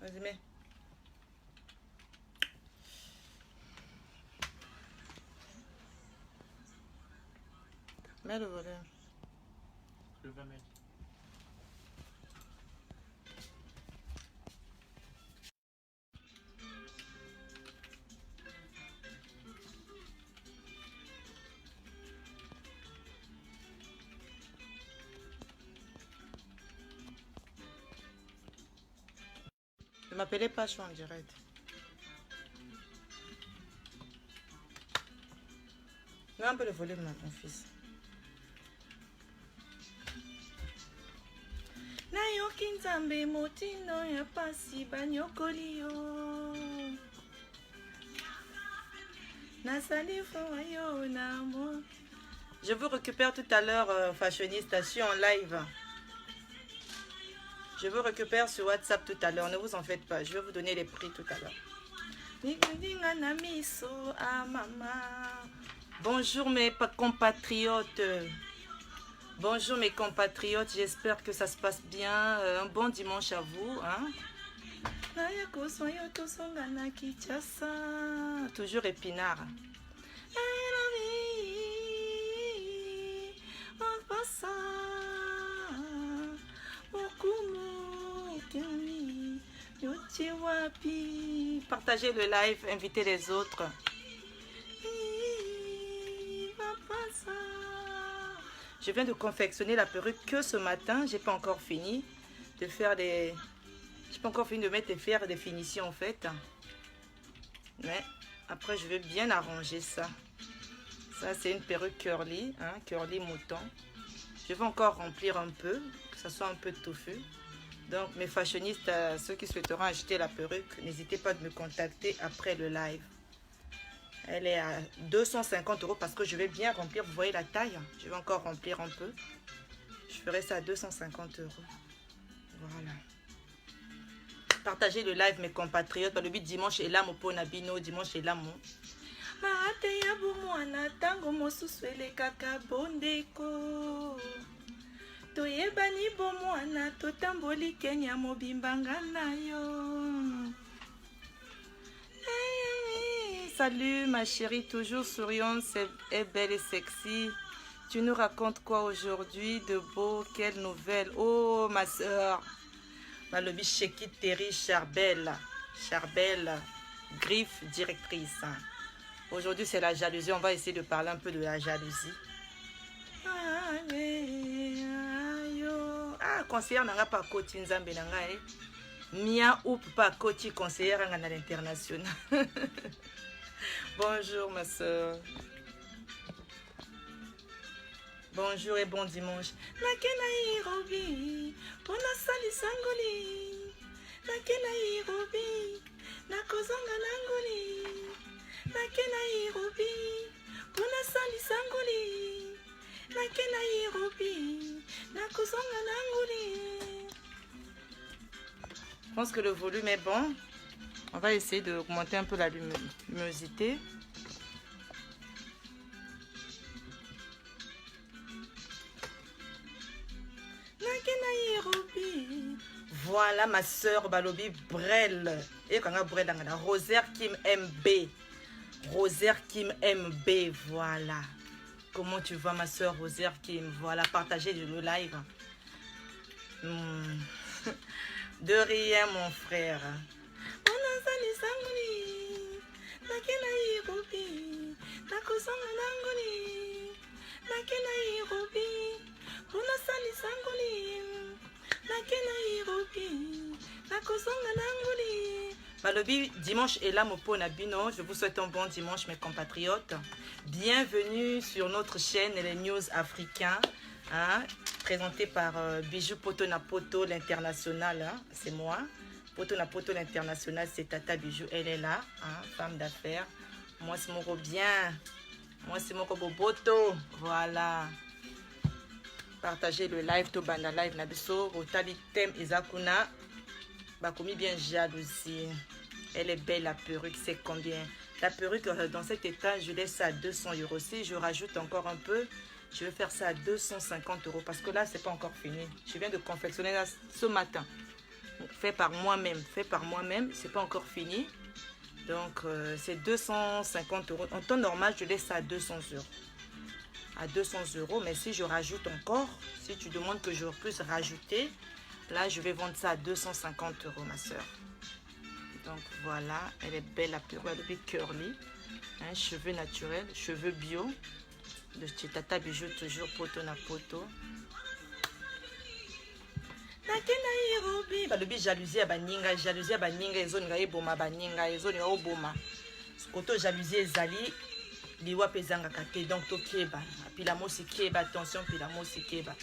Vas-y, mets. Mets le volume. Je vais mettre. Ne m'appelez pas, je suis en direct. Mets un peu le volume, mon fils. Nayoki nzambe motindo ya pasi banyokoli yo. Nasali fwa yo namo. Je vous récupère tout à l'heure, fashionista, je suis en live. Je vous récupère sur WhatsApp tout à l'heure, ne vous en faites pas, je vais vous donner les prix tout à l'heure. Bonjour mes compatriotes. Bonjour mes compatriotes, j'espère que ça se passe bien. Un bon dimanche à vous. Hein? Toujours épinard. Partagez le live, invitez les autres. Je viens de confectionner la perruque que ce matin. J'ai pas encore fini de faire des... J'ai pas encore fini de mettre et faire des finitions en fait. Mais après je vais bien arranger ça. Ça c'est une perruque curly, hein, curly mouton. Je vais encore remplir un peu, que ça soit un peu touffu. Donc mes fashionistes, ceux qui souhaiteront acheter la perruque, n'hésitez pas de me contacter après le live. Elle est à 250 € parce que je vais bien remplir. Vous voyez la taille? Je vais encore remplir un peu. Je ferai ça à 250 €. Voilà. Partagez le live mes compatriotes. Le but dimanche est là mon ponabino. Dimanche est là mon. Toyebani bomwana totamboli Kenya mobimbanga na yo. Salut ma chérie, toujours souriante et belle et sexy. Tu nous racontes quoi aujourd'hui de beau? Quelle nouvelle? Oh ma soeur. Malobi Sheki Terry Charbel. Charbel, griffe directrice. Aujourd'hui c'est la jalousie. On va essayer de parler un peu de la jalousie. Ah, conseillère n'a pas côté Nzambe nanga eh. Mia ou pas côté conseillère à l'international. Bonjour ma soeur. Bonjour et bon dimanche. Nakena irobi, pona sali sangoli. Nakena irobi, nakozanga nangoli. Nakena irobi, pona sali sangoli. Nakena irobi, nakozanga nangoli. Je pense que le volume est bon. On va essayer d'augmenter un peu la luminosité. Voilà ma soeur Balobi Brel. Et quand on a Brel, on a Rosaire Kim MB. Rosaire Kim MB, voilà. Comment tu vas ma soeur Rosaire Kim? Voilà, partagez le live. De rien mon frère. Balobi, dimanche est là mon ponabino. Je vous souhaite un bon dimanche mes compatriotes. Bienvenue sur notre chaîne les news africains, hein, présenté par Bijou Poto Napoto l'international, hein, c'est moi. Poto Napoto l'international, c'est Tata Bijou, elle est là, hein, femme d'affaires. Moi c'est mon bien, moi c'est mon boboto, voilà. Partagez le live, to banda live nabiso, otali thème Isakuna, bakomi bien jalousie. Elle est belle la perruque, c'est combien? La perruque dans cet état, je laisse ça à 200 €. Si je rajoute encore un peu, je vais faire ça à 250 € parce que là, c'est pas encore fini. Je viens de confectionner là, ce matin. Fait par moi-même. Fait par moi-même. C'est pas encore fini. Donc, c'est 250 euros. En temps normal, je laisse ça à 200 euros. À 200 euros. Mais si je rajoute encore, si tu demandes que je puisse rajouter, là, je vais vendre ça à 250 euros, ma soeur. Donc, voilà. Elle est belle, la pure. Elle est curly. Hein, cheveux naturels, cheveux bio. De chez Tata Bijou, toujours poto na poto. Balobi jalousie ya baninga, jalousie ya baninga ezoninga eboma baninga, ezoninga oboma. Koto jalousie ezali liwa pezanga te, donc to keba. Pila mosi keba, attention pila mosi keba.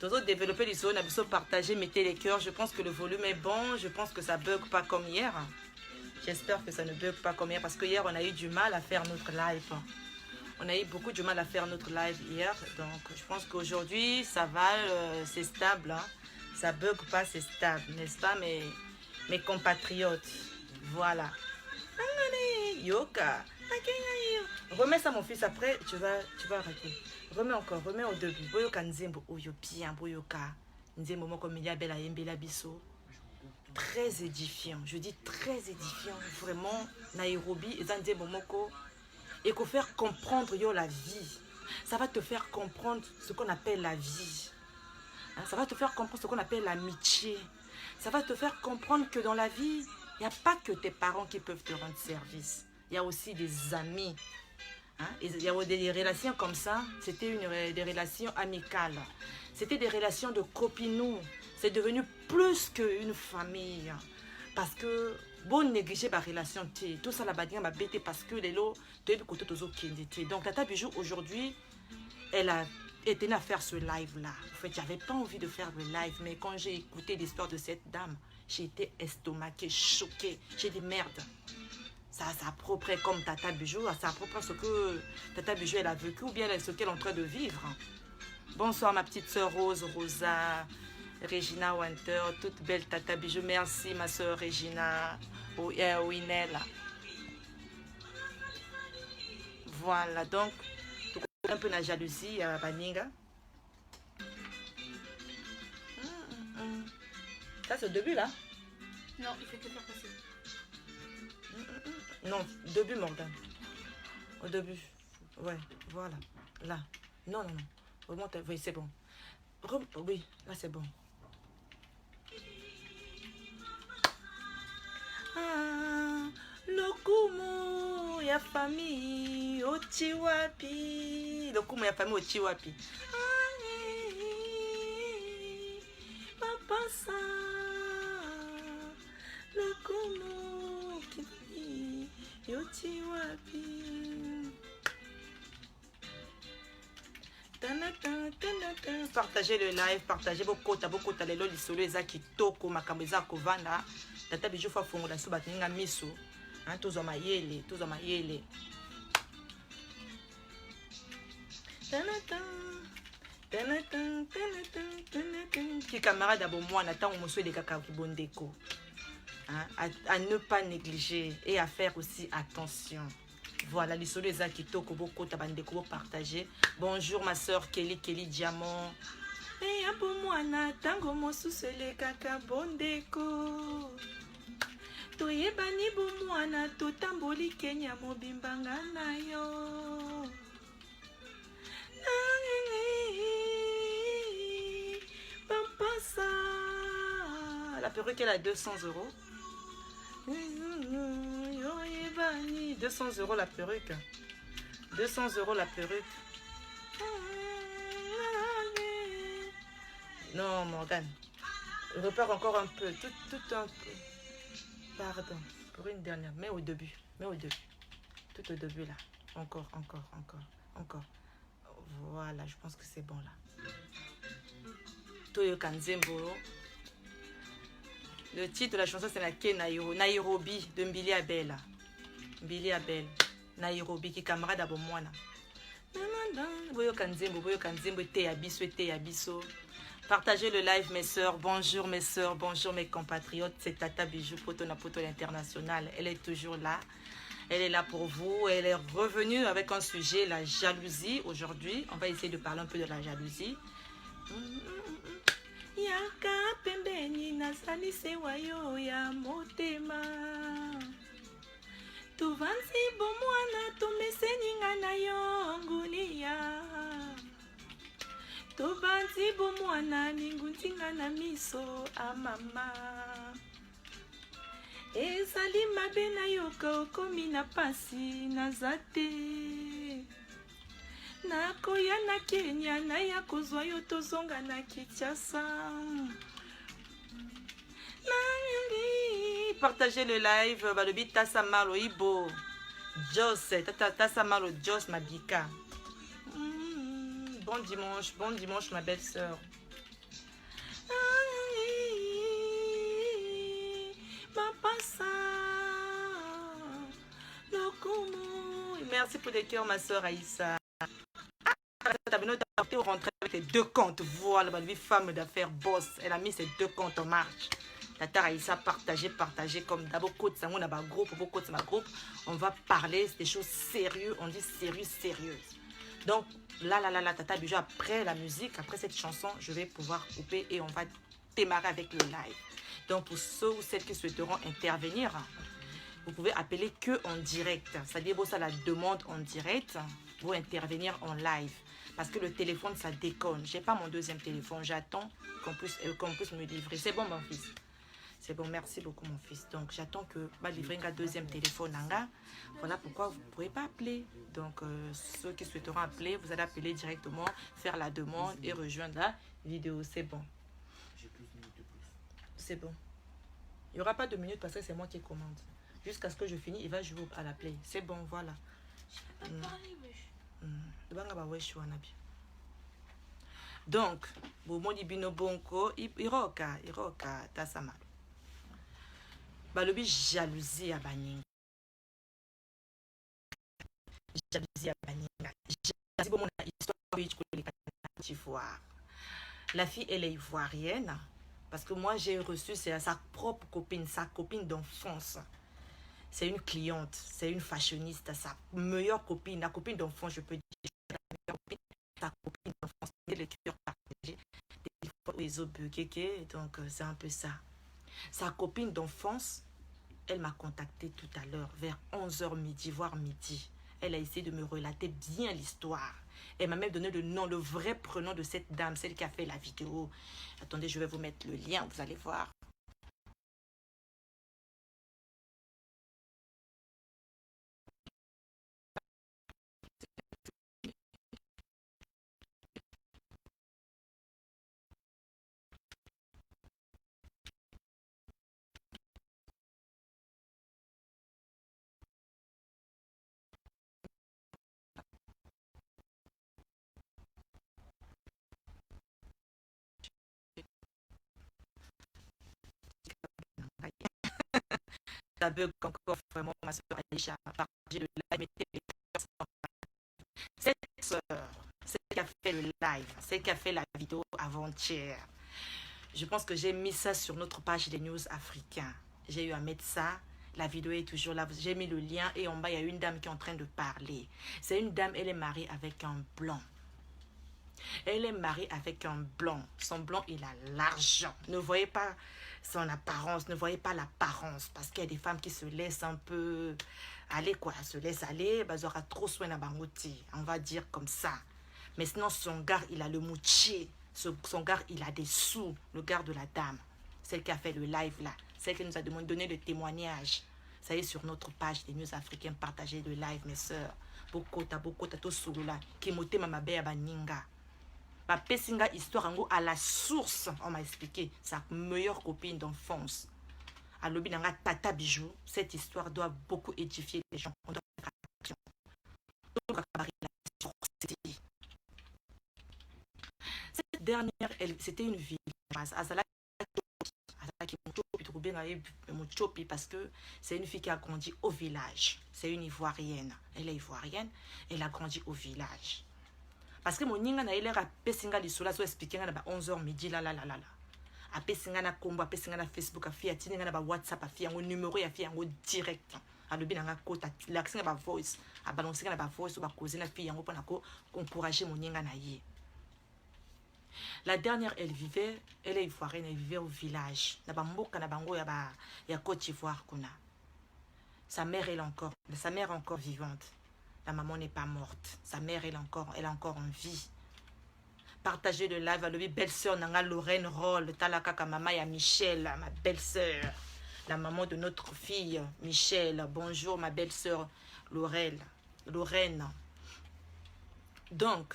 Toujours développer les zones, abisso partager, mettez les cœurs. Je pense que le volume est bon, je pense que ça bug pas comme hier. J'espère que ça ne bug pas comme hier parce que hier on a eu du mal à faire notre live. On a eu beaucoup de mal à faire notre live hier. Donc, je pense qu'aujourd'hui, ça va, c'est stable. Hein. Ça ne bug pas, c'est stable. N'est-ce pas, mes compatriotes? Voilà. Yoka. Remets ça, mon fils. Après, tu vas arrêter. Remets encore. Remets au début. Boyoka nzembo. Oyo bien. Boyoka. Nzembo moko milia bela yembela biso. Très édifiant. Je dis très édifiant. Vraiment, Nairobi. Et nzembo moko. Et qu'on faire comprendre yo la vie. Ça va te faire comprendre ce qu'on appelle la vie. Hein, ça va te faire comprendre ce qu'on appelle l'amitié. Ça va te faire comprendre que dans la vie, il n'y a pas que tes parents qui peuvent te rendre service. Il y a aussi des amis. Hein, il y a des relations comme ça. C'était des relations amicales. C'était des relations de copinous. C'est devenu plus qu'une famille. Parce que bon négliger ma relation tout ça la badia m'a bêté parce que les lots de côté toujours qui donc Tata Bijou aujourd'hui elle a été à faire ce live là. En fait j'avais pas envie de faire le live mais quand j'ai écouté l'histoire de cette dame j'ai été estomaquée, choquée. J'ai dit merde, ça s'approprie comme Tata Bijou, ça s'approprie ce que Tata Bijou elle a vécu ou bien ce qu'elle est en train de vivre. Bonsoir ma petite soeur Rose, Rosa, Regina Winter, toute belle Tata Bijou. Merci ma soeur Regina. Winella. Voilà, donc, un peu la jalousie à Baninga. Ça, c'est au début, là? Non, il fait que faire passer. Non, début, Morgane. Au début. Ouais, voilà. Là. Non, non, non. Remonte. Oui, c'est bon. Oui, là, c'est bon. Ah, lokumu ya famille ochiwapi. Lokumu ya famille ochiwapi. Papa sa. Lokumu kipi ochiwapi. Partagez le live, partagez beaucoup de lelo lisolo eza kitoko makambo eza kovanda. Tata Bijou fa fongo la suba tinga miso. Hein tozo mayele. Qui camarade abo mwana tango moso de kaka kibondeko. Hein à ne pas négliger et à faire aussi attention. Voilà, les solos les kitoko boko tabandeko partager. Bonjour ma soeur Kelly Diamant. Et un peu moi na tango mosusu le kaka bondeko. Toyebani bo mwana totamboli Kenya mobimbanga na yo. Pampasa. La perruque elle a 200 euros. 200 euros la perruque. 200 euros la perruque. Non, Morgane. Je repars encore un peu. Tout un peu. Pardon. Pour une dernière. Mais au début. Tout au début là. Encore. Voilà, je pense que c'est bon là. Toyo Kanzembo. Le titre de la chanson c'est la Nairobi de Mbili Abel. Mbili Abel. Nairobi qui camarade à Bomwana. Boyo Kanzembo, te abiso. Partagez le live mes soeurs. Bonjour mes soeurs, bonjour mes compatriotes. C'est Tata Bijou Poto na Poto l'international. Elle est toujours là. Elle est là pour vous. Elle est revenue avec un sujet, la jalousie. Aujourd'hui, on va essayer de parler un peu de la jalousie. Yaka pembeni nazali sewa yo ya motema. Tuvanzi bomwana tumeseninga na yo ngulia. Tuvanzi bomwana ninguntinga na miso a mama. Ezali mabe na yoka okomi na pasi nazate. Nakoya na Kenya na ya kozwa yo tozonga na Kinshasa. Partagez le live, balobi Tassa Malo Ibo, Joss, Tassa Malo Joss Mabika. Bon dimanche ma belle sœur. Merci pour les cœurs ma sœur Aïssa. T'as venu rentrer avec les 2 comptes. Voilà, ma vie femme d'affaires boss. Elle a mis ses 2 comptes en marche. Tata Aïssa, partagez comme d'abord côté ça, on a un groupe, beaucoup de ma groupe. On va parler des choses sérieuses. On dit sérieuses. Donc là, Tata Bijou, après la musique, après cette chanson, je vais pouvoir couper et on va démarrer avec le live. Donc pour ceux ou celles qui souhaiteront intervenir, vous pouvez appeler que en direct. C'est-à-dire, vous ça la demande en direct, vous intervenir en live. Parce que le téléphone, ça déconne. Je n'ai pas mon 2e téléphone. J'attends qu'on puisse me livrer. C'est bon, mon fils. C'est bon, merci beaucoup, mon fils. Donc, j'attends que va livrer un 2e téléphone. Voilà pourquoi vous ne pourrez pas appeler. Donc, ceux qui souhaiteront appeler, vous allez appeler directement, faire la demande et rejoindre la vidéo. C'est bon. J'ai plus de minutes de plus. C'est bon. Il n'y aura pas de minutes parce que c'est moi qui commande. Jusqu'à ce que je finis, il va jouer à la play. C'est bon, voilà. Donc, Bomoni Bino Bonko, Iroka, Tassama. Balobi jalousie à Baninga. Jalousie à Baninga. Jalousie pour mon histoire. La fille, elle est ivoirienne. Parce que moi, j'ai reçu sa propre copine, sa copine d'enfance. C'est une cliente, c'est une fashioniste, sa meilleure copine, la copine d'enfance, je peux dire, sa copine d'enfance, les cœurs partagés, des fois les autres donc c'est un peu ça. Sa copine d'enfance, elle m'a contacté tout à l'heure, vers 11h midi, voire midi. Elle a essayé de me relater bien l'histoire. Elle m'a même donné le nom, le vrai prénom de cette dame, celle qui a fait la vidéo. Attendez, je vais vous mettre le lien, vous allez voir. Ça bug encore vraiment ma soeur Aïcha a partagé le live, mettez les cœurs. Cette soeur, celle qui a fait le live, celle qui a fait la vidéo avant-hier, je pense que j'ai mis ça sur notre page des news africains. J'ai eu à mettre ça, la vidéo est toujours là, j'ai mis le lien et en bas il y a une dame qui est en train de parler. C'est une dame, elle est mariée avec un blanc. Elle est mariée avec un blanc. Son blanc, il a l'argent. Ne voyez pas son apparence, ne voyez pas l'apparence. Parce qu'il y a des femmes qui se laissent un peu aller, quoi. Se laissent aller, bah, ils auront trop soin à bangoti. On va dire comme ça. Mais sinon, son gars, il a le moutier. Son gars, il a des sous. Le gars de la dame. Celle qui a fait le live là. Celle qui nous a donné le témoignage. Ça y est, sur notre page des news africains, partagez le live, mes soeurs. Beaucoup, tout sous là. Qui moté ma belle baninga. Ma Pessinga histoire à la source, on m'a expliqué, sa meilleure copine d'enfance. À l'obi nanga Tata Bijou, cette histoire doit beaucoup édifier les gens. On doit faire attention. Cette dernière, c'était une ville. Parce que c'est une fille qui a grandi au village. C'est une Ivoirienne. Elle est ivoirienne. Elle a grandi au village. Parce que mon ninga na ile a pesinga li sola so expliquer na ba 11h midi la. A pesinga na kombo, a pesinga na Facebook, a fi atini na ba WhatsApp, a fi yango numéro ya fi yango direct. A lobi na kota la kisinga ba voice, a balancer na ba voice ba causer na fi yango pona ko encourager mon ninga na ye. La dernière, elle est ivoirienne, elle vivait au village. Il y a Côte d'Ivoire qu'on a. Sa mère est encore vivante. La maman n'est pas morte. Sa mère, elle est encore en vie. Partagez le live à la belle-sœur Nanga Lorraine Roll, Talakaka Mama et Michel, ma belle-sœur. La maman de notre fille, Michel. Bonjour, ma belle-sœur Lorraine. Donc,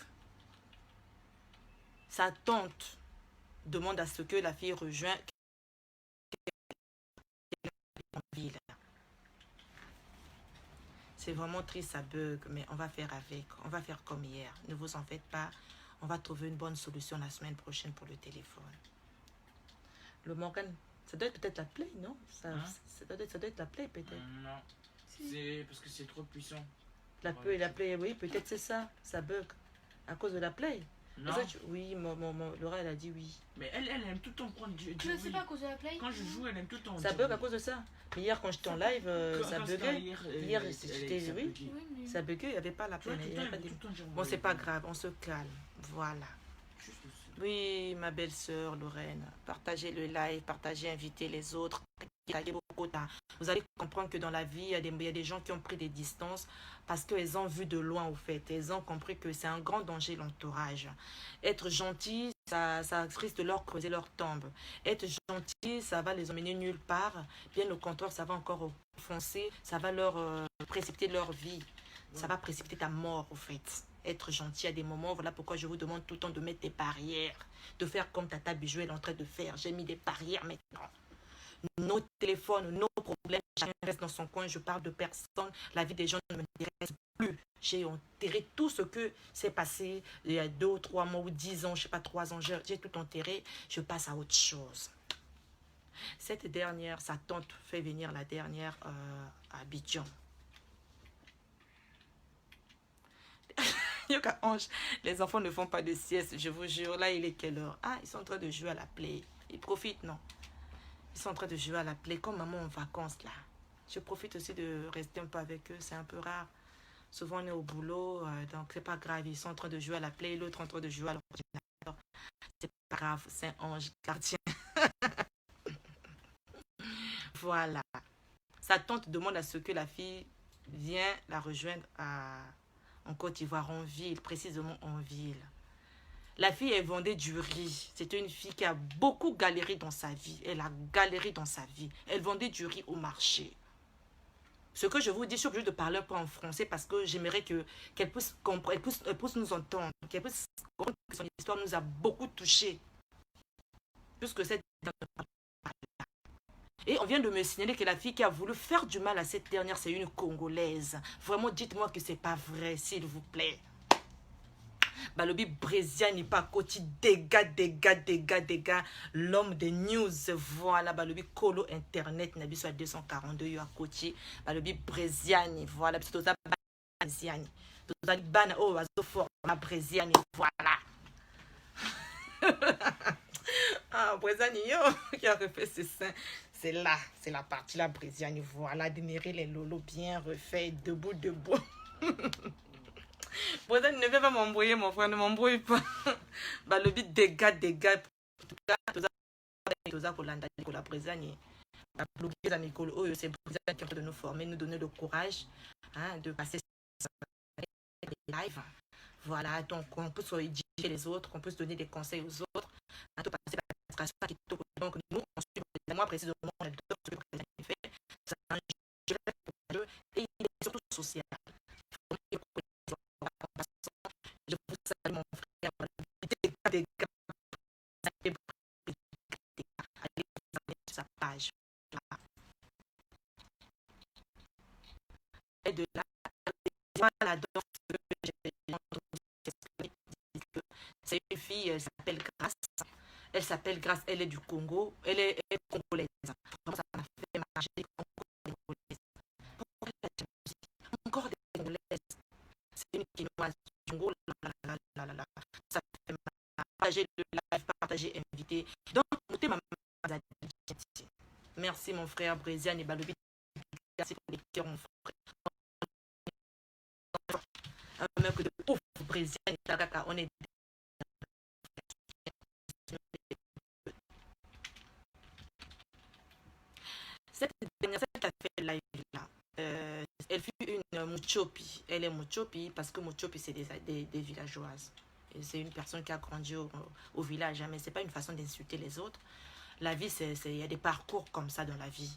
sa tante demande à ce que la fille rejoigne en ville. C'est vraiment triste, ça bug, mais on va faire avec. On va faire comme hier. Ne vous en faites pas. On va trouver une bonne solution la semaine prochaine pour le téléphone. Le Morgan, ça doit être peut-être la Play, non? Ça doit être la Play, peut-être. Non, c'est parce que c'est trop puissant. La Play, oui, peut-être c'est ça. Ça bug. À cause de la Play. Non. Oui, Laura, elle a dit oui. Mais elle aime tout le temps prendre du Je ne sais pas à cause de la play. Quand je joue, elle aime tout le temps. Ça bug à cause de ça. Mais hier, quand j'étais en live, ça buguait. Hier, c'était, oui, Oui, ça buguait, il n'y avait pas la Play. Bon, c'est pas grave, on se calme. Voilà. Oui, ma belle-sœur Lorraine, partagez le live, invitez les autres. Vous allez comprendre que dans la vie, il y a des gens qui ont pris des distances parce qu'elles ont vu de loin, au fait. Elles ont compris que c'est un grand danger, l'entourage. Être gentil, ça risque de leur creuser leur tombe. Être gentil, ça va les emmener nulle part. Bien au contraire, ça va encore foncer, ça va leur précipiter leur vie. Ça va précipiter ta mort, au fait. Être gentil à des moments, voilà pourquoi je vous demande tout le temps de mettre des barrières. De faire comme Tata Bijou est en train de faire. J'ai mis des barrières maintenant. Nos téléphones, nos problèmes, chacun reste dans son coin, je parle de personne, la vie des gens ne m'intéresse plus. J'ai enterré tout ce que s'est passé il y a 2 ou 3 mois ou 10 ans, je ne sais pas, 3 ans, j'ai tout enterré, je passe à autre chose. Cette dernière, sa tante fait venir la dernière à Abidjan. Yoka Ange, les enfants ne font pas de sieste, je vous jure, là il est quelle heure? Ah, ils sont en train de jouer à la play, ils profitent, non? Ils sont en train de jouer à la play comme maman en vacances là. Je profite aussi de rester un peu avec eux, c'est un peu rare. Souvent on est au boulot, donc c'est pas grave. Ils sont en train de jouer à la play, l'autre en train de jouer à l'ordinateur. C'est pas grave, c'est un ange gardien. Voilà. Sa tante demande à ce que la fille vienne la rejoindre en Côte d'Ivoire, en ville, précisément en ville. La fille, elle vendait du riz. C'était une fille qui a beaucoup galéré dans sa vie. Elle a galéré dans sa vie. Elle vendait du riz au marché. Ce que je vous dis, je suis obligée de parler un peu en français parce que j'aimerais qu'elle puisse comprendre, elle puisse nous entendre, qu'elle puisse comprendre que son histoire nous a beaucoup touchés. Puisque cette... Et on vient de me signaler que la fille qui a voulu faire du mal à cette dernière, c'est une Congolaise. Vraiment, dites-moi que c'est pas vrai, s'il vous plaît. Balobi Brésiani pas côté dégâts. L'homme des news, voilà. Balobi Colo Internet, Nabiso à 242, yo à côté. Balobi Brésiani, voilà. C'est tout ça, Brésiani. Tout ça, Bana, oh, Azo fort, ma Brésiani, voilà. Ah, Brésiani, yo, qui a refait ses seins. C'est là, c'est la partie là, Brésiani, voilà. Admirer les lolos bien refaits, debout. Brésil ne veut pas m'embrouiller, mon frère, ne m'embrouille pas. Bah, le but dégâts. En tout cas, tout ça, la Brésil, la blogueuse Nicole, c'est Brésil qui est en train de nous former, nous donner le courage de passer des lives. Voilà, donc on peut se diriger les autres, on peut se donner des conseils aux autres, de passer par la qui donc nous, ensuite, moi précisément, on est deux, ce que le président fait, c'est un jeu et il est surtout social. Je vous salue mon frère, allez sur sa page. Et de là, la danse c'est une fille, elle s'appelle Grace, elle est du Congo, elle est congolaise. Vraiment, ça m'a fait marcher encore des congolaises. C'est une quinoise du Congo, ça fait partager le live, partager, inviter. Donc, notez ma merci mon frère Brésian et Balobi. Merci pour les cœurs, mon frère. Un mec de ouf, Brésian et Tagaka, on est live-là. Elle fut une Muchopi. Elle est Muchopi parce que Muchopi, c'est des villageoises. C'est une personne qui a grandi au village, hein, mais ce n'est pas une façon d'insulter les autres. La vie, il y a des parcours comme ça dans la vie.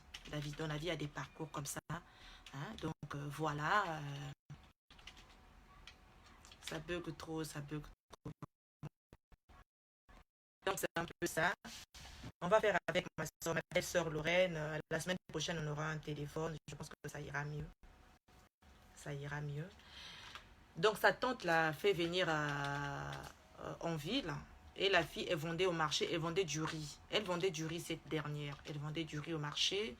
Dans la vie, il y a des parcours comme ça. Hein. Donc, voilà. Ça bug trop, ça bug trop. Donc, c'est un peu ça. On va faire avec ma belle-sœur Lorraine. La semaine prochaine, on aura un téléphone. Je pense que ça ira mieux. Ça ira mieux. Donc, sa tante l'a fait venir en ville. Et la fille, elle vendait au marché, elle vendait du riz. Elle vendait du riz, cette dernière. Elle vendait du riz au marché.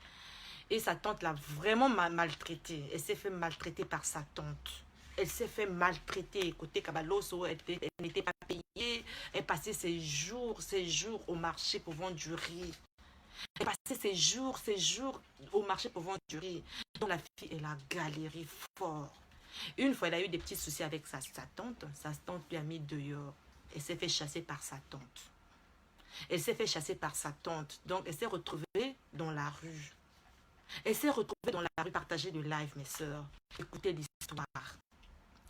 Et sa tante l'a vraiment maltraitée. Elle s'est fait maltraiter par sa tante. Elle s'est fait maltraiter. Côté Kabaloso, elle n'était pas payée. Elle passait ses jours au marché pour vendre du riz. Elle passait ses jours au marché pour vendre du riz. Donc la fille, elle a galéré fort. Une fois, elle a eu des petits soucis avec sa tante. Sa tante lui a mis dehors. Elle s'est fait chasser par sa tante. Elle s'est fait chasser par sa tante. Donc, elle s'est retrouvée dans la rue. Elle s'est retrouvée dans la rue, partager le live, mes sœurs. Écoutez l'histoire.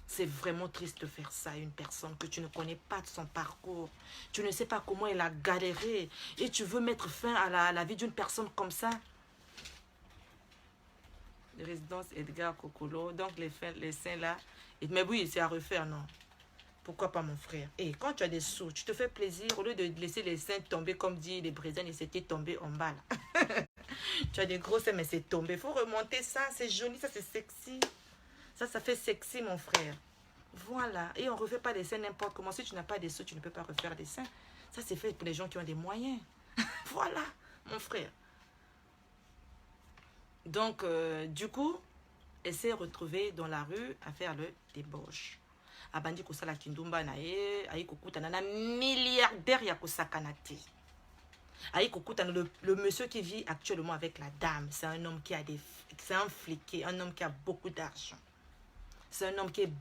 C'est vraiment triste de faire ça à une personne que tu ne connais pas de son parcours. Tu ne sais pas comment elle a galéré. Et tu veux mettre fin à la vie d'une personne comme ça. Résidence Edgar Kokolo. Donc, les seins là. Mais oui, c'est à refaire, non? Pourquoi pas, mon frère? Et quand tu as des sous, tu te fais plaisir. Au lieu de laisser les seins tomber, comme dit les Brésiliens, ils s'étaient tombés en bas. Tu as des gros seins, mais c'est tombé. Il faut remonter ça. C'est joli, ça, c'est sexy. Ça fait sexy, mon frère. Voilà. Et on ne refait pas les seins n'importe comment. Si tu n'as pas des sous, tu ne peux pas refaire des seins. Ça, c'est fait pour les gens qui ont des moyens. Voilà, mon frère. Donc, du coup, elle s'est retrouvée dans la rue à faire le débauche. Abandi kosala kindumba na ye, ayi kokutana na milliardaire ya kosakana te. Ayi kokutana le monsieur qui vit actuellement avec la dame, c'est un homme qui a c'est un fliqué, un homme qui a beaucoup d'argent. C'est un homme qui est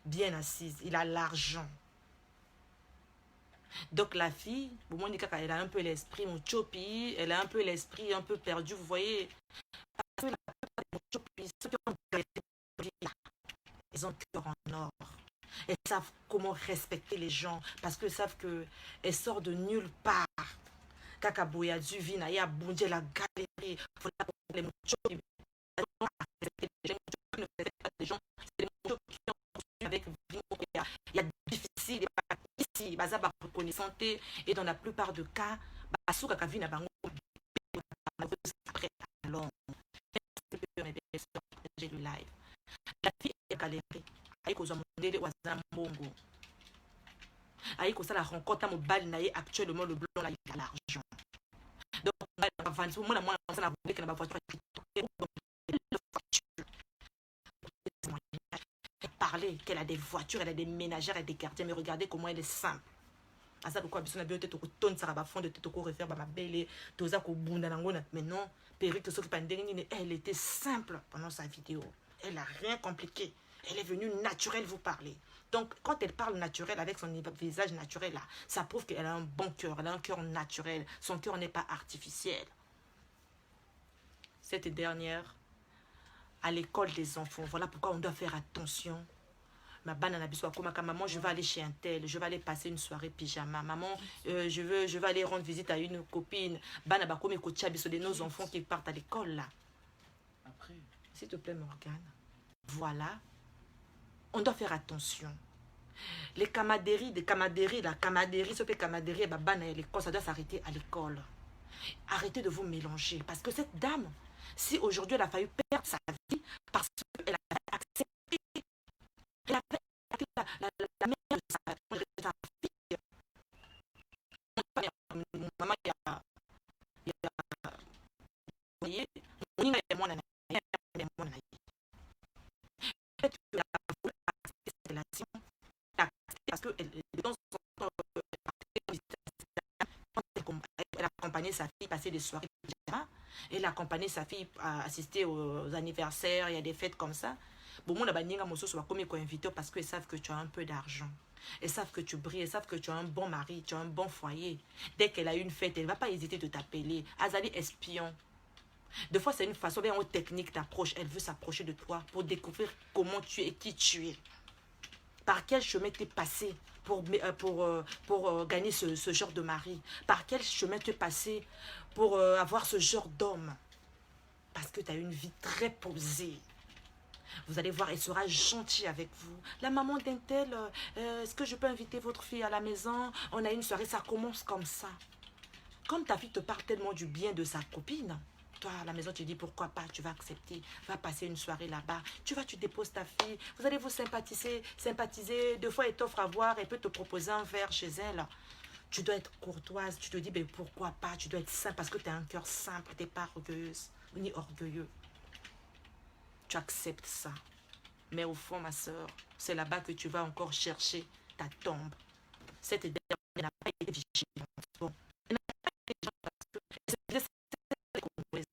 bien assis, il a l'argent. Donc la fille, elle a un peu l'esprit Muchopi, elle a un peu l'esprit un peu perdu, vous voyez. Parce que ceux qui ont ils ont le cœur en or. Elles savent comment respecter les gens parce qu'elles savent qu'elles sortent de nulle part. Kakaboya du vin, il y a Bondé, la galerie, les gens, c'est les gens qui ont avec il y a difficile, ici, bazaba reconnaissance et dans la plupart des cas, basuka kavina bango après alors j'ai le live. La fille est galérée. Aïko Zamondele ou Zambongo. Aïko ça la rencontre à mon bal naïe actuellement le blanc là il a l'argent. Donc moi la ça la voulu que la voiture parler qu'elle a des voitures, elle a des ménagères, elle a des gardiens, mais regardez comment elle est simple. À ça pourquoi besoin de tête au tonne ça va fond de tête au refaire ma belle toza ko bunda ngona mais non perruque sauf pandémie elle était simple pendant sa vidéo. Elle n'a rien compliqué. Elle est venue naturelle vous parler. Donc, quand elle parle naturel avec son visage naturel, là, ça prouve qu'elle a un bon cœur. Elle a un cœur naturel. Son cœur n'est pas artificiel. Cette dernière, à l'école des enfants, voilà pourquoi on doit faire attention. Ma banane biswa comme maman, je vais aller chez un tel, je vais aller passer une soirée pyjama. Maman, je vais aller rendre visite à une copine. Banana comme de nos enfants qui partent à l'école là. Après. S'il te plaît, Morgane. Voilà. On doit faire attention. Les camaraderies, la camaraderie, ce que camaraderie, l'école, ça doit s'arrêter à l'école. Arrêtez de vous mélanger. Parce que cette dame, si aujourd'hui elle a failli perdre sa vie, parce qu'elle a accepté, elle a accepté la mère de sa fille. Mon maman, il y a, vous voyez, mon est mon anaï. Peut-être qu'elle a voulu accepter cette relation, parce qu'elle a accompagné sa fille passer des soirées, elle a accompagné sa fille à assister aux anniversaires, il y a des fêtes comme ça. Bon, moi, invité parce qu'ils savent que tu as un peu d'argent. Ils savent que tu brilles, ils savent que tu as un bon mari, tu as un bon foyer. Dès qu'elle a une fête, elle ne va pas hésiter de t'appeler. Azali espion. Des fois, c'est une façon, bien, une technique d'approche. Elle veut s'approcher de toi pour découvrir comment tu es et qui tu es. Par quel chemin tu es passé pour gagner ce genre de mari? Par quel chemin tu es passé pour avoir ce genre d'homme? Parce que tu as une vie très posée. Vous allez voir, elle sera gentille avec vous. La maman d'un tel, est-ce que je peux inviter votre fille à la maison? On a une soirée, ça commence comme ça. Comme ta fille te parle tellement du bien de sa copine, toi, à la maison, tu dis pourquoi pas, tu vas accepter, va passer une soirée là-bas. Tu déposes ta fille, vous allez vous sympathiser. Deux fois, elle t'offre à boire, elle peut te proposer un verre chez elle. Tu dois être courtoise, tu te dis, ben, pourquoi pas, tu dois être simple parce que tu as un cœur simple, tu n'es pas orgueilleuse ni orgueilleux. Tu acceptes ça. Mais au fond, ma soeur, c'est là-bas que tu vas encore chercher ta tombe. Cette dernière n'a pas été vigilante. Bon, elle n'a pas été vigilante parce que c'est congolaise.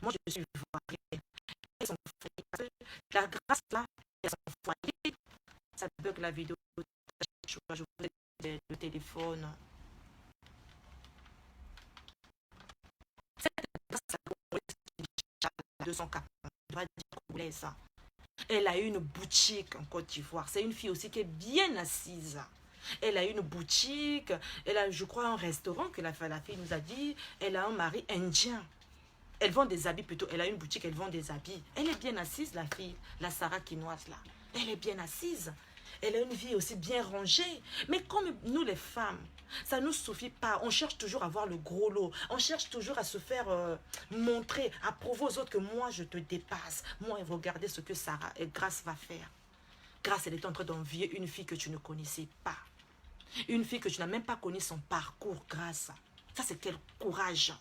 Moi, je suis ivoirienne. Elles sont frères. La grâce là, elles sont foyées. Ça bug la vidéo. Je vous ai le téléphone. Cette grâce à 240, je dois dire congolaise. Elle a une boutique en Côte d'Ivoire. C'est une fille aussi qui est bien assise. Elle a une boutique. Elle a, je crois, un restaurant que la fille nous a dit. Elle a un mari indien. Elle vend des habits plutôt. Elle a une boutique, elle vend des habits. Elle est bien assise, la fille. La Sarah quinoise, là. Elle est bien assise. Elle a une vie aussi bien rangée. Mais comme nous, les femmes, ça ne nous suffit pas. On cherche toujours à avoir le gros lot. On cherche toujours à se faire montrer, à prouver aux autres que moi, je te dépasse. Moi, regardez ce que Sarah et Grâce va faire. Grâce, elle est en train d'envier une fille que tu ne connaissais pas. Une fille que tu n'as même pas connu son parcours, Grâce. Ça, c'est quel courage.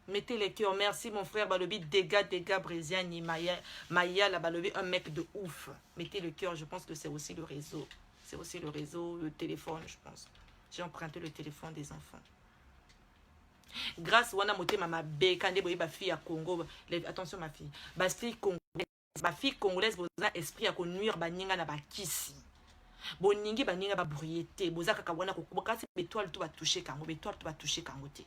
Mettez les cœurs. Merci, mon frère Balobi. Dégâts, Brésiani, Maya, la Balobi, un mec de ouf. Mettez le cœur. Je pense que c'est aussi le réseau. C'est aussi le réseau, le téléphone, je pense. J'ai emprunté le téléphone des enfants. Grâce, wana moté mama bé, quand des ma fille à Congo. Attention, ma fille. Ma fille congolaise, vous avez esprit à nuire baninga na bakisi. Boningi baninga ba bruyete. Bozaka kawana kokubaka, c'est étoile tout va toucher kango, étoile tout va toucher kango te.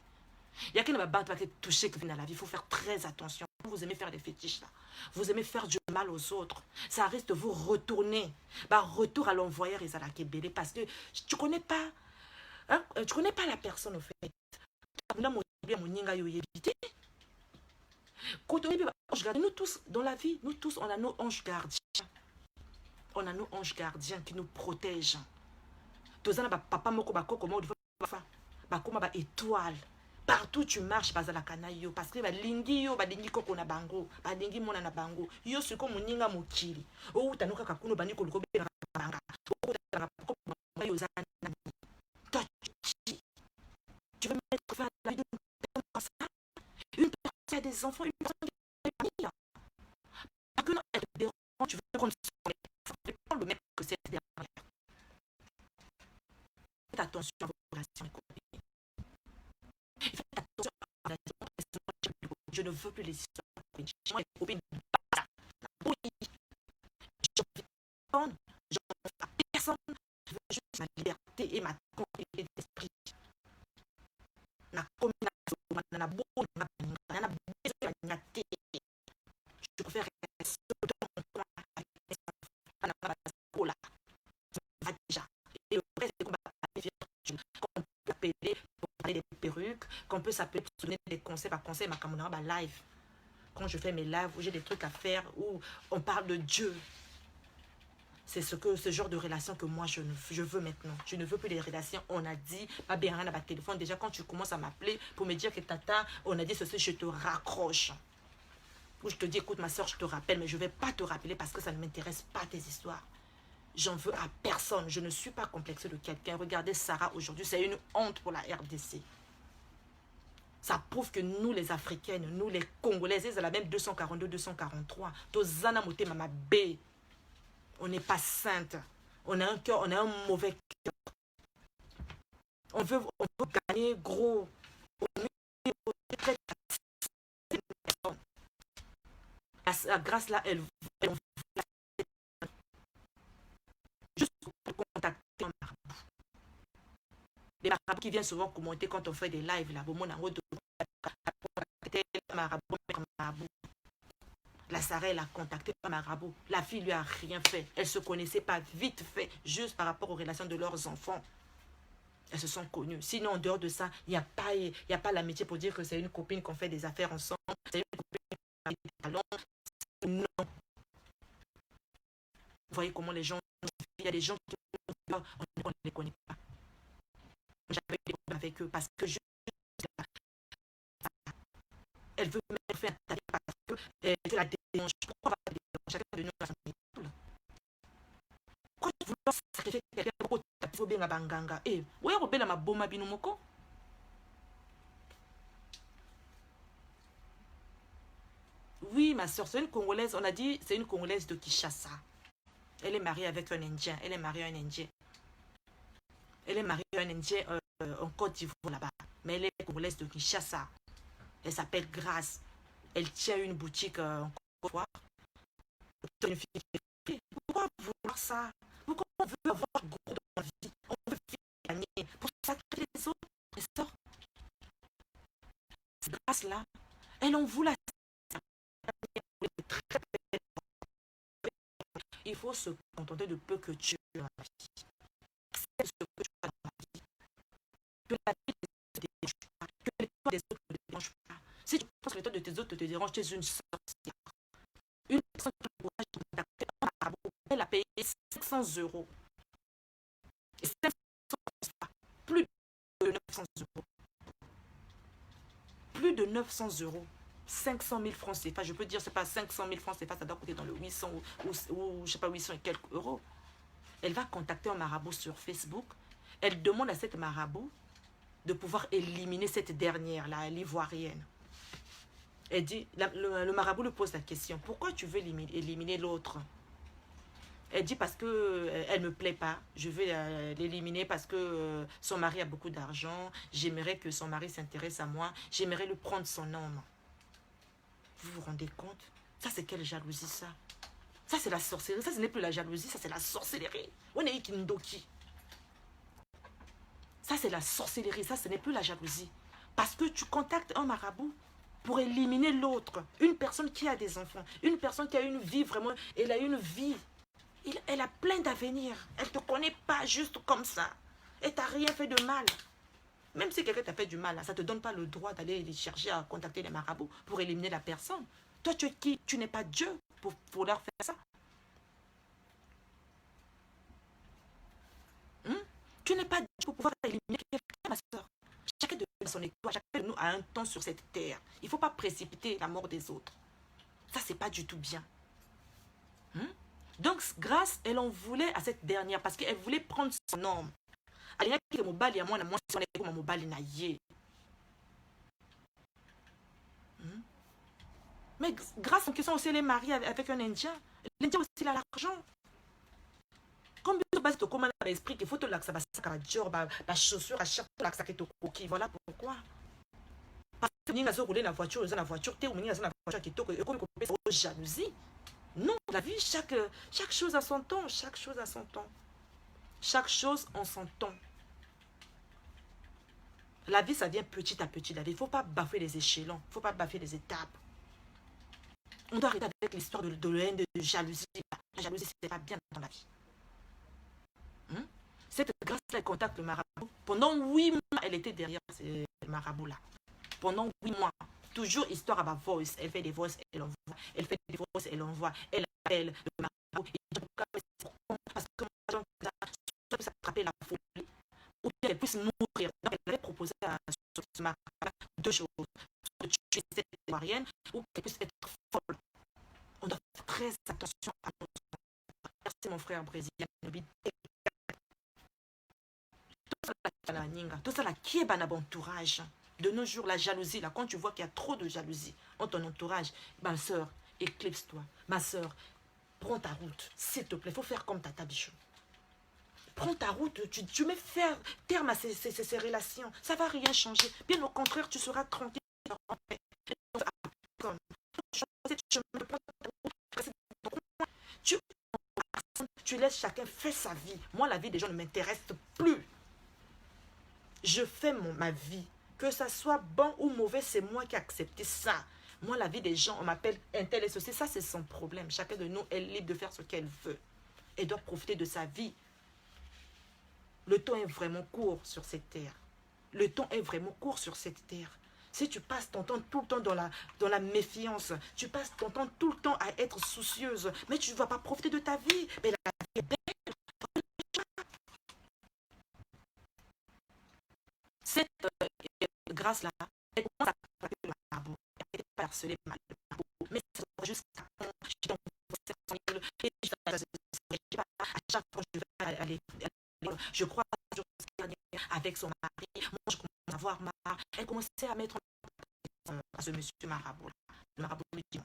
Il y a quelqu'un qui va toucher dans la vie. Il faut faire très attention. Vous aimez faire des fétiches là. Vous aimez faire du mal aux autres. Ça risque de vous retourner. Bah, retour à l'envoyeur et à la Kébélé. Parce que tu connais pas. Hein, tu connais pas la personne au fait. Nous tous, dans la vie, nous tous, on a nos anges gardiens. On a nos anges gardiens qui nous protègent. Papa moko bakoko mo bakoma ba étoile. Partout tu marches, parce que balingi yo balingi koko na bango, balingi mona na bango. Yo siko muninga mokili. O utanuka kakuno baniko lukobe na banga. O utanga koko yo zana. Toi tu veux mettre fin à la vie d'une personne comme ça? Une personne qui a des enfants, une personne qui a des familles. Parce que non, elle te dérange, tu veux prendre son ça dépend le mec que c'est derrière. Faites attention à vos relations et copines. Faites attention à la relation. Je ne veux plus les histoires de copines. Moi, les copines, oui. Je ne veux à personne. Je veux juste ma liberté et ma tranquillité d'esprit. Je préfère rester dans mon coin avec mes enfants. Déjà. Et le reste, c'est qu'on peut appeler pour parler des perruques, qu'on peut s'appeler pour se donner des conseils par conseil, ma live. Quand je fais mes lives où j'ai des trucs à faire, où on parle de Dieu. C'est ce genre de relation que moi je veux maintenant. Je ne veux plus les relations. On a dit, pas bien rien à votre téléphone. Déjà, quand tu commences à m'appeler pour me dire que tata, on a dit ceci, je te raccroche. Ou je te dis, écoute ma soeur, je te rappelle, mais je ne vais pas te rappeler parce que ça ne m'intéresse pas tes histoires. J'en veux à personne. Je ne suis pas complexée de quelqu'un. Regardez Sarah aujourd'hui, c'est une honte pour la RDC. Ça prouve que nous, les Africaines, nous, les Congolaises, ils ont la même 242, 243. Tozana moté mama B. On n'est pas sainte. On a un cœur, on a un mauvais cœur. On veut gagner gros. La grâce là, elle juste pour contacter un marabout. Les marabouts qui viennent souvent commenter quand on fait des lives là. marabout, marabout. La Sarah, elle a contacté un marabout. La fille lui a rien fait. Elle se connaissait pas, vite fait, juste par rapport aux relations de leurs enfants. Elles se sont connues. Sinon, en dehors de ça, il n'y a pas l'amitié pour dire que c'est une copine qu'on fait des affaires ensemble. C'est une copine qui a des talents. Non. Vous voyez comment les gens... Il y a des gens qui on ne les connaît pas. J'avais des problèmes avec eux parce que elle veut même faire attaquer parce que je la dérange. Pourquoi va la déranger? Chacun de nous a son étoile. Pourquoi tu vouloir sacrifier quelqu'un pour que tu bien à Banganga? Eh, ouais, Robert ma bomba binomoko. Oui, ma soeur, c'est une Congolaise. On a dit c'est une Congolaise de Kinshasa. Elle est mariée avec un Indien. Elle est mariée à un Indien. Elle est mariée à un Indien en Côte d'Ivoire là-bas. Mais elle est Congolaise de Kinshasa. Elle s'appelle Grace. Elle tient une boutique en Côte d'Ivoire. Pourquoi vouloir ça? Pourquoi on veut avoir gros dans la vie? On veut gagner pour sacrer les autres. Les sœurs. Cette Grace-là, elle en voulait. Il faut se contenter de peu que tu as dans la vie. C'est ce que tu as dans la vie. Que la vie ne te dérange pas. Que les toits des autres ne te dérangent pas. Si tu penses que les toits de tes autres te dérangent, tu es une sorcière. Une personne qui a courage de contacter un marabout, elle a payé 500 €. Et 500 €, plus de 900 €. Plus de 900 €. 500 000 francs CFA, je peux dire, c'est pas 500 000 francs CFA, ça doit coûter dans le 800 ou je sais pas, 800 et quelques euros. Elle va contacter un marabout sur Facebook. Elle demande à cette marabout de pouvoir éliminer cette dernière-là, l'ivoirienne. Elle dit, le marabout lui pose la question, pourquoi tu veux éliminer l'autre? Elle dit parce que elle me plaît pas, je vais l'éliminer parce que son mari a beaucoup d'argent, j'aimerais que son mari s'intéresse à moi, j'aimerais lui prendre son homme. Vous vous rendez compte? Ça, c'est quelle jalousie, ça? Ça, c'est la sorcellerie. Ça, ce n'est plus la jalousie, ça, c'est la sorcellerie. On est Ikindoki. Ça, c'est la sorcellerie. Ça, ce n'est plus la jalousie. Parce que tu contactes un marabout pour éliminer l'autre. Une personne qui a des enfants. Une personne qui a une vie vraiment. Elle a une vie. Elle a plein d'avenir. Elle ne te connaît pas juste comme ça. Elle t'a rien fait de mal. Même si quelqu'un t'a fait du mal, ça ne te donne pas le droit d'aller chercher à contacter les marabouts pour éliminer la personne. Toi, tu es qui? Tu n'es pas Dieu pour leur faire ça. Tu n'es pas Dieu pour pouvoir éliminer quelqu'un, ma soeur. Chacun de nous a son étoile, chacun de nous a un temps sur cette terre. Il ne faut pas précipiter la mort des autres. Ça, ce n'est pas du tout bien. Donc, grâce, elle en voulait à cette dernière parce qu'elle voulait prendre son homme. Mais grâce en question aussi, elle est mariée avec un Indien. L'Indien aussi, il a l'argent. Combien de base de commandes à l'esprit qu'il faut te laxer la chaussure à chaque fois que voilà pourquoi. Parce que nous avons roulé la voiture, tu es la voiture qui toque, et comme c'est jalousie. Non, la vie, chaque chose a son temps, chaque chose a son temps. Chaque chose en son temps. La vie, ça vient petit à petit. La vie, il ne faut pas bafouer les échelons. Il ne faut pas bafouer les étapes. On doit arrêter avec l'histoire de haine, de jalousie. La jalousie, ce n'est pas bien dans la vie. Cette grâce-là, elle contacte le marabout. Pendant 8 mois, elle était derrière ce marabout-là. Pendant 8 mois. Toujours histoire à ma voice. Elle fait des voices, elle envoie. Elle fait des voices, elle envoie. Elle appelle le marabout. Parce que ça peut s'attraper la folie. Ou bien qu'elle puisse mourir. Donc, elle avait proposé à ce marabout 2 choses. Soit de tuer cette ivoirienne ou qu'elle puisse être folle. On doit faire très attention à notre... Merci mon frère brésilien. Tout ça là, qui est dans entourage? De nos jours, la jalousie, là, quand tu vois qu'il y a trop de jalousie en ton entourage, ma soeur, éclipse-toi. Ma soeur, prends ta route. S'il te plaît, il faut faire comme Tata Bichou. Prends ta route, tu mets terme à ces relations. Ça ne va rien changer. Bien au contraire, tu seras tranquille. Tu laisses chacun faire sa vie. Moi, la vie des gens ne m'intéresse plus. Je fais ma vie. Que ça soit bon ou mauvais, c'est moi qui ai accepté ça. Moi, la vie des gens, on m'appelle un tel et ceci. Ça, c'est son problème. Chacun de nous est libre de faire ce qu'elle veut. Elle doit profiter de sa vie. Le temps est vraiment court sur cette terre. Le temps est vraiment court sur cette terre. Si tu passes ton temps tout le temps dans la méfiance, tu passes ton temps tout le temps à être soucieuse, mais tu ne vas pas profiter de ta vie. Mais la vie est belle. Cette grâce-là, elle commence à frapper le marabout. Elle n'est pas harcelée par le marabout. Mais ça va jusqu'à quand je t'envoie 700 000 et à chaque fois je vais aller. Je crois avec son mari. Moi, je commence à avoir marre. Elle commençait à mettre à ce monsieur marabout. Le marabout lui dit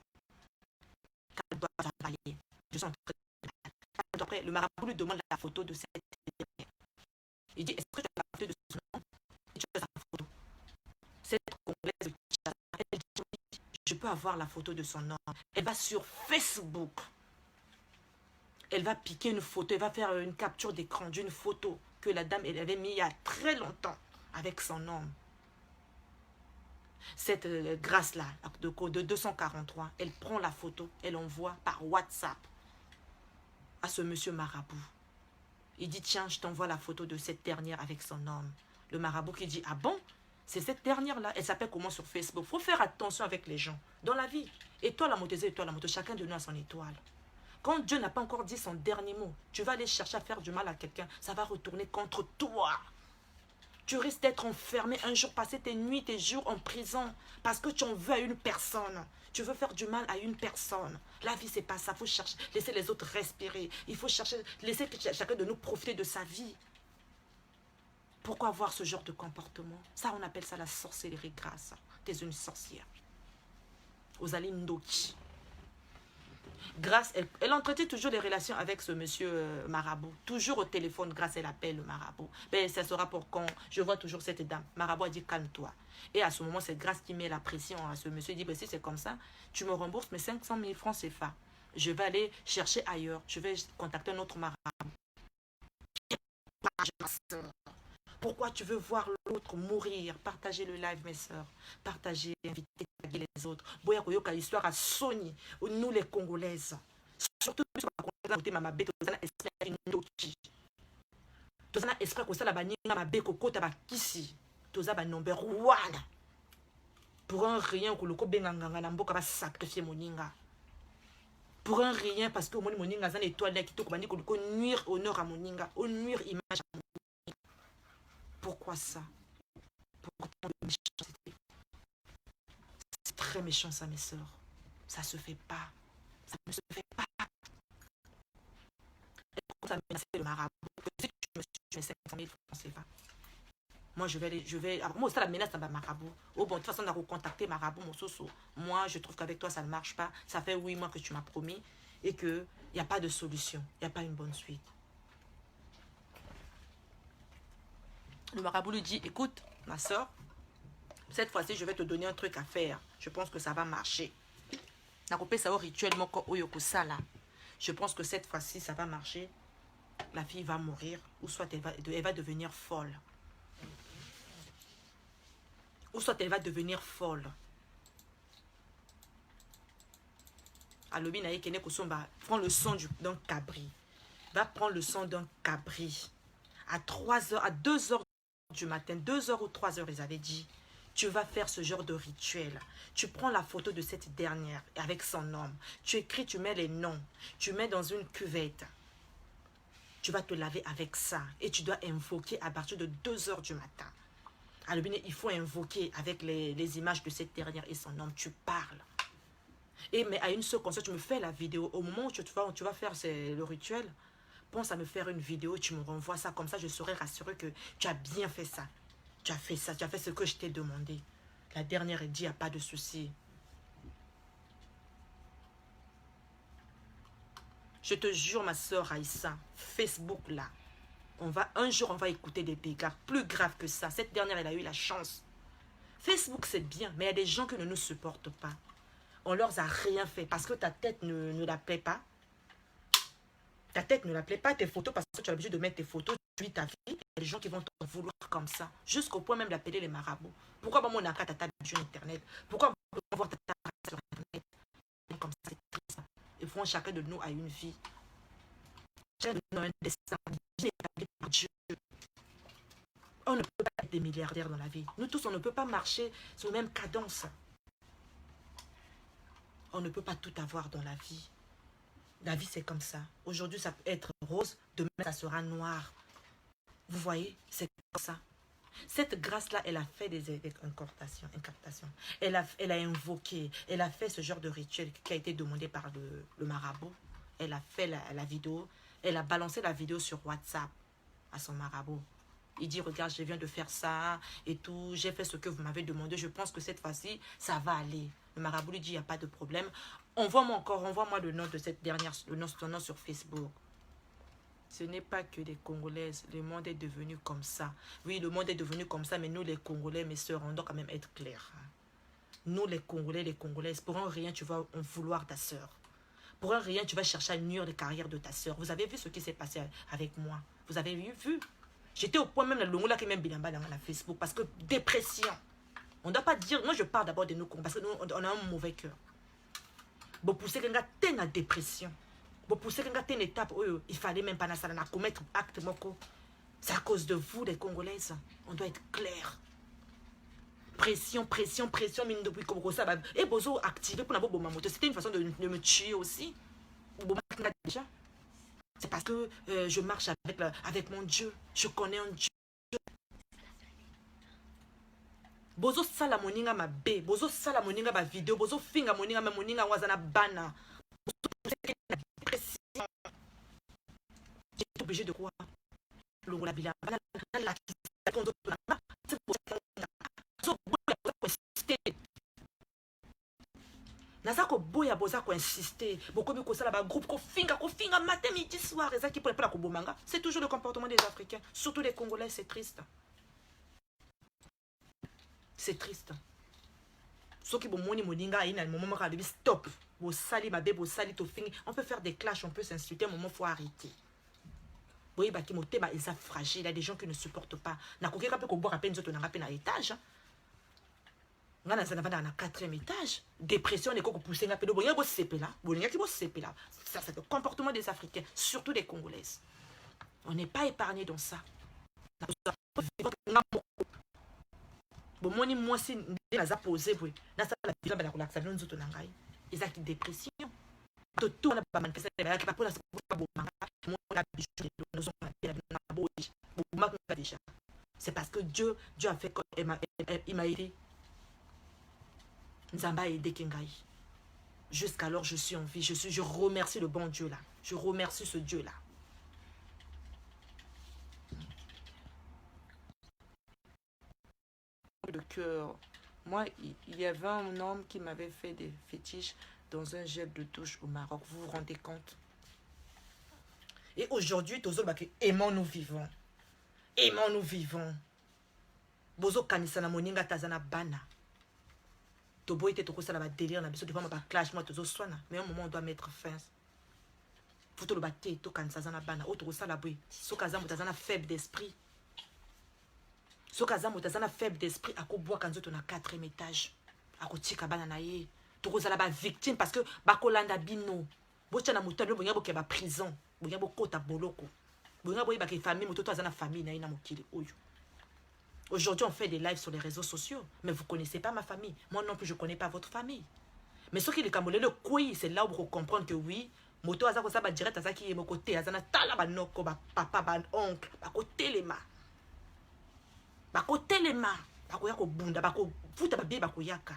qu'elle doit travailler. Je sens très mal. Après, le marabout lui demande la photo de cette dernière. Il dit, est-ce que tu as la photo de son nom? Et tu as la photo. Cette Congolaise, elle dit, oui, je peux avoir la photo de son nom. Elle va sur Facebook. Elle va piquer une photo. Elle va faire une capture d'écran d'une photo que la dame elle avait mis il y a très longtemps avec son homme. Cette grâce-là, de 243, elle prend la photo, elle envoie par WhatsApp à ce monsieur marabout. Il dit, tiens, je t'envoie la photo de cette dernière avec son homme. Le marabout qui dit, ah bon, c'est cette dernière-là. Elle s'appelle comment sur Facebook? Il faut faire attention avec les gens dans la vie. Étoile la moto, étoile la moto, chacun de nous a son étoile. Quand Dieu n'a pas encore dit son dernier mot, tu vas aller chercher à faire du mal à quelqu'un, ça va retourner contre toi. Tu risques d'être enfermé un jour, passer tes nuits, tes jours en prison parce que tu en veux à une personne. Tu veux faire du mal à une personne. La vie, c'est pas ça. Il faut chercher, laisser les autres respirer. Il faut chercher, laisser chacun de nous profiter de sa vie. Pourquoi avoir ce genre de comportement? Ça, on appelle ça la sorcellerie grâce. Tu es une sorcière. Osali Ndoki. Grâce, elle entretient toujours les relations avec ce monsieur marabout. Toujours au téléphone, Grâce, elle appelle le marabout. Mais ça sera pour quand je vois toujours cette dame. Marabout a dit, calme-toi. Et à ce moment, c'est Grâce qui met la pression à ce monsieur. Il dit, ben, si c'est comme ça, tu me rembourses mes 500 000 francs CFA. Je vais aller chercher ailleurs. Je vais contacter un autre marabout. Pourquoi tu veux voir l'autre mourir? Partagez le live, mes soeurs. Partagez, invitez les autres. Boya koyoka histoire à Sony, nous les Congolaises. Surtout sur la Congolaise, ma bête, tozana esprit ndoki. Tozana esprit ko sala baninga ma beko kota ba kisi. Toza ba number 1. Pour un rien ko loko benganga na mboka ba sacrifier moninga. Pour un rien parce que moninga zana étoile qui to ko bandi ko nuire honneur à moninga, au nuire image à moninga. Pourquoi ça? Pourquoi tant de méchanceté? C'est très méchant ça, mes soeurs. Ça se fait pas. Ça ne se fait pas. Elle commence à menacer le marabout. Si tu me suis 500 000 francs CFA. Moi, je vais. Alors, moi, ça la menace à ma marabout. Oh, bon, de toute façon, on a recontacté marabout, mon soso. Moi, je trouve qu'avec toi, ça ne marche pas. Ça fait 8 mois que tu m'as promis et qu'il n'y a pas de solution. Il n'y a pas une bonne suite. Le marabout lui dit, écoute, ma soeur, cette fois-ci, je vais te donner un truc à faire. Je pense que ça va marcher. Je pense que cette fois-ci, ça va marcher. La fille va mourir, ou soit elle va devenir folle. Ou soit elle va devenir folle. Alobi Naïkene Kosomba prend le son d'un cabri. Va prendre le son d'un cabri. À 3h, à 2h du matin, 2h ou 3h, ils avaient dit, tu vas faire ce genre de rituel. Tu prends la photo de cette dernière avec son homme. Tu écris, tu mets les noms. Tu mets dans une cuvette. Tu vas te laver avec ça. Et tu dois invoquer à partir de 2h du matin. Alors, il faut invoquer avec les images de cette dernière et son homme. Tu parles. Mais à une seule comme ça, tu me fais la vidéo. Au moment où tu vas faire le rituel, pense à me faire une vidéo, tu me renvoies ça. Comme ça, je serai rassurée que tu as bien fait ça. Tu as fait ça, tu as fait ce que je t'ai demandé. La dernière, elle dit, il n'y a pas de souci. Je te jure, ma soeur Aïssa, Facebook là, un jour, on va écouter des dégâts plus graves que ça. Cette dernière, elle a eu la chance. Facebook, c'est bien, mais il y a des gens qui ne nous supportent pas. On leur a rien fait parce que ta tête ne la plaît pas. Ta tête ne la plaît pas, tes photos, parce que tu as l'habitude de mettre tes photos, tu vis ta vie. Il y a des gens qui vont t'en vouloir comme ça, jusqu'au point même d'appeler les marabouts. Pourquoi mon account tata sur Internet? Pourquoi voir tata sur Internet. Comme ça, c'est triste. Et vraiment, chacun de nous a une vie. Chacun de nous a un destin établi par Dieu. On ne peut pas être des milliardaires dans la vie. Nous tous, on ne peut pas marcher sur la même cadence. On ne peut pas tout avoir dans la vie. La vie, c'est comme ça. Aujourd'hui, ça peut être rose. Demain, ça sera noir. Vous voyez, c'est comme ça. Cette grâce-là, elle a fait des incantations. Elle a invoqué, elle a fait ce genre de rituel qui a été demandé par le marabout. Elle a fait la vidéo. Elle a balancé la vidéo sur WhatsApp à son marabout. Il dit, regarde, je viens de faire ça et tout. J'ai fait ce que vous m'avez demandé. Je pense que cette fois-ci, ça va aller. Le marabout lui dit, il n'y a pas de problème. Envoie-moi le nom de cette dernière, son nom sur Facebook. Ce n'est pas que les Congolaises. Le monde est devenu comme ça. Oui, le monde est devenu comme ça, mais nous, les Congolais, mes soeurs, on doit quand même être clairs. Nous, les Congolais, les Congolaises, pour un rien, tu vas en vouloir ta soeur. Pour un rien, tu vas chercher à nuire les carrières de ta soeur. Vous avez vu ce qui s'est passé avec moi? Vous avez vu? J'étais au point même la longue là qui même bilamba dans la Facebook parce que dépression. On ne doit pas dire. Moi, je parle d'abord de nos Congolais parce que nous, on a un mauvais cœur. Bon, pour ceux qui ont une dépression. Bon, pour ceux qui ont une étape où il fallait même pas commettre acte moko. C'est à cause de vous, les Congolaises. On doit être clair. Pression, mine depuis comme ça. Et bozo activé pour la moto. C'était une façon de me tuer aussi. Déjà. C'est parce que je marche avec mon Dieu. Je connais un Dieu. Bozo sala moninga ma be. Bozo sala moninga ma vidéo. Bozo finga moninga wazana bana. J'étais obligé de quoi? La bila. Nazako boya boza ko insister beaucoup ko sala ba groupe ko finga matin midi soir ezaki pour la kobomanga. C'est toujours le comportement des Africains, surtout les Congolais. C'est triste. C'est triste. Ceux qui bomoni moninga ina moment maka de stop. Bo sali ma bébé bo sali to fingi. On peut faire des clashs, on peut s'insulter, un moment faut arrêter. Boye ba ki motema ils sont fragiles, il y a des gens qui ne supportent pas. Na koke ka pe ko boire à peine nzoto na pe na étage. On a un quatrième étage. Dépression, on est poussé. Ça, c'est le comportement des Africains, surtout des Congolaises. On n'est pas épargné dans ça. Moi, si je suis posé, je suis dépression. Tout le monde manifesté. C'est parce que Dieu a fait, il m'a aidé. Nzamba a aidé Kengai. Jusqu'alors, je suis en vie. Je remercie le bon Dieu là. Je remercie ce Dieu là. Le cœur. Moi, il y avait un homme qui m'avait fait des fétiches dans un gel de douche au Maroc. Vous vous rendez compte? Et aujourd'hui, aimons-nous vivons. Aimons-nous vivons. Bozo kanisana moninga tazana bana. Tobo était trop ça la délire na biso devant ma clash moi tozo soina mais un moment on doit mettre fin. Faut to le bater to kan sazana bana autre ça la boy. So kaza mutazana faible d'esprit. So kaza mutazana faible d'esprit akobwa kanzo na 4e étage. Akotika bana na ye. To za la ba victime parce que bakolanda bino. Bocha na mutalo bonya boke ba prison. Bonya bokota boloko. Bonya boy ba ke famille mutoto azana famille na ina mokili oyo. Aujourd'hui, on fait des lives sur les réseaux sociaux. Mais vous ne connaissez pas ma famille. Moi non plus, je ne connais pas votre famille. Mais ce qui est Cambodais, le couille, c'est là où vous comprenez que oui, moto azako ça va direct à qui est mon côté, azana tala ba noko ba papa ba oncle, ba côté les mains. Ba côté les mains. Ba ko yako bunda, ba ko futa ba be ba ko yaka.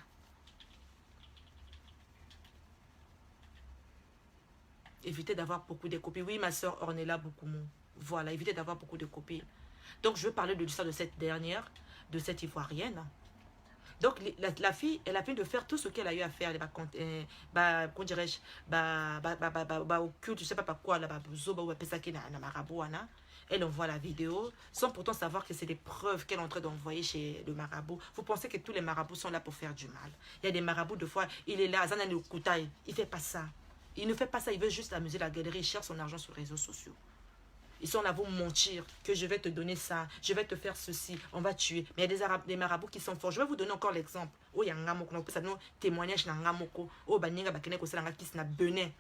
Évitez d'avoir beaucoup de copies. Oui, ma soeur Ornella beaucoup. Voilà, évitez d'avoir beaucoup de copies. Donc, je veux parler de l'histoire de cette dernière, de cette Ivoirienne. Donc, la fille, elle a pu de faire tout ce qu'elle a eu à faire. Comment dirais-je, au culte, je ne sais pas quoi, elle envoie la vidéo, sans pourtant savoir que c'est des preuves qu'elle est en train d'envoyer chez le marabout. Vous pensez que tous les marabouts sont là pour faire du mal. Il y a des marabouts, de fois, il est là, il ne fait pas ça. Il ne fait pas ça, il veut juste amuser la galerie, il cherche son argent sur les réseaux sociaux. Ils sont là pour mentir, que je vais te donner ça, je vais te faire ceci, on va tuer. Mais il y a des marabouts qui sont forts. Je vais vous donner encore l'exemple. Oh, il y a un moko, ça nous témoignage dans un moko. Oh, baninga bakene ko salanga kis na Benin.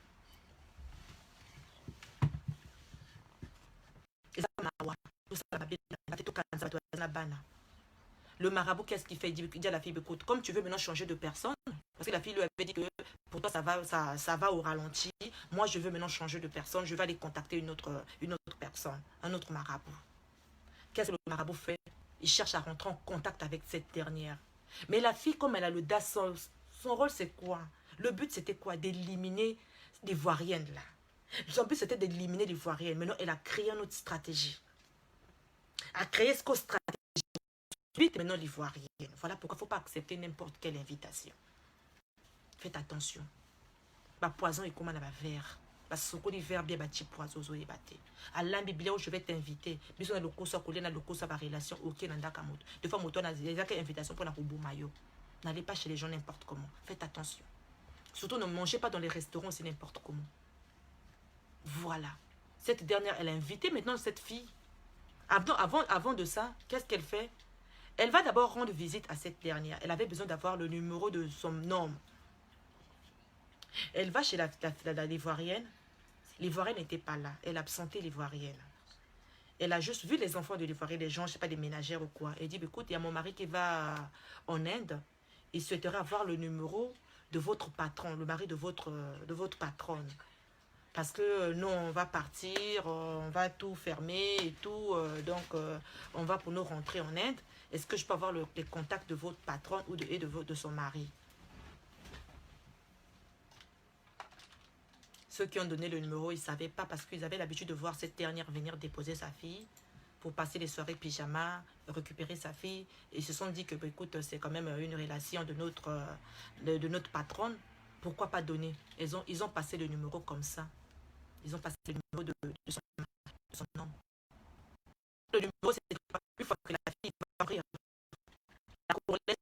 Le marabout, qu'est-ce qu'il fait? Il dit à la fille, écoute, comme tu veux maintenant changer de personne, parce que la fille lui avait dit que pour toi ça va au ralenti, moi je veux maintenant changer de personne, je vais aller contacter une autre personne, un autre marabout. Qu'est-ce que le marabout fait? Il cherche à rentrer en contact avec cette dernière. Mais la fille, comme elle a le DAS, son rôle c'est quoi? Le but c'était quoi? D'éliminer l'Ivoirienne là. Son but c'était d'éliminer l'Ivoirienne. Maintenant elle a créé une autre stratégie. Elle a créé ce qu'on stratégie. Maintenant l'Ivoirienne. Voilà pourquoi il ne faut pas accepter n'importe quelle invitation. Faites attention. Bah, poison et comment on va verre. Bah, soko di verre bien bâti poison zo ebate. À l'ambiblia où je vais t'inviter. Bisous na loko so kolé na loko so ba relation OK nanda kamoto. Des fois moto na des invitation pour na kubu mayo. N'allez pas chez les gens n'importe comment. Faites attention. Surtout ne mangez pas dans les restaurants c'est n'importe comment. Voilà. Cette dernière elle a invité maintenant cette fille. Avant de ça, qu'est-ce qu'elle fait? Elle va d'abord rendre visite à cette dernière. Elle avait besoin d'avoir le numéro de son homme. Elle va chez l'Ivoirienne. L'Ivoirienne n'était pas là. Elle a absenté l'Ivoirienne. Elle a juste vu les enfants de l'Ivoirienne, les gens, je ne sais pas, des ménagères ou quoi. Elle dit, écoute, il y a mon mari qui va en Inde. Il souhaiterait avoir le numéro de votre patron, le mari de votre patronne. Parce que nous, on va partir, on va tout fermer et tout. Donc, on va pour nous rentrer en Inde. Est-ce que je peux avoir les contacts de votre patron ou de son mari? Ceux qui ont donné le numéro, ils ne savaient pas parce qu'ils avaient l'habitude de voir cette dernière venir déposer sa fille pour passer les soirées pyjama, récupérer sa fille. Et ils se sont dit que, bah, écoute, c'est quand même une relation de notre patronne. Pourquoi pas donner? Ils ont passé le numéro comme ça. Ils ont passé le numéro de son nom. Le numéro, c'est une fois que la fille va ouvrir la Congolaise,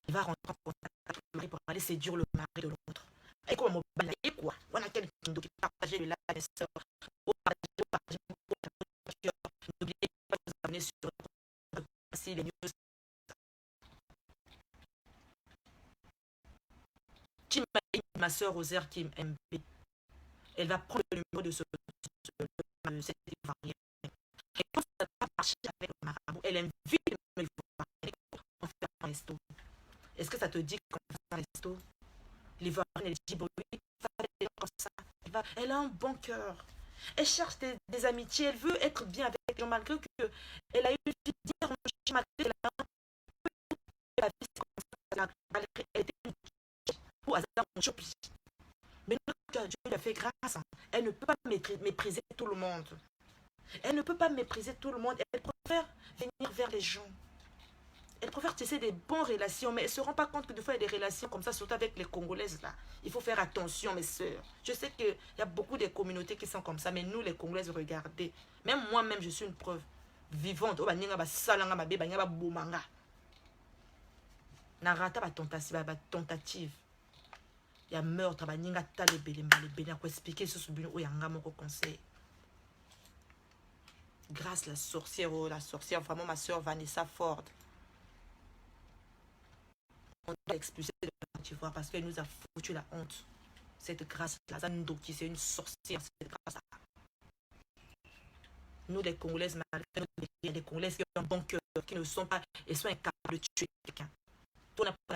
il va rentrer en contact avec le mari pour aller séduire le mari de l'autre. Et quoi, mon bal et quoi? On a quelqu'un qui partage le live, sœur. N'oubliez pas de vous abonner sur les news. Kim, ma sœur Rosaire Kim MP, elle va prendre le numéro de cette Ivoirienne. Et quand ça va marcher avec le marabout, elle invite le Ivoirien à faire un resto. Est-ce que ça te dit qu'on fait un resto? L'Ivoirienne, elle dit, bon, oui, comme ça. Elle a un bon cœur. Elle cherche des amitiés. Elle veut être bien avec les gens malgré qu'elle a eu une fille dire malgré qu'elle a un peu la vie comme ça. Elle était pour hasard mon chopi. Mais Dieu lui a fait grâce. Elle ne peut pas mépriser tout le monde. Elle ne peut pas mépriser tout le monde. Elle préfère venir vers les gens. Elle préfère tisser des bonnes relations, mais elle ne se rend pas compte que des fois, il y a des relations comme ça, surtout avec les Congolaises, là. Il faut faire attention, mes soeurs. Je sais qu'il y a beaucoup de communautés qui sont comme ça, mais nous, les Congolaises, regardez. Même moi-même, je suis une preuve vivante. Tentative. Il y a meurtre, expliquer ce conseil. Grâce la sorcière, vraiment ma soeur Vanessa Ford. On l'a expulsée de la, tu vois, parce qu'elle nous a foutu la honte. Cette grâce-là, Zandoki, c'est une sorcière, cette grâce-là. Nous, les Congolaises, malgré nous, les Congolaises qui ont un bon cœur, qui ne sont pas, et sont incapables de tuer quelqu'un. Tout n'a pas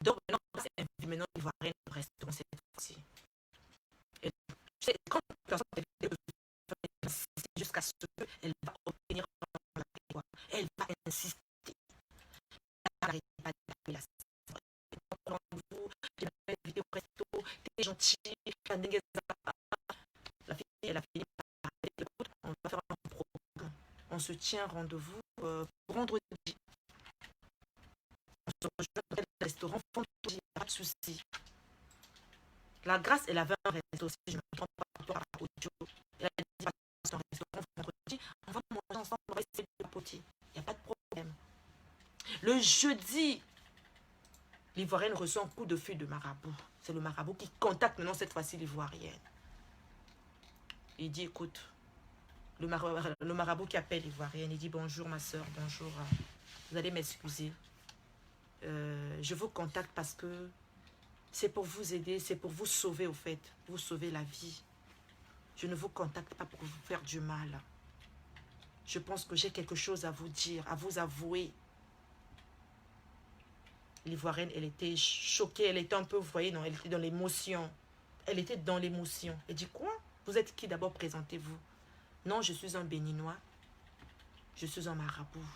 donc maintenant, il va rien rester dans cette fois-ci. Quand une personne insister jusqu'à ce qu'elle va obtenir la victoire, elle va insister. Elle n'arrête pas de la vous, je vais inviter au resto, t'es gentil, la fille, elle a fini par écoute, on va faire un programme. On se tient rendez-vous vendredi. On se rejoint dans le restaurant vendredi, pas de souci. La grâce, elle avait un resto aussi, je me trompe pas par rapport à l'audio. Elle a dit, dans un restaurant vendredi, on va manger ensemble, on va essayer de papoter. Il n'y a pas de problème. Le jeudi, l'Ivoirienne reçoit un coup de fil de marabout. C'est le marabout qui contacte maintenant cette fois-ci l'Ivoirienne. Il dit, écoute, le marabout qui appelle l'Ivoirienne, il dit, bonjour ma soeur, bonjour, vous allez m'excuser. Je vous contacte parce que c'est pour vous aider, c'est pour vous sauver au fait, vous sauver la vie. Je ne vous contacte pas pour vous faire du mal. Je pense que j'ai quelque chose à vous dire, à vous avouer. L'Ivoirienne, elle était choquée, elle était un peu, vous voyez, non, elle était dans l'émotion. Elle était dans l'émotion. Elle dit, quoi? Vous êtes qui d'abord? Présentez-vous. Non, je suis un Béninois. Je suis un marabout.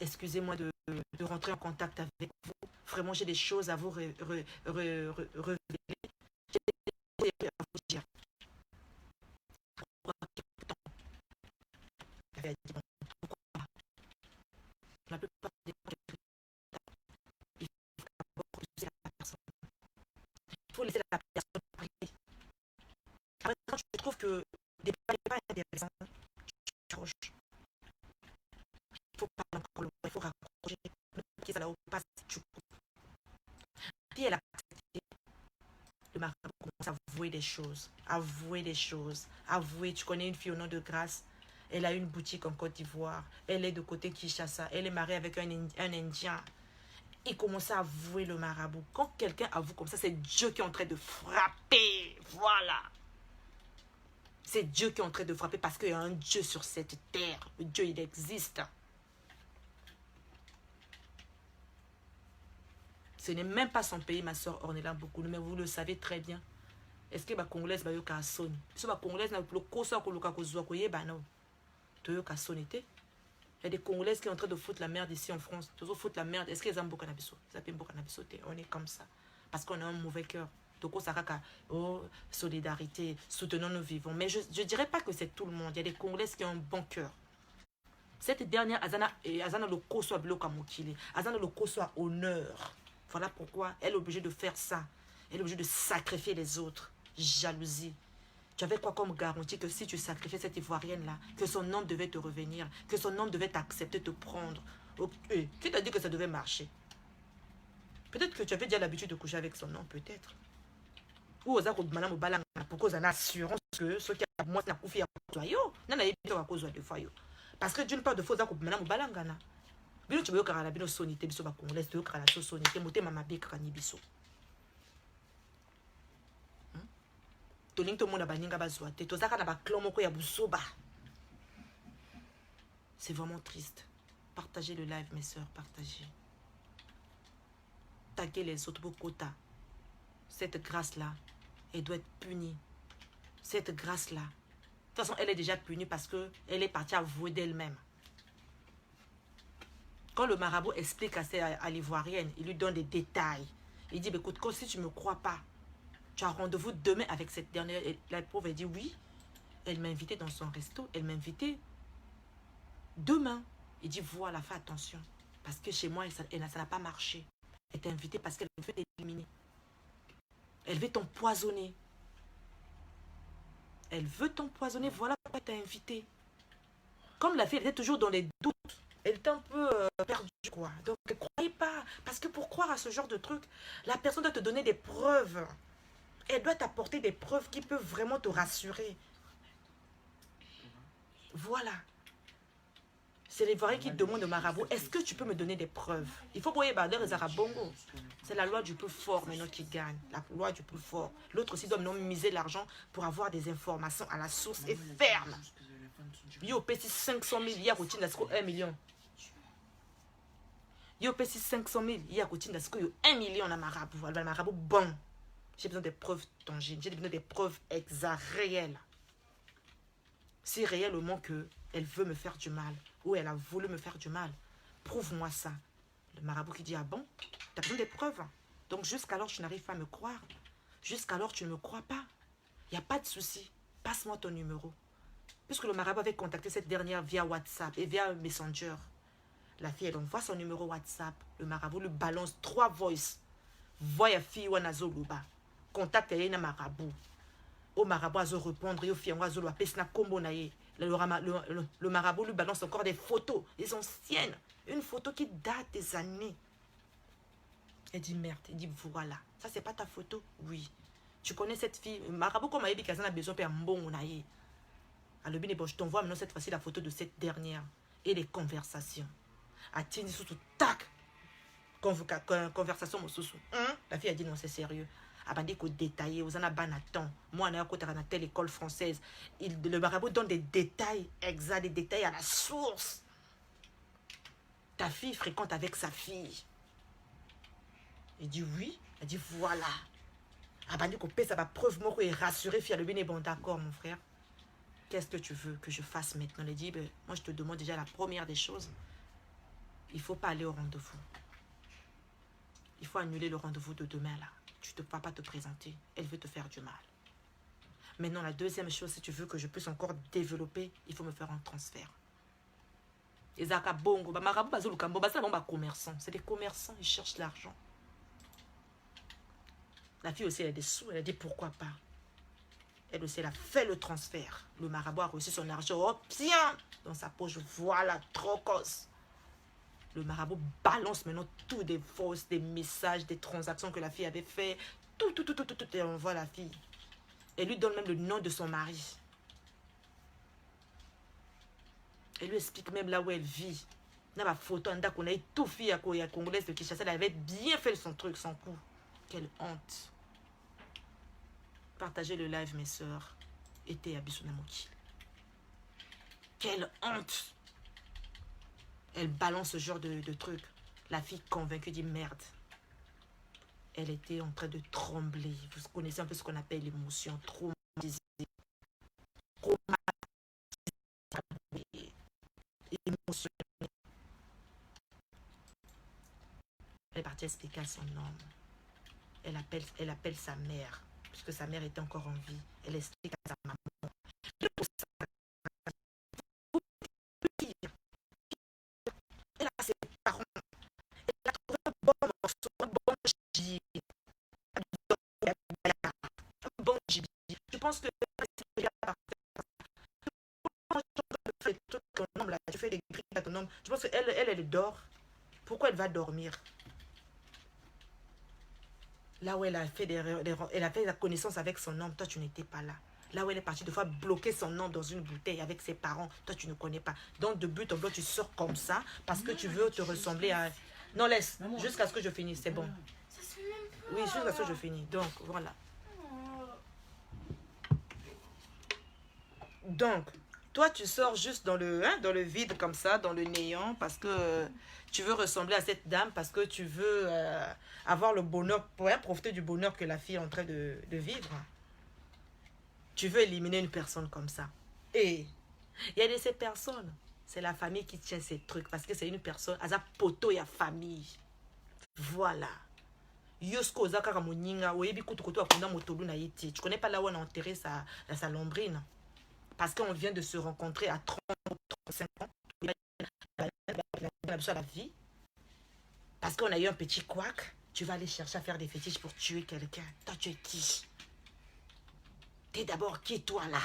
Excusez-moi de rentrer en contact avec vous. Vraiment, j'ai des choses à vous révéler. J'ai des choses à vous dire. Pourquoi? La plupart des il faut laisser la personne parler. Après, quand tu trouves que des pas intéressants, tu changes. Il faut pas encore il faut raccrocher. Ne ça là pas si tu coupes. Puis elle a accepté. Le marabout commence à avouer des choses. Avouer des choses. Avouer, tu connais une fille au nom de Grâce. Elle a une boutique en Côte d'Ivoire. Elle est de côté Kinshasa. Elle est mariée avec un Indien. Il commence à avouer le marabout. Quand quelqu'un avoue comme ça, c'est Dieu qui est en train de frapper. Voilà. C'est Dieu qui est en train de frapper parce qu'il y a un Dieu sur cette terre. Le Dieu, il existe. Ce n'est même pas son pays, ma soeur Ornella beaucoup, mais vous le savez très bien. Est-ce que les Congolais sont yoka son? Si les Congolais sont le kosa koloka kozwa koye ba non. To yoka son était. Il y a des Congolais qui sont en train de foutre la merde ici en France. Toujours foutre la merde. Est-ce qu'ils ont beaucoup d'habitude? On est comme ça. Parce qu'on a un mauvais cœur. Donc, oh, solidarité, soutenons nos vivants. Mais je ne dirais pas que c'est tout le monde. Il y a des Congolais qui ont un bon cœur. Cette dernière, Azana le ko soit bloqué à Mokili. Azana le ko soit honneur. Voilà pourquoi elle est obligée de faire ça. Elle est obligée de sacrifier les autres. Jalousie. Tu avais quoi comme garantie que si tu sacrifiais cette Ivoirienne-là, que son homme devait te revenir, que son homme devait t'accepter, te prendre. Qui t'a dit que ça devait marcher? Peut-être que tu avais déjà l'habitude de coucher avec son homme, peut-être. Ou aux accords de madame Obalanga, pour cause d'une assurance que ceux qui ont moi, n'a pas fait à yo, n'a pas à cause de fois. Parce que d'une part de faux accords de madame Obalanga, bino tu veux que la bino sonité, biso ba congolais, tu veux que la sonité, moté mama bekra ni biso. C'est vraiment triste. Partagez le live, mes soeurs, partagez. Taguez les autres pour quota. Cette grâce-là, elle doit être punie. Cette grâce-là. De toute façon, elle est déjà punie parce qu'elle est partie avouer d'elle-même. Quand le marabout explique à l'Ivoirienne, il lui donne des détails. Il dit, écoute, si tu ne me crois pas, tu as rendez-vous demain avec cette dernière. Et la pauvre, elle dit oui. Elle m'a invité dans son resto. Elle m'a invité demain. Il dit voilà, fais attention. Parce que chez moi, ça n'a pas marché. Elle t'a invité parce qu'elle veut t'éliminer. Elle veut t'empoisonner. Elle veut t'empoisonner. Voilà pourquoi elle t'a invité. Comme la fille, elle était toujours dans les doutes. Elle était un peu perdue, quoi. Donc, ne croyez pas. Parce que pour croire à ce genre de truc, la personne doit te donner des preuves. Elle doit t'apporter des preuves qui peuvent vraiment te rassurer. Voilà. C'est les Ivoiriens qui demandent au marabout, est-ce que tu peux me donner des preuves? Il faut voir les Arabongo. C'est la loi du plus fort maintenant qui gagne. La loi du plus fort. L'autre aussi doit maintenant miser l'argent pour avoir des informations à la source et ferme. Yo, petit 500 000, il y a 1 million. Yo, petit 500 000, il y a 1 million à marabout. Le marabout, bon. J'ai besoin des preuves tangibles. J'ai besoin des preuves exactes, réelles. Si réellement qu'elle veut me faire du mal, ou elle a voulu me faire du mal, prouve-moi ça. Le marabout qui dit, ah bon, tu as besoin des preuves. Donc jusqu'alors, tu n'arrives pas à me croire. Jusqu'alors, tu ne me crois pas. Il n'y a pas de souci. Passe-moi ton numéro. Puisque le marabout avait contacté cette dernière via WhatsApp et via Messenger. La fille, elle envoie son numéro WhatsApp. Le marabout lui balance 3 voices. Voya fille ou nazoluba. Contact na marabout. Au marabout azo répondre, yo fille azo lo apesna kombo na ye. Le marabout lui balance encore des photos, des anciennes. Une photo qui date des années. Elle dit merde, elle dit voilà. Ça, c'est pas ta photo? Oui. Tu connais cette fille? Marabout, comme elle dit qu'elle a besoin de un bon onaye. Alors, bien, je t'envoie maintenant cette fois-ci la photo de cette dernière et les conversations. A Tini sous tout, tac! Conversation, mon sous-sous. La fille a dit non, c'est sérieux. Abandé qu'au détaillé, vous en avez ban à temps. Moi, on a côté dans telle école française. Le marabout donne des détails exacts, des détails à la source. Ta fille fréquente avec sa fille. Il dit oui. Elle dit voilà. Abandé qu'au paie, ça va preuve, moi, et rassurer, fille, le bien est bon, d'accord, mon frère. Qu'est-ce que tu veux que je fasse maintenant? Elle dit, ben, moi, je te demande déjà la première des choses. Il ne faut pas aller au rendez-vous. Il faut annuler le rendez-vous de demain, là. Tu ne vas pas te présenter. Elle veut te faire du mal. Maintenant, la deuxième chose, si tu veux que je puisse encore développer, il faut me faire un transfert. C'est des commerçants, ils cherchent l'argent. La fille aussi, elle a des sous. Elle a dit, pourquoi pas? Elle aussi, elle a fait le transfert. Le marabout a reçu son argent. Oh, tiens! Dans sa poche, voilà, trocos. Le marabout balance maintenant tous des fausses, des messages, des transactions que la fille avait fait. Tout, et on voit la fille. Elle lui donne même le nom de son mari. Elle lui explique même là où elle vit. Dans ma photo, on a tout fille à Congolaise de Kinshasa. Elle avait bien fait son truc, son coup. Quelle honte. Partagez le live, mes sœurs. Était à Bissonamoki. Quelle honte. Elle balance ce genre de truc. La fille convaincue dit merde. Elle était en train de trembler. Vous connaissez un peu ce qu'on appelle l'émotion. Traumatisée. Émotionnée. Elle est partie expliquer à son homme. Elle appelle sa mère. Puisque sa mère était encore en vie. Elle explique à sa maman. Elle a ses parents. Elle a trouvé un bon morceau, un bon gibier. Un bon gibier. Je pense que tu fais des grippes à ton homme. Je pense qu'elle elle dort. Pourquoi elle va dormir? Là où elle a fait elle a fait la connaissance avec son homme, toi tu n'étais pas là. Là où elle est partie de fois bloquer son homme dans une bouteille avec ses parents, toi tu ne connais pas. Donc de but en blanc, tu sors comme ça parce que tu veux te ressembler à... Non, laisse, jusqu'à ce que je finisse, c'est bon. Ça se fait même pas. Oui, jusqu'à ce que je finisse. Donc, voilà. Donc, toi tu sors juste dans le vide comme ça, dans le néant, parce que tu veux ressembler à cette dame, parce que tu veux avoir le bonheur, pour profiter du bonheur que la fille est en train de vivre. Tu veux éliminer une personne comme ça. Et il y a de ces personnes, c'est la famille qui tient ces trucs, parce que c'est une personne, à sa poteau et à famille. Voilà. Yosko Zakara Moninga, Oebi Kutukoto Akunda Motolu na Yeti. Tu connais pas là où on a enterré sa lombrine? Parce qu'on vient de se rencontrer à 30 ou 35 ans. On a besoin de la vie. Parce qu'on a eu un petit couac. Tu vas aller chercher à faire des fétiches pour tuer quelqu'un. Toi, tu es qui? T'es d'abord qui, toi, là?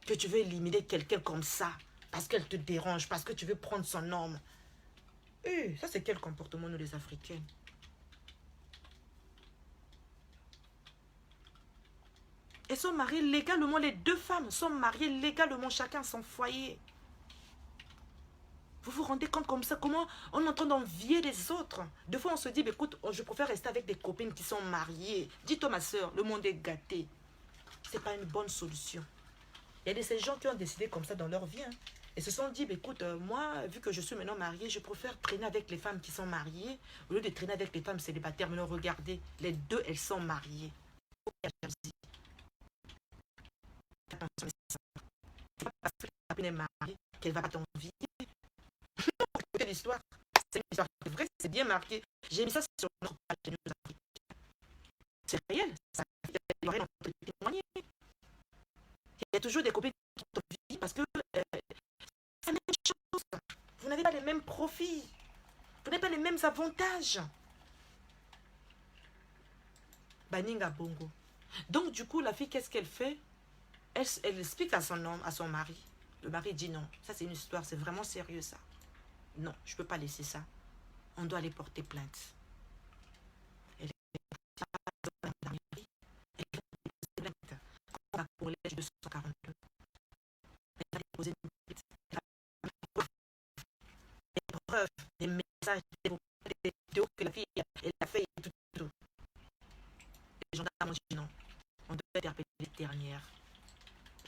Que tu veux éliminer quelqu'un comme ça. Parce qu'elle te dérange. Parce que tu veux prendre son homme. Ça, c'est quel comportement, nous, les Africains? Elles sont mariées légalement, les deux femmes sont mariées légalement, chacun son foyer. Vous vous rendez compte comme ça, comment on est en train d'envier les autres? Des fois, on se dit, bah, écoute, je préfère rester avec des copines qui sont mariées. Dis-toi, ma soeur, le monde est gâté. Ce n'est pas une bonne solution. Il y a de ces gens qui ont décidé comme ça dans leur vie. Et se sont dit, bah, écoute, moi, vu que je suis maintenant mariée, je préfère traîner avec les femmes qui sont mariées au lieu de traîner avec les femmes célibataires. Maintenant, regardez, les deux, elles sont mariées. Attention, c'est pas parce que la copine est mariée qu'elle va pas t'envier. C'est l'histoire. C'est une histoire vraie, c'est bien marqué. J'ai mis ça sur notre page de News Afrique. C'est réel. Il y aurait témoigner. Il y a toujours des copines qui t'envient parce que c'est la même chose. Vous n'avez pas les mêmes profits. Vous n'avez pas les mêmes avantages. Baninga Bongo. Donc, du coup, la fille, qu'est-ce qu'elle fait? Elle explique à son homme, à son mari. Le mari dit non, ça c'est une histoire, c'est vraiment sérieux ça. Non, je ne peux pas laisser ça. On doit aller porter plainte. Elle est plainte. On a pour l'âge 242. Elle a déposé une plainte. Des preuves, des messages, des vidéos que la fille elle a fait et tout. Les gendarmes ont dit non. On doit interpeller les dernières.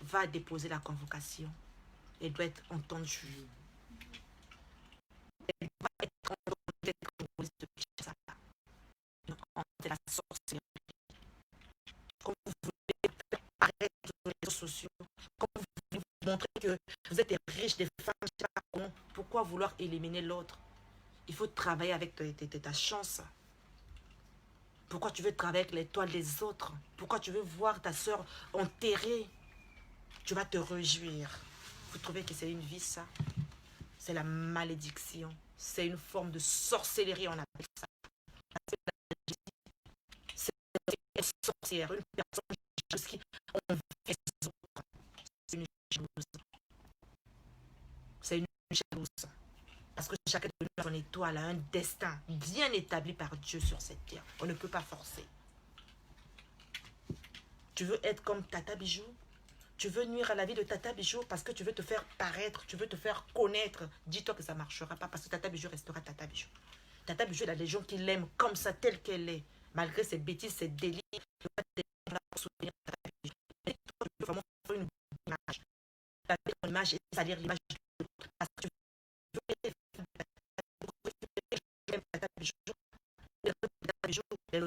Va déposer la convocation. Elle doit être entendue. Elle doit être entendue de Kinshasa. C'est la sorcellerie. Comme vous voulez faire paraître sur les réseaux sociaux, comme vous voulez vous montrer que vous êtes des riches, des femmes, je ne sais pas comment, pourquoi vouloir éliminer l'autre? Il faut travailler avec ta chance. Pourquoi tu veux travailler avec l'étoile des autres? Pourquoi tu veux voir ta soeur enterrée? Tu vas te réjouir. Vous trouvez que c'est une vie, ça? C'est la malédiction. C'est une forme de sorcellerie, on appelle ça. C'est une sorcière, une personne qui envie les autres. C'est une jalouse. C'est une jalouse. Parce que chacun de nous a son étoile, a un destin bien établi par Dieu sur cette terre. On ne peut pas forcer. Tu veux être comme Tata Bijou? Tu veux nuire à la vie de Tata Bijou parce que tu veux te faire paraître, tu veux te faire connaître. Dis-toi que ça ne marchera pas parce que Tata Bijou restera Tata Bijou. Tata Bijou, il y a des gens qui l'aiment comme ça, telle qu'elle est. Malgré ses bêtises, ses délits. Il n'y a pas des gens là pour soutenir Tata Bijou. Mais toi, tu veux vraiment faire une bonne image. Faire ton image et salir l'image de l'autre. Parce que tu veux Tata Bijou. Tata Bijou, ça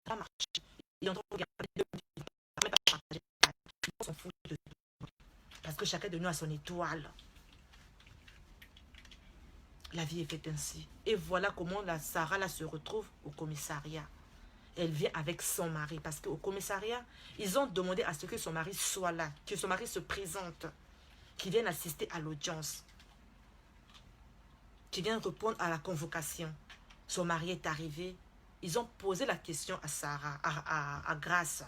va marcher. Il est en train de regarder deux minutes. Ça ne va pas partager. On s'en fout de tout. Parce que chacun de nous a son étoile. La vie est faite ainsi. Et voilà comment la Sarah là, se retrouve au commissariat. Elle vient avec son mari. Parce qu'au commissariat, ils ont demandé à ce que son mari soit là. Que son mari se présente. Qu'il vienne assister à l'audience. Qu'il vienne répondre à la convocation. Son mari est arrivé. Ils ont posé la question à Sarah, à Grace.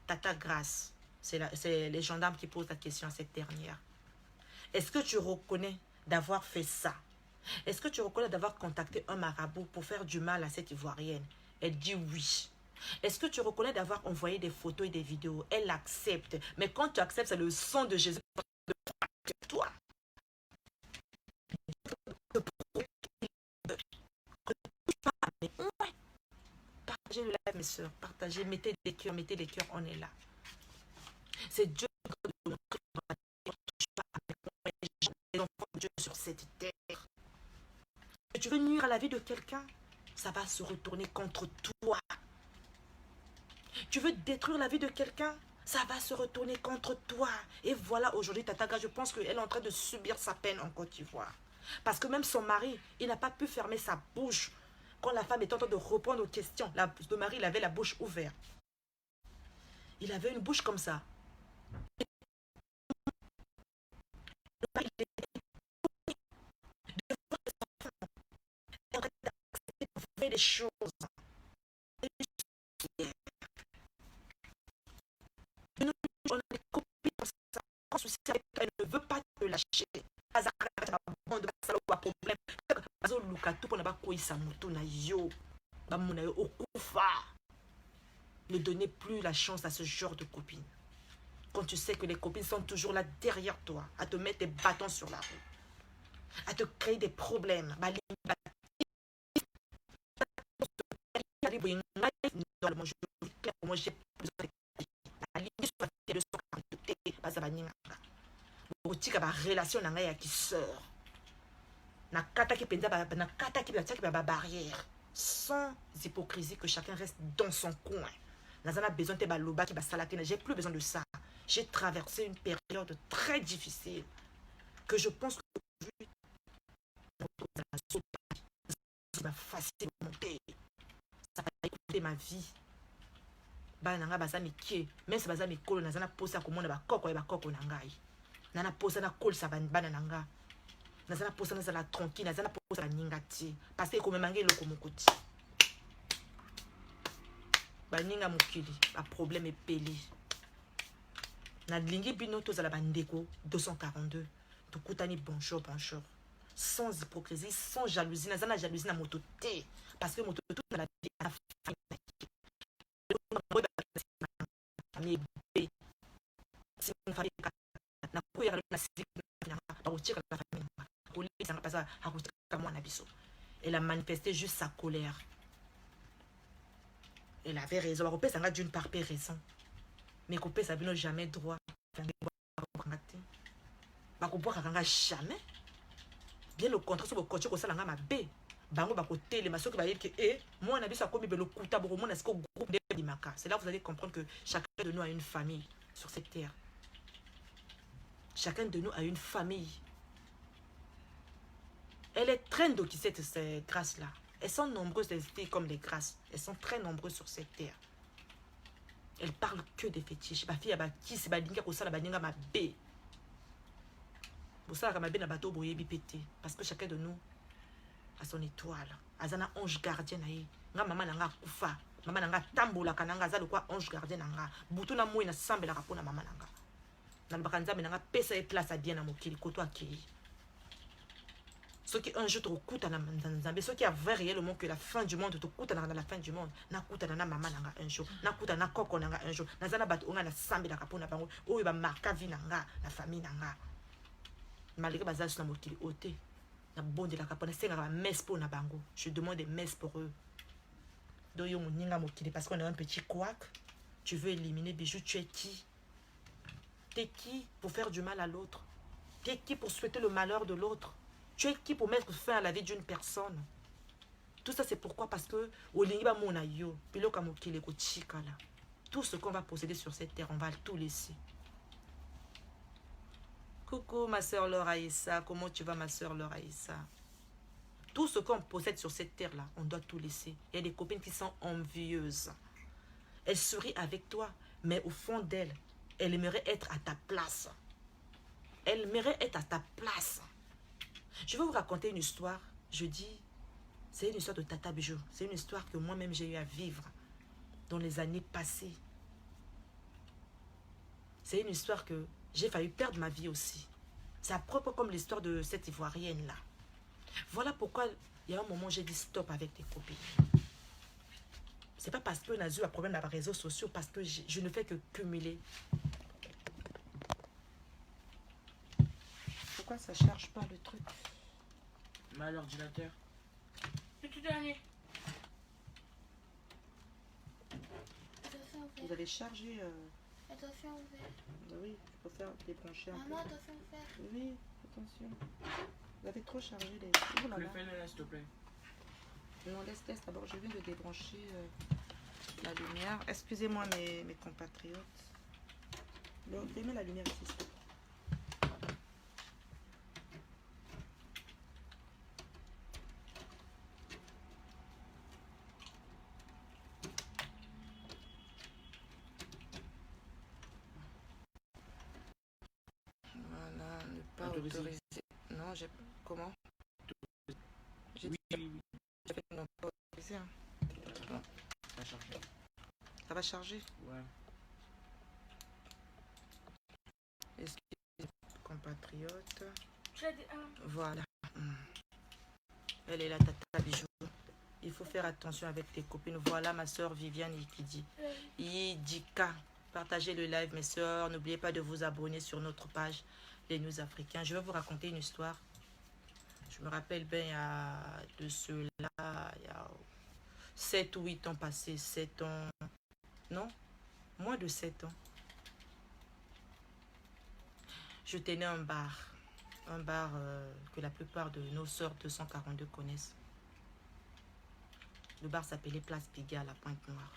Tata Grace. C'est les gendarmes qui posent la question à cette dernière. Est-ce que tu reconnais d'avoir fait ça? Est-ce que tu reconnais d'avoir contacté un marabout pour faire du mal à cette Ivoirienne? Elle dit oui. Est-ce que tu reconnais d'avoir envoyé des photos et des vidéos? Elle accepte. Mais quand tu acceptes, c'est le sang de Jésus de toi. Partagez le live, mes soeurs. Partagez, mettez les cœurs, on est là. C'est Dieu qui nous les enfants de Dieu sur cette terre. Et tu veux nuire à la vie de quelqu'un, ça va se retourner contre toi. Tu veux détruire la vie de quelqu'un, ça va se retourner contre toi. Et voilà, aujourd'hui, Tataga, je pense qu'elle est en train de subir sa peine en Côte d'Ivoire. Parce que même son mari, il n'a pas pu fermer sa bouche. Quand la femme était en train de répondre aux questions, le mari, il avait la bouche ouverte. Il avait une bouche comme ça. Le mari, il est en train d'accepter de faire des choses. On a des copines comme ça. Quand souci avec toi, elle ne veut pas te lâcher. Ne donnez plus la chance à ce genre de copines. Quand tu sais que les copines sont toujours là derrière toi, à te mettre des bâtons sur la rue, à te créer des problèmes. Moi, j'ai besoin de relation avec sœur. Sans hypocrisie, que chacun reste dans son coin. J'ai plus besoin de ça. J'ai traversé une période très difficile que je pense que ça va faciliter monter. Ça va écouter ma vie. Bananga bazami kie, même si bazami kolo nazana posa komona ba koko e ba koko nangai. Nana posa na kol sa bana nanga. Nazana posa na la tranquille, nazana posa ningati parce que comme mangé loko mokoti. Ba ninga mokili, ba problème est peli. Na lingi bino tozala bandeko 242. Tukutani bonjour, bonjour. Sans hypocrisie, sans jalousie. Nazana jalousie na moto te. Parce que moto tout dans la vie a famille B. Si une famille na kuya na sik na ba utika la famille. Ko lisa na pasa hakutika mwana biso. Elle a manifesté juste sa colère. Elle avait raison. La copie ça d'une part raison. Mais copie ça n'a jamais droit. Jamais. Bien au contraire, si vous coachez comme ça, la B. Bango ba côté les maçons qui va dire que moi on a vu ça comme le kuta pour moi est-ce que groupe de maka. C'est là que vous allez comprendre que chacun de nous a une famille sur cette terre. Chacun de nous a une famille. Elle est très endocissée de ces grâces-là. Elles sont nombreuses, les filles comme les grâces. Elles sont très nombreuses sur cette terre. Elles parlent que des fétiches. Ma fille, qui c'est badinga pour ça, la badinga ma B. Pour ça, la na bateau boye bipété. Parce que chacun de nous a son étoile. Azana ange gardien naïe. Nga maman nanga kufa. Maman nanga tambola kananga za quoi ange gardien nanga. Butu na moui na sambe la rapona maman nanga. Nan bakanza nanga pesa et place à bien na mokili koto akili. Ceux qui un jour te coûtent dans Zambie, ceux qui avaient réellement que la fin du monde te coûte dans la fin du monde, na coûte dans maman nanga un jour, na coûte dans koko nanga un jour, na zana bat onga na sambi la kapona bango, o ba marka vi nanga, la famille nanga. Malgré bazas na mokili oté, na bonde la kapona senga ba messe pour na bango. Je demande des messes pour eux. Do yo moninga mokili parce qu'on est un petit couac. Tu veux éliminer Bijou, tu es qui? T'es qui pour faire du mal à l'autre? T'es qui pour souhaiter le malheur de l'autre? Tu es qui pour mettre fin à la vie d'une personne? Tout ça, c'est pourquoi? Parce que tout ce qu'on va posséder sur cette terre, on va tout laisser. Coucou, ma soeur Laura Issa. Comment tu vas, ma soeur Laura Issa? Tout ce qu'on possède sur cette terre-là, on doit tout laisser. Il y a des copines qui sont envieuses. Elles sourient avec toi, mais au fond d'elles, elles aimeraient être à ta place. Elles aimeraient être à ta place. Je vais vous raconter une histoire. Je dis, c'est une histoire de Tata Bijou. C'est une histoire que moi-même j'ai eu à vivre dans les années passées. C'est une histoire que j'ai failli perdre ma vie aussi. C'est à propos comme l'histoire de cette Ivoirienne-là. Voilà pourquoi il y a un moment où j'ai dit stop avec tes copines. C'est pas parce que on a eu un problème dans les réseaux sociaux, parce que je ne fais que cumuler. Pourquoi ça charge pas le truc? Mal ordinateur. Le tout dernier. Vous allez charger. Attention ouvert. Oui, je peux faire débrancher un peu. Maman, attention ouvert. Oui, attention. Vous avez trop chargé les. Oh là Le là. fais-le là, s'il te plaît. Non, laisse d'abord. Je viens de débrancher la lumière. Excusez-moi, mes compatriotes. Mets la lumière ici, s'il te plaît. Autorisé. Non, j'ai... Comment? J'ai Oui, dit... oui, oui. Non, pas autorisé. Hein. Non. Ça va charger. Ça va charger? Ouais. Excusez-moi, compatriote. Voilà. Voilà. Elle est là, Tata Bijou. Il faut faire attention avec tes copines. Voilà ma soeur Viviane qui dit. Yidika. Partagez le live, mes soeurs. N'oubliez pas de vous abonner sur notre page Les News Africains. Je vais vous raconter une histoire. Je me rappelle bien, il y a de cela, il y a 7 ou 8 ans passés, 7 ans. Non, moins de 7 ans. Je tenais un bar que la plupart de nos sœurs 242 connaissent. Le bar s'appelait Place Pigalle à Pointe-Noire.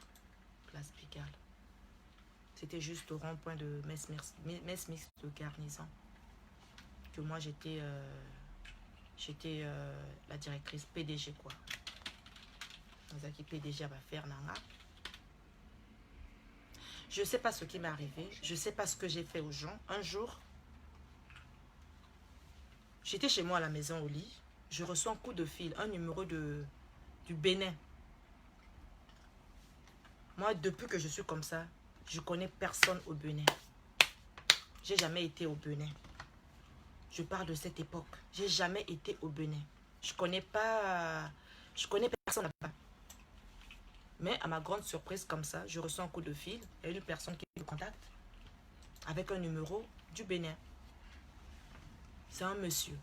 Place Pigalle. C'était juste au rond-point de Messe Mixte de Garnison. Que moi j'étais la directrice PDG quoi. Dans qui PDG va faire nanga. Je sais pas ce qui m'est arrivé, je sais pas ce que j'ai fait aux gens. Un jour, j'étais chez moi à la maison au lit, je reçois un coup de fil, un numéro du Bénin. Moi depuis que je suis comme ça, je connais personne au Bénin. J'ai jamais été au Bénin. Je parle de cette époque. J'ai jamais été au Bénin. Je connais personne là-bas. Mais à ma grande surprise, comme ça, je reçois un coup de fil. Il y a une personne qui me contacte avec un numéro du Bénin. C'est un monsieur.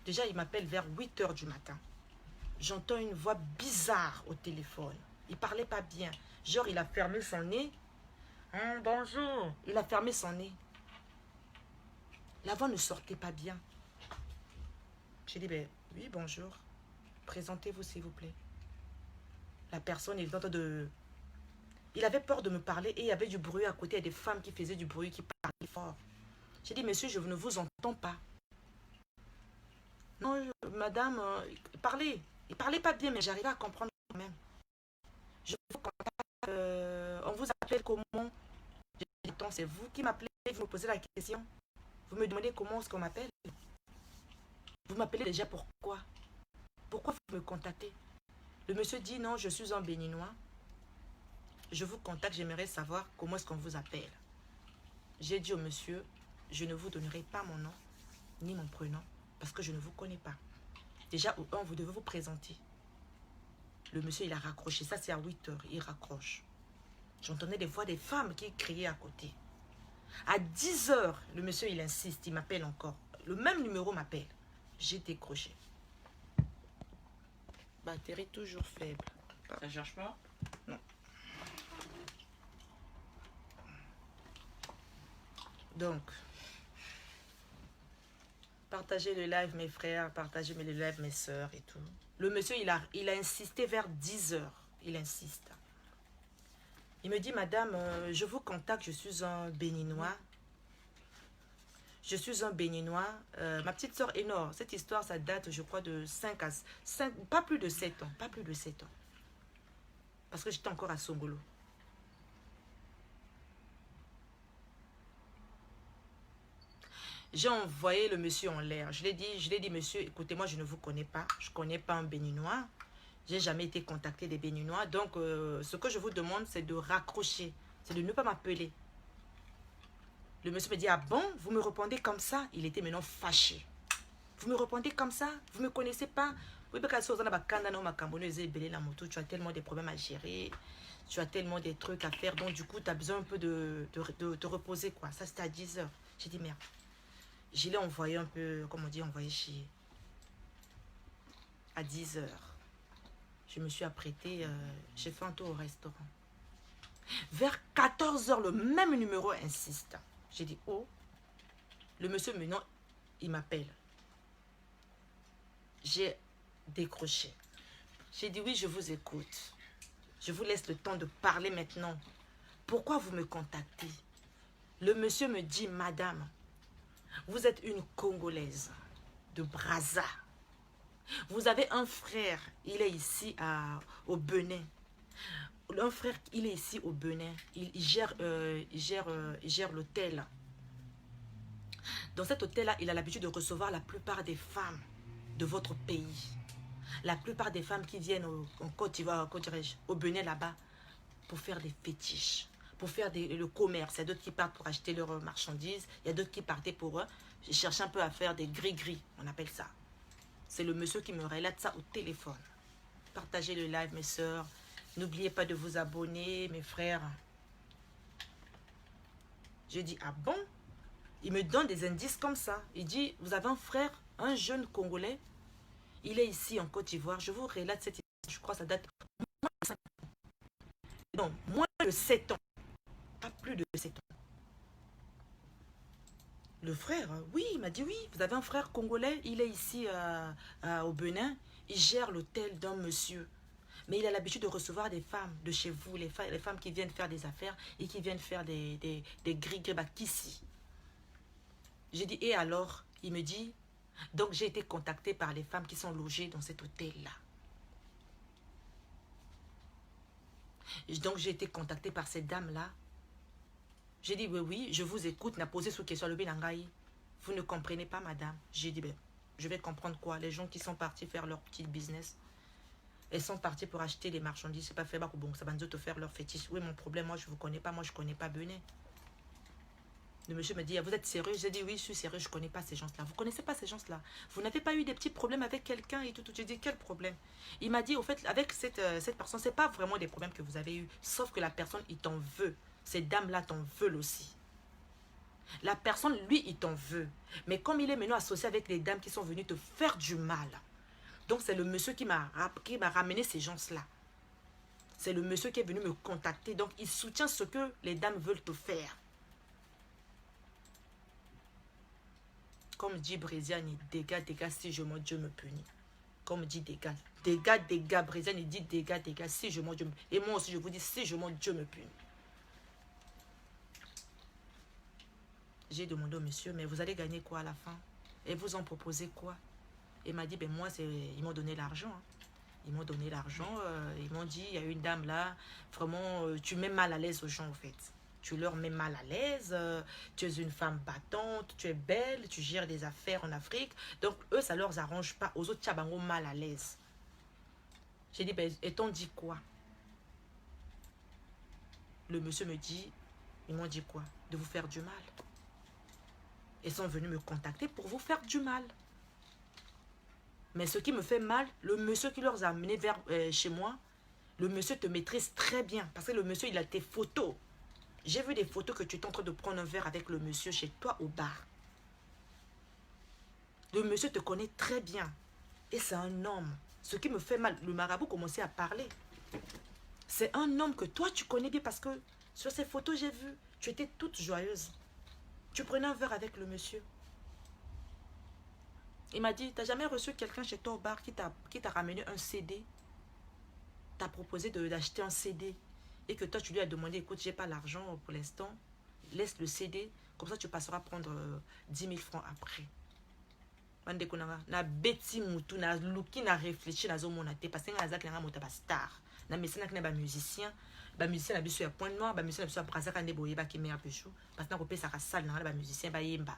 Déjà, il m'appelle vers 8 h du matin. J'entends une voix bizarre au téléphone. Il parlait pas bien. Genre, il a fermé son nez. Bonjour. Il a fermé son nez. La voix ne sortait pas bien. J'ai dit, ben, oui, bonjour. Présentez-vous, s'il vous plaît. La personne est en train de... Il avait peur de me parler et il y avait du bruit à côté. Il y a des femmes qui faisaient du bruit, qui parlaient fort. J'ai dit, monsieur, je ne vous entends pas. Non, madame, parlez. Il parlait pas bien, mais j'arrivais à comprendre quand même. Je vous contacte. On vous appelle comment? Je dis, c'est vous qui m'appelez, vous me posez la question. Vous me demandez comment est-ce qu'on m'appelle. Vous m'appelez déjà pourquoi? Pourquoi vous me contactez? Le monsieur dit, non, je suis un Béninois. Je vous contacte, j'aimerais savoir comment est-ce qu'on vous appelle. J'ai dit au monsieur, je ne vous donnerai pas mon nom, ni mon prénom, parce que je ne vous connais pas. Déjà, au 1, vous devez vous présenter. Le monsieur, il a raccroché. Ça, c'est à 8 h. Il raccroche. J'entendais des voix des femmes qui criaient à côté. À 10 h, le monsieur, il insiste. Il m'appelle encore. Le même numéro m'appelle. J'ai décroché. Batterie toujours faible. Ça cherche pas? Non. Donc, partagez le live, mes frères. Partagez le live, mes soeurs et tout. Le monsieur, il a insisté vers 10 h. Il insiste. Il me dit, madame, je vous contacte, je suis un Béninois. Je suis un Béninois. Ma petite soeur Énor, cette histoire, ça date, je crois, de 5, pas plus de 7 ans. Pas plus de 7 ans. Parce que j'étais encore à Songolo. J'ai envoyé le monsieur en l'air. Je l'ai dit, monsieur, écoutez, moi, je ne vous connais pas. Je ne connais pas un Béninois. Je n'ai jamais été contacté des Béninois. Donc, ce que je vous demande, c'est de raccrocher. C'est de ne pas m'appeler. Le monsieur me dit, ah bon, vous me répondez comme ça? Il était maintenant fâché. Vous me répondez comme ça? Vous ne me connaissez pas? Oui, parce que tu as tellement de problèmes à gérer. Tu as tellement de trucs à faire. Donc, du coup, tu as besoin un peu de te reposer, quoi. Ça, c'était à 10 h. J'ai dit, merde. Je l'ai envoyé un peu, comme on dit, envoyé chier. À 10 h. Je me suis apprêtée, j'ai fait un tour au restaurant. Vers 14 h, le même numéro insiste. J'ai dit, oh, le monsieur maintenant, il m'appelle. J'ai décroché. J'ai dit, oui, je vous écoute. Je vous laisse le temps de parler maintenant. Pourquoi vous me contactez? Le monsieur me dit, madame, vous êtes une Congolaise de Brazza. Vous avez un frère, il est ici au Bénin. Un frère, il est ici au Bénin. Il gère l'hôtel. Dans cet hôtel-là, il a l'habitude de recevoir la plupart des femmes de votre pays. La plupart des femmes qui viennent en Côte d'Ivoire, au Bénin là-bas, pour faire des fétiches, pour faire le commerce. Il y a d'autres qui partent pour acheter leurs marchandises. Il y a d'autres qui partaient pour chercher un peu à faire des gris-gris, on appelle ça. C'est le monsieur qui me relate ça au téléphone. Partagez le live, mes soeurs. N'oubliez pas de vous abonner, mes frères. Je dis, ah bon? Il me donne des indices comme ça. Il dit, vous avez un frère, un jeune Congolais. Il est ici en Côte d'Ivoire. Je vous relate cette histoire. Je crois que ça date moins de 5 ans. Non, moins de 7 ans. Pas plus de 7 ans. Le frère, oui, il m'a dit oui. Vous avez un frère congolais. Il est ici au Bénin. Il gère l'hôtel d'un monsieur. Mais il a l'habitude de recevoir des femmes de chez vous. Les femmes qui viennent faire des affaires et qui viennent faire des gris-gris ici. J'ai dit, et alors? Il me dit, donc j'ai été contactée par les femmes qui sont logées dans cet hôtel-là. Donc j'ai été contactée par cette dame-là. J'ai dit, oui, oui, je vous écoute. N'a posé sous question le binangaï. Vous ne comprenez pas, madame. J'ai dit, ben, je vais comprendre quoi? Les gens qui sont partis faire leur petit business. Elles sont parties pour acheter des marchandises. C'est pas fait, bon, ça va nous te faire leur fétiche. Oui, mon problème, moi, je ne vous connais pas. Moi, je ne connais pas Benin. Le monsieur me dit, vous êtes sérieux? J'ai dit, oui, je suis sérieux, je ne connais pas ces gens-là. Vous ne connaissez pas ces gens-là? Vous n'avez pas eu des petits problèmes avec quelqu'un et tout? J'ai dit, quel problème? Il m'a dit, au fait, avec cette personne, ce n'est pas vraiment des problèmes que vous avez eus, sauf que la personne, il t'en veut. Ces dames-là t'en veulent aussi. La personne, lui, il t'en veut. Mais comme il est maintenant associé avec les dames qui sont venues te faire du mal, donc c'est le monsieur qui m'a ramené ces gens-là. C'est le monsieur qui est venu me contacter. Donc, il soutient ce que les dames veulent te faire. Comme dit Bréziani, dégâts, dégâts, si je mens, Dieu me punit. Comme dit dégâts, dégâts, dégâts, Bréziani dit dégâts, dégâts, si je mens, Dieu me punit. Et moi aussi, je vous dis, si je mens, Dieu me punit. J'ai demandé au monsieur, mais vous allez gagner quoi à la fin? Et vous en proposez quoi? Il m'a dit, ben moi, ils m'ont donné l'argent. Hein. Ils m'ont donné l'argent. Ils m'ont dit, il y a une dame là, vraiment, tu mets mal à l'aise aux gens, en fait. Tu leur mets mal à l'aise. Tu es une femme battante, tu es belle, tu gères des affaires en Afrique. Donc, eux, ça ne leur arrange pas. Aux autres, tu as mal à l'aise. J'ai dit, ben, et t'on dit quoi? Le monsieur me dit, ils m'ont dit quoi? De vous faire du mal. Ils sont venus me contacter pour vous faire du mal. Mais ce qui me fait mal, le monsieur qui leur a amené vers chez moi, le monsieur te maîtrise très bien. Parce que le monsieur, il a tes photos. J'ai vu des photos que tu es en train de prendre un verre avec le monsieur chez toi au bar. Le monsieur te connaît très bien. Et c'est un homme. Ce qui me fait mal, le marabout commençait à parler. C'est un homme que toi, tu connais bien parce que sur ces photos, j'ai vu, tu étais toute joyeuse. Tu prenais un verre avec le monsieur. Il m'a dit, tu n'as jamais reçu quelqu'un chez toi au bar qui t'a ramené un CD? T'a proposé d'acheter un CD. Et que toi, tu lui as demandé, écoute, j'ai pas l'argent pour l'instant. Laisse le CD. Comme ça, tu passeras prendre 10 000 francs après. Na beti mutu, na luki, na réfléchi, na zo monate. Parce que na zak na mota ba star. Na mesina ki na ba musicien. Ba musicien na biso ya point noir. Ba musicien na biso ya brazaka ne boye ba ki meya pechou. Parce que na kopesa ka salle na ba musicien ba yemba.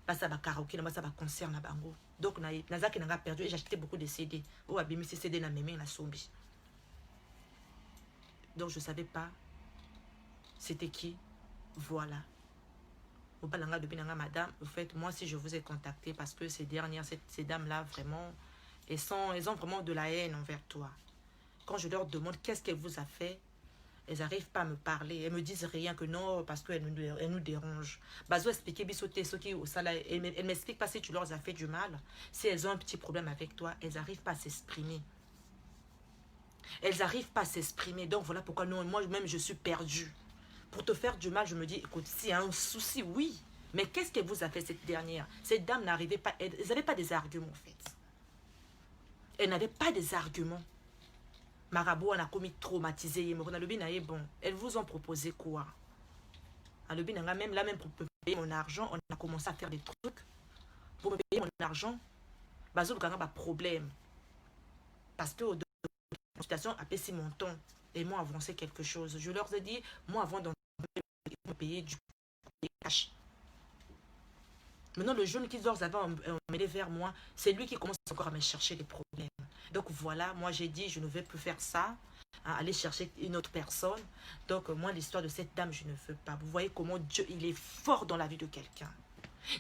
Basa ba karaoke na basa ba concert na bango. Donc na zaki na perdu et j'ai acheté beaucoup de CD. Ou abimi ces CD na meme na sombi. Donc je savais pas c'était qui. Voilà. Au balanga de binanga madame, au fait, moi si je vous ai contacté parce que ces dernières, ces dames-là, vraiment, elles ont vraiment de la haine envers toi. Quand je leur demande qu'est-ce qu'elle vous a fait, elles n'arrivent pas à me parler. Elles me disent rien que non, parce qu'elles nous dérangent. Bazo expliquer bisoté, ce qui au salaire. Elles m'expliquent pas si tu leur as fait du mal. Si elles ont un petit problème avec toi, elles n'arrivent pas à s'exprimer. Elles n'arrivent pas à s'exprimer. Donc voilà pourquoi non, moi-même je suis perdue. Pour te faire du mal, je me dis, écoute, s'il y a un souci, oui. Mais qu'est-ce qu'elle vous a fait cette dernière? Cette dame n'arrivait pas, elles n'avaient pas des arguments en fait. Elles n'avaient pas des arguments. Marabout, on a commis traumatisé. Bon, elles vous ont proposé quoi? Même là, même pour me payer mon argent, on a commencé à faire des trucs. Pour me payer mon argent, bazo le a problème. Parce que la consultation a payé mon temps. Et moi, avancé quelque chose. Je leur ai dit, moi, avant d'en payer du cash. Maintenant, le jeune qu'ils avaient emmené vers moi, c'est lui qui commence encore à me chercher des problèmes. Donc voilà, moi j'ai dit, je ne vais plus faire ça, hein, aller chercher une autre personne. Donc moi, l'histoire de cette dame, je ne veux pas. Vous voyez comment Dieu, il est fort dans la vie de quelqu'un.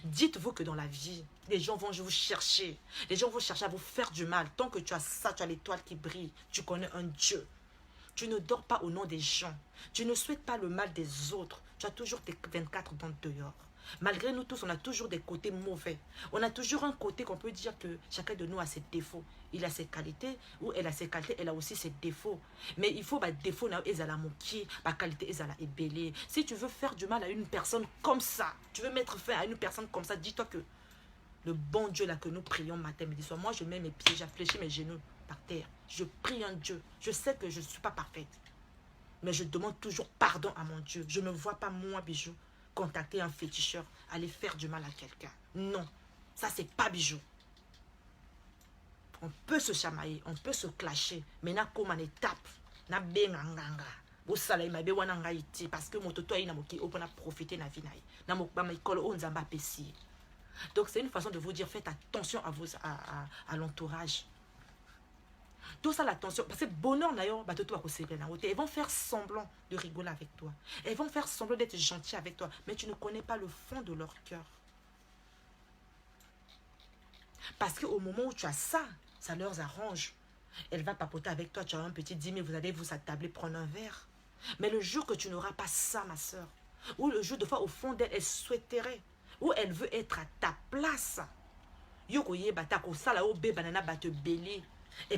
Dites-vous que dans la vie, les gens vont vous chercher. Les gens vont chercher à vous faire du mal. Tant que tu as ça, tu as l'étoile qui brille. Tu connais un Dieu. Tu ne dors pas au nom des gens. Tu ne souhaites pas le mal des autres. Tu as toujours tes 24 dents dehors. Malgré nous tous, on a toujours des côtés mauvais. On a toujours un côté qu'on peut dire que chacun de nous a ses défauts. Il a ses qualités, ou elle a ses qualités, elle a aussi ses défauts. Mais il faut, défaut, ils ont la moquer, qualité, ils ont la ébellée. Si tu veux faire du mal à une personne comme ça, tu veux mettre fin à une personne comme ça, dis-toi que le bon Dieu là que nous prions matin, midi, soir, moi je mets mes pieds, j'affléchis mes genoux par terre. Je prie un Dieu. Je sais que je ne suis pas parfaite. Mais je demande toujours pardon à mon Dieu. Je ne me vois pas, moi, Bijou, contacter un féticheur, aller faire du mal à quelqu'un. Non, ça c'est pas Bijou. On peut se chamailler, on peut se clasher, mais na comme en étape, na benganganga. Au salaire ma be wananga iti parce que mon toto ina moki opona profiter na vie naï. Na mo ba école on zamba pesi. Donc c'est une façon de vous dire faites attention à l'entourage. Tout ça, l'attention. Parce que bonheur, d'ailleurs, elles vont faire semblant de rigoler avec toi. Elles vont faire semblant d'être gentilles avec toi. Mais tu ne connais pas le fond de leur cœur. Parce qu'au moment où tu as ça, ça leur arrange. Elle va papoter avec toi, tu as un petit 10 000, vous allez vous attabler, prendre un verre. Mais le jour que tu n'auras pas ça, ma soeur, ou le jour de fois au fond d'elle, elle souhaiterait, ou elle veut être à ta place, elle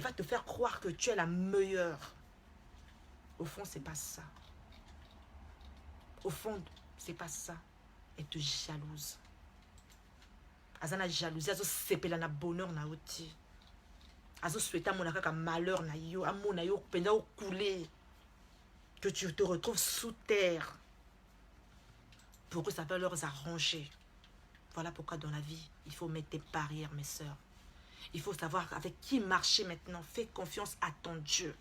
va te faire croire que tu es la meilleure. Au fond, c'est pas ça. Au fond, c'est pas ça. Elle te jalouse. Azana jalousie, azo sepela na bonheur na oti. Azo souhaita mon akaka malheur na yo, amona yo penda o couler. Que tu te retrouves sous terre. Pour que ça va leur arranger. Voilà pourquoi dans la vie, il faut mettre des barrières, mes sœurs. Il faut savoir avec qui marcher maintenant. Fais confiance à ton Dieu.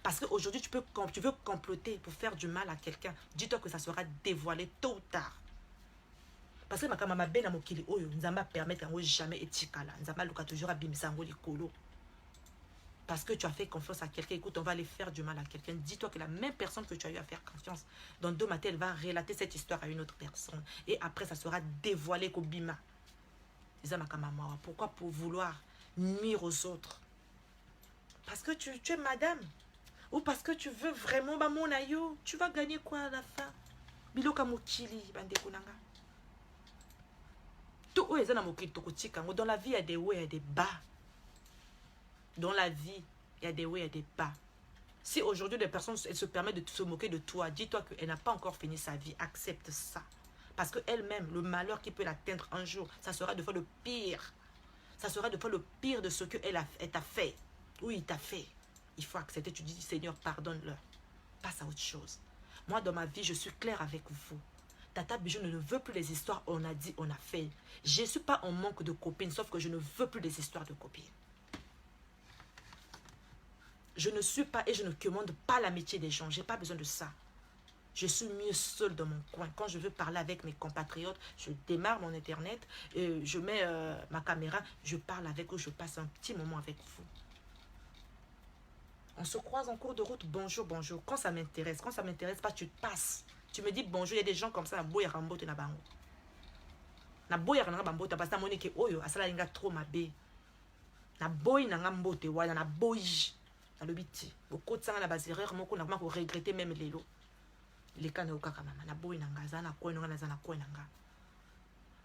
Parce qu'aujourd'hui, tu veux comploter pour faire du mal à quelqu'un. Dis-toi que ça sera dévoilé tôt ou tard. Parce que ma maman ben na mokili oyo nzamba permettre ngo jamais etikala. Nzamba luka toujours abimisa ngo likolo. Parce que tu as fait confiance à quelqu'un, écoute, on va aller faire du mal à quelqu'un. Dis-toi que la même personne que tu as eu à faire confiance, dans 2 matins, elle va relater cette histoire à une autre personne. Et après, ça sera dévoilé qu'au bima. Pourquoi pour vouloir nuire aux autres? Parce que tu es madame. Ou parce que tu veux vraiment, mon ayo, tu vas gagner quoi à la fin? Biloka mokili, bandekunanga. Tout où est mokili tokotika. Dans la vie, il y a des hauts et des bas. Dans la vie, il y a des hauts et des bas. Si aujourd'hui, les personnes se permettent de se moquer de toi, dis-toi qu'elle n'a pas encore fini sa vie. Accepte ça. Parce qu'elle-même, le malheur qui peut l'atteindre un jour, ça sera de fois le pire. Ça sera de fois le pire de ce qu'elle t'a fait. Ou il t'a fait. Il faut accepter. Tu dis, Seigneur, pardonne-leur. Passe à autre chose. Moi, dans ma vie, je suis claire avec vous. Tata Bijou ne veut plus les histoires, on a dit, on a fait. Je ne suis pas en manque de copines, sauf que je ne veux plus des histoires de copines. Je ne suis pas et je ne commande pas l'amitié des gens. Je n'ai pas besoin de ça. Je suis mieux seule dans mon coin. Quand je veux parler avec mes compatriotes, je démarre mon internet, je mets ma caméra, je parle avec eux, je passe un petit moment avec vous. On se croise en cours de route, bonjour, bonjour. Quand ça m'intéresse pas, tu passes. Tu me dis bonjour, il y a des gens comme ça, na boya rambote na bango. Na boya na bambote parce que monique oyo asala linga trop mabe. Na boy na ngambote wala na boy. Na lobiti. Beaucoup de sang na bazereur moko na ko regretter même lelo. Les cas na okaka mama na boy na ngaza na ko na za na ko na nga.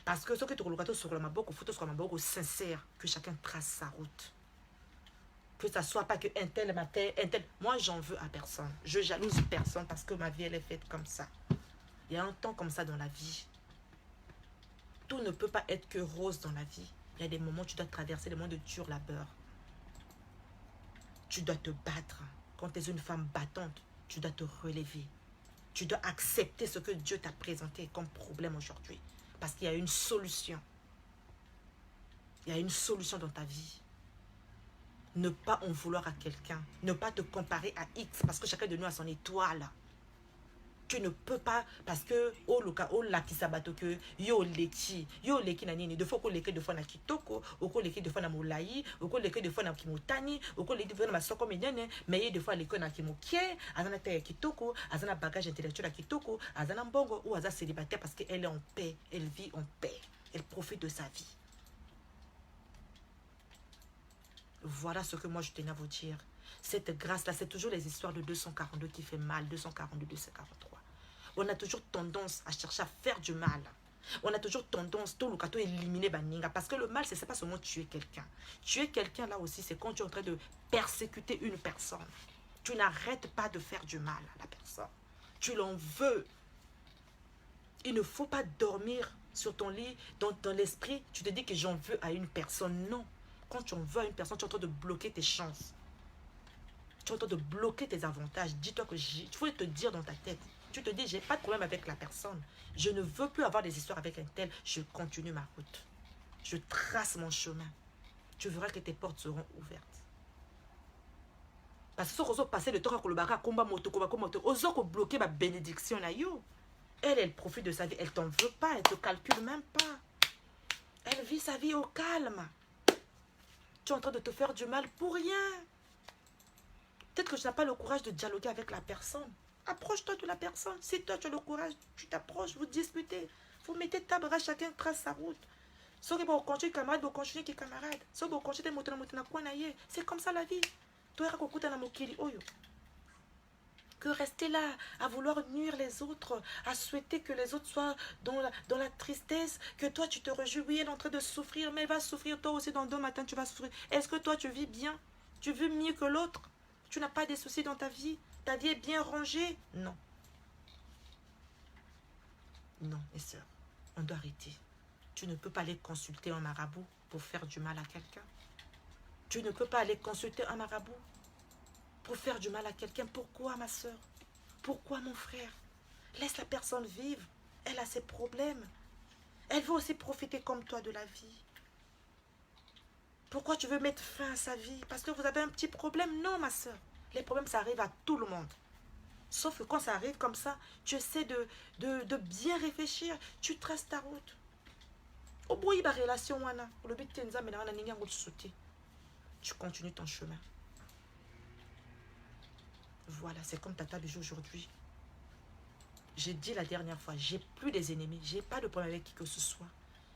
Parce que ce que tu regardes sur la maboko, photo sur la maboko sincère, que chacun trace sa route. Que ça soit pas que un tel matin, un tel. Moi, j'en veux à personne. Je jalouse personne parce que ma vie, elle est faite comme ça. Il y a un temps comme ça dans la vie. Tout ne peut pas être que rose dans la vie. Il y a des moments où tu dois traverser des moments de dur labeur. Tu dois te battre. Quand tu es une femme battante, tu dois te relever. Tu dois accepter ce que Dieu t'a présenté comme problème aujourd'hui. Parce qu'il y a une solution. Il y a une solution dans ta vie. Ne pas en vouloir à quelqu'un. Ne pas te comparer à X. Parce que chacun de nous a son étoile. Tu ne peux pas. Parce que, oh, loka, oh, la kisabato que, yo leki na nini. De fois ko leki de fois na kitoko, oko leki de fois na moulayi, oko leki de fois na kimotani, oko leki de fois na masoko mediane, mais de fois leki na kimokie, azana te kitoko, azana bagage intellectuel à kitoko, azana mbongo, ou azana célibataire parce qu'elle est en paix. Elle vit en paix. Elle profite de sa vie. Voilà ce que moi je tenais à vous dire. Cette grâce-là, c'est toujours les histoires de 242 qui fait mal, 242, 243. On a toujours tendance à chercher à faire du mal. On a toujours tendance, tout le cas, à éliminer Baninga. Parce que le mal, c'est pas seulement tuer quelqu'un. Tuer quelqu'un, là aussi, c'est quand tu es en train de persécuter une personne. Tu n'arrêtes pas de faire du mal à la personne. Tu l'en veux. Il ne faut pas dormir sur ton lit, dans l'esprit, tu te dis que j'en veux à une personne. Non. Quand tu en veux à une personne, tu es en train de bloquer tes chances. Tu es en train de bloquer tes avantages. Dis-toi que il faut te dire dans ta tête. Tu te dis, j'ai pas de problème avec la personne. Je ne veux plus avoir des histoires avec un tel. Je continue ma route. Je trace mon chemin. Tu verras que tes portes seront ouvertes. Parce que si on passe le temps à le combat moto, on bloquer ma bénédiction là, yo. Elle profite de sa vie. Elle t'en veut pas. Elle te calcule même pas. Elle vit sa vie au calme. Tu es en train de te faire du mal pour rien. Peut-être que tu n'as pas le courage de dialoguer avec la personne. Approche-toi de la personne. Si toi, tu as le courage, tu t'approches, vous discutez. Vous mettez table, chacun trace sa route. C'est comme ça la vie. Que rester là, à vouloir nuire les autres, à souhaiter que les autres soient dans la tristesse, que toi tu te réjouis, elle est en train de souffrir, mais elle va souffrir, toi aussi dans 2 matins tu vas souffrir. Est-ce que toi tu vis bien? Tu vis mieux que l'autre? Tu n'as pas de soucis dans ta vie? Ta vie est bien rangée? Non. Non, mes soeurs, on doit arrêter. Tu ne peux pas aller consulter un marabout pour faire du mal à quelqu'un. Tu ne peux pas aller consulter un marabout pour faire du mal à quelqu'un. Pourquoi, ma soeur? Pourquoi, mon frère? Laisse la personne vivre. Elle a ses problèmes. Elle veut aussi profiter comme toi de la vie. Pourquoi tu veux mettre fin à sa vie? Parce que vous avez un petit problème? Non, ma soeur. Les problèmes, ça arrive à tout le monde. Sauf que quand ça arrive comme ça, tu essaies de bien réfléchir. Tu traces ta route. Au bout de la relation, tu continues ton chemin. Voilà, c'est comme Tata Bijou aujourd'hui. J'ai dit la dernière fois, j'ai plus des ennemis. J'ai pas de problème avec qui que ce soit.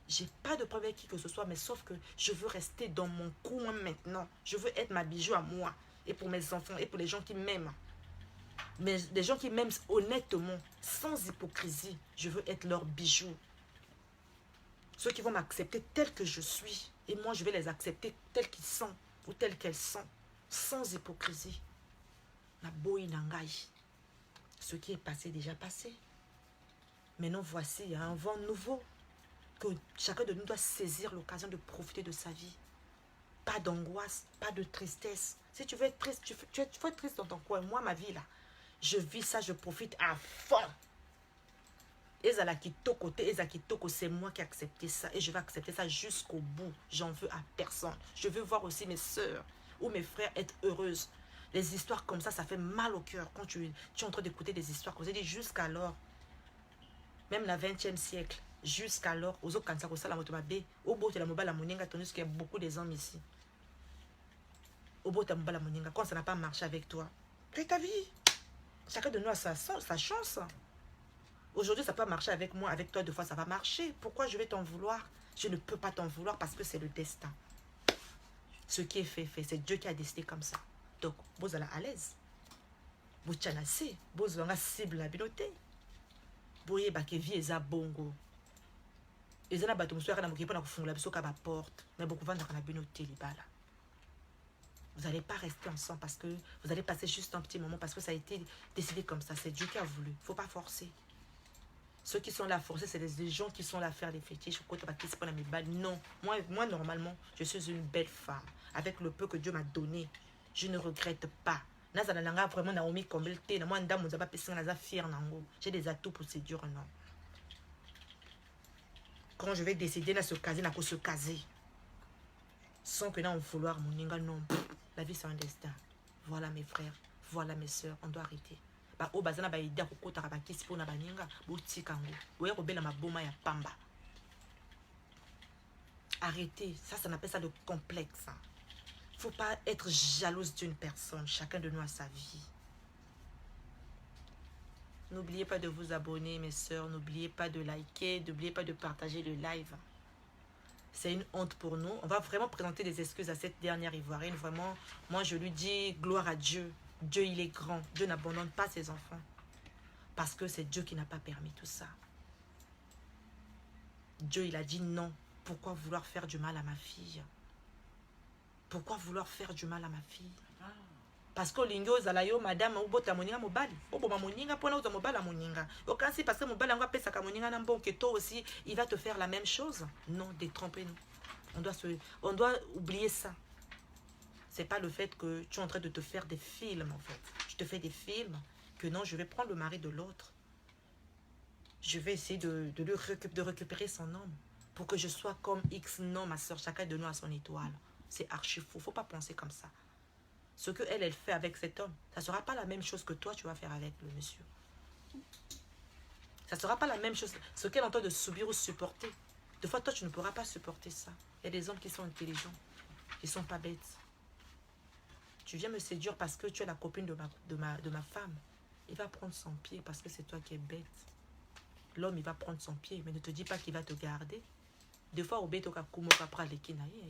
J'ai pas de problème avec qui que ce soit, mais sauf que je veux rester dans mon coin maintenant. Je veux être ma bijou à moi. Et pour mes enfants, et pour les gens qui m'aiment. Mais les gens qui m'aiment honnêtement, sans hypocrisie, je veux être leur bijou. Ceux qui vont m'accepter tel que je suis. Et moi, je vais les accepter tels qu'ils sont. Ou tels qu'elles sont. Sans hypocrisie. La boï nangai. Ce qui est passé, déjà passé. Maintenant, voici un vent nouveau. Que chacun de nous doit saisir l'occasion de profiter de sa vie. Pas d'angoisse, pas de tristesse. Si tu veux être triste, tu veux être triste dans ton coin. Moi, ma vie là, je vis ça, je profite à fond. C'est moi qui ai accepté ça. Et je vais accepter ça jusqu'au bout. J'en veux à personne. Je veux voir aussi mes soeurs ou mes frères être heureuses. Les histoires comme ça fait mal au cœur. Quand tu es en train d'écouter des histoires comme ça, jusqu'alors, même la 20e siècle, jusqu'alors, aux autres quand ça la moto babé, au bout de la mobile la moninga, tandis qu'il y a beaucoup des hommes ici. Au bout de la mobile la moninga, quand ça n'a pas marché avec toi, fais ta vie. Chacun de nous a sa chance. Aujourd'hui, ça peut marcher avec moi, avec toi, 2 fois, ça va marcher. Pourquoi je vais t'en vouloir? Je ne peux pas t'en vouloir parce que c'est le destin. Ce qui est fait, c'est Dieu qui a décidé comme ça. Donc, vous allez à l'aise. Vous tchanasez, vous avez cible la biloté. Vous voyez que vie est à bongo. Et ça, vous n'allez pas rester ensemble parce que vous allez passer juste un petit moment parce que ça a été décidé comme ça. C'est Dieu qui a voulu. Il ne faut pas forcer. Ceux qui sont là forcés, c'est des gens qui sont là à faire des fétiches. Non, moi, normalement, je suis une belle femme. Avec le peu que Dieu m'a donné, je ne regrette pas. J'ai des atouts pour séduire un homme. Quand je vais décider de se caser, sans que dans vouloir mon ninga, non. La vie c'est un destin. Voilà mes frères, voilà mes soeurs, on doit arrêter. Arrêtez, ça on appelle ça le complexe. Faut pas être jalouse d'une personne, chacun de nous a sa vie. N'oubliez pas de vous abonner mes soeurs, n'oubliez pas de liker, n'oubliez pas de partager le live. C'est une honte pour nous. On va vraiment présenter des excuses à cette dernière Ivoirienne. Vraiment, moi je lui dis gloire à Dieu. Dieu il est grand. Dieu n'abandonne pas ses enfants. Parce que c'est Dieu qui n'a pas permis tout ça. Dieu il a dit non. Pourquoi vouloir faire du mal à ma fille? Pourquoi vouloir faire du mal à ma fille? Parce que lingo zalayo madame ubota moninga mobali. Obo moninga pona uza mobala moninga. Okansi parce que mobala ngwa pesa ka moninga na bon que toi aussi il va te faire la même chose. Non, détrompez-nous. On doit oublier ça. C'est pas le fait que tu es en train de te faire des films en fait. Je te fais des films que non, je vais prendre le mari de l'autre. Je vais essayer de récupérer son homme pour que je sois comme X. Non, ma soeur, chacun de nous a son étoile. C'est archi faux. Faut pas penser comme ça. Ce que elle fait avec cet homme, ça ne sera pas la même chose que toi, tu vas faire avec le monsieur. Ça ne sera pas la même chose. Ce qu'elle est en train de subir ou supporter. Des fois, toi, tu ne pourras pas supporter ça. Il y a des hommes qui sont intelligents, qui ne sont pas bêtes. Tu viens me séduire parce que tu es la copine de ma femme. Il va prendre son pied parce que c'est toi qui es bête. L'homme, il va prendre son pied, mais ne te dis pas qu'il va te garder. Des fois, au bête, il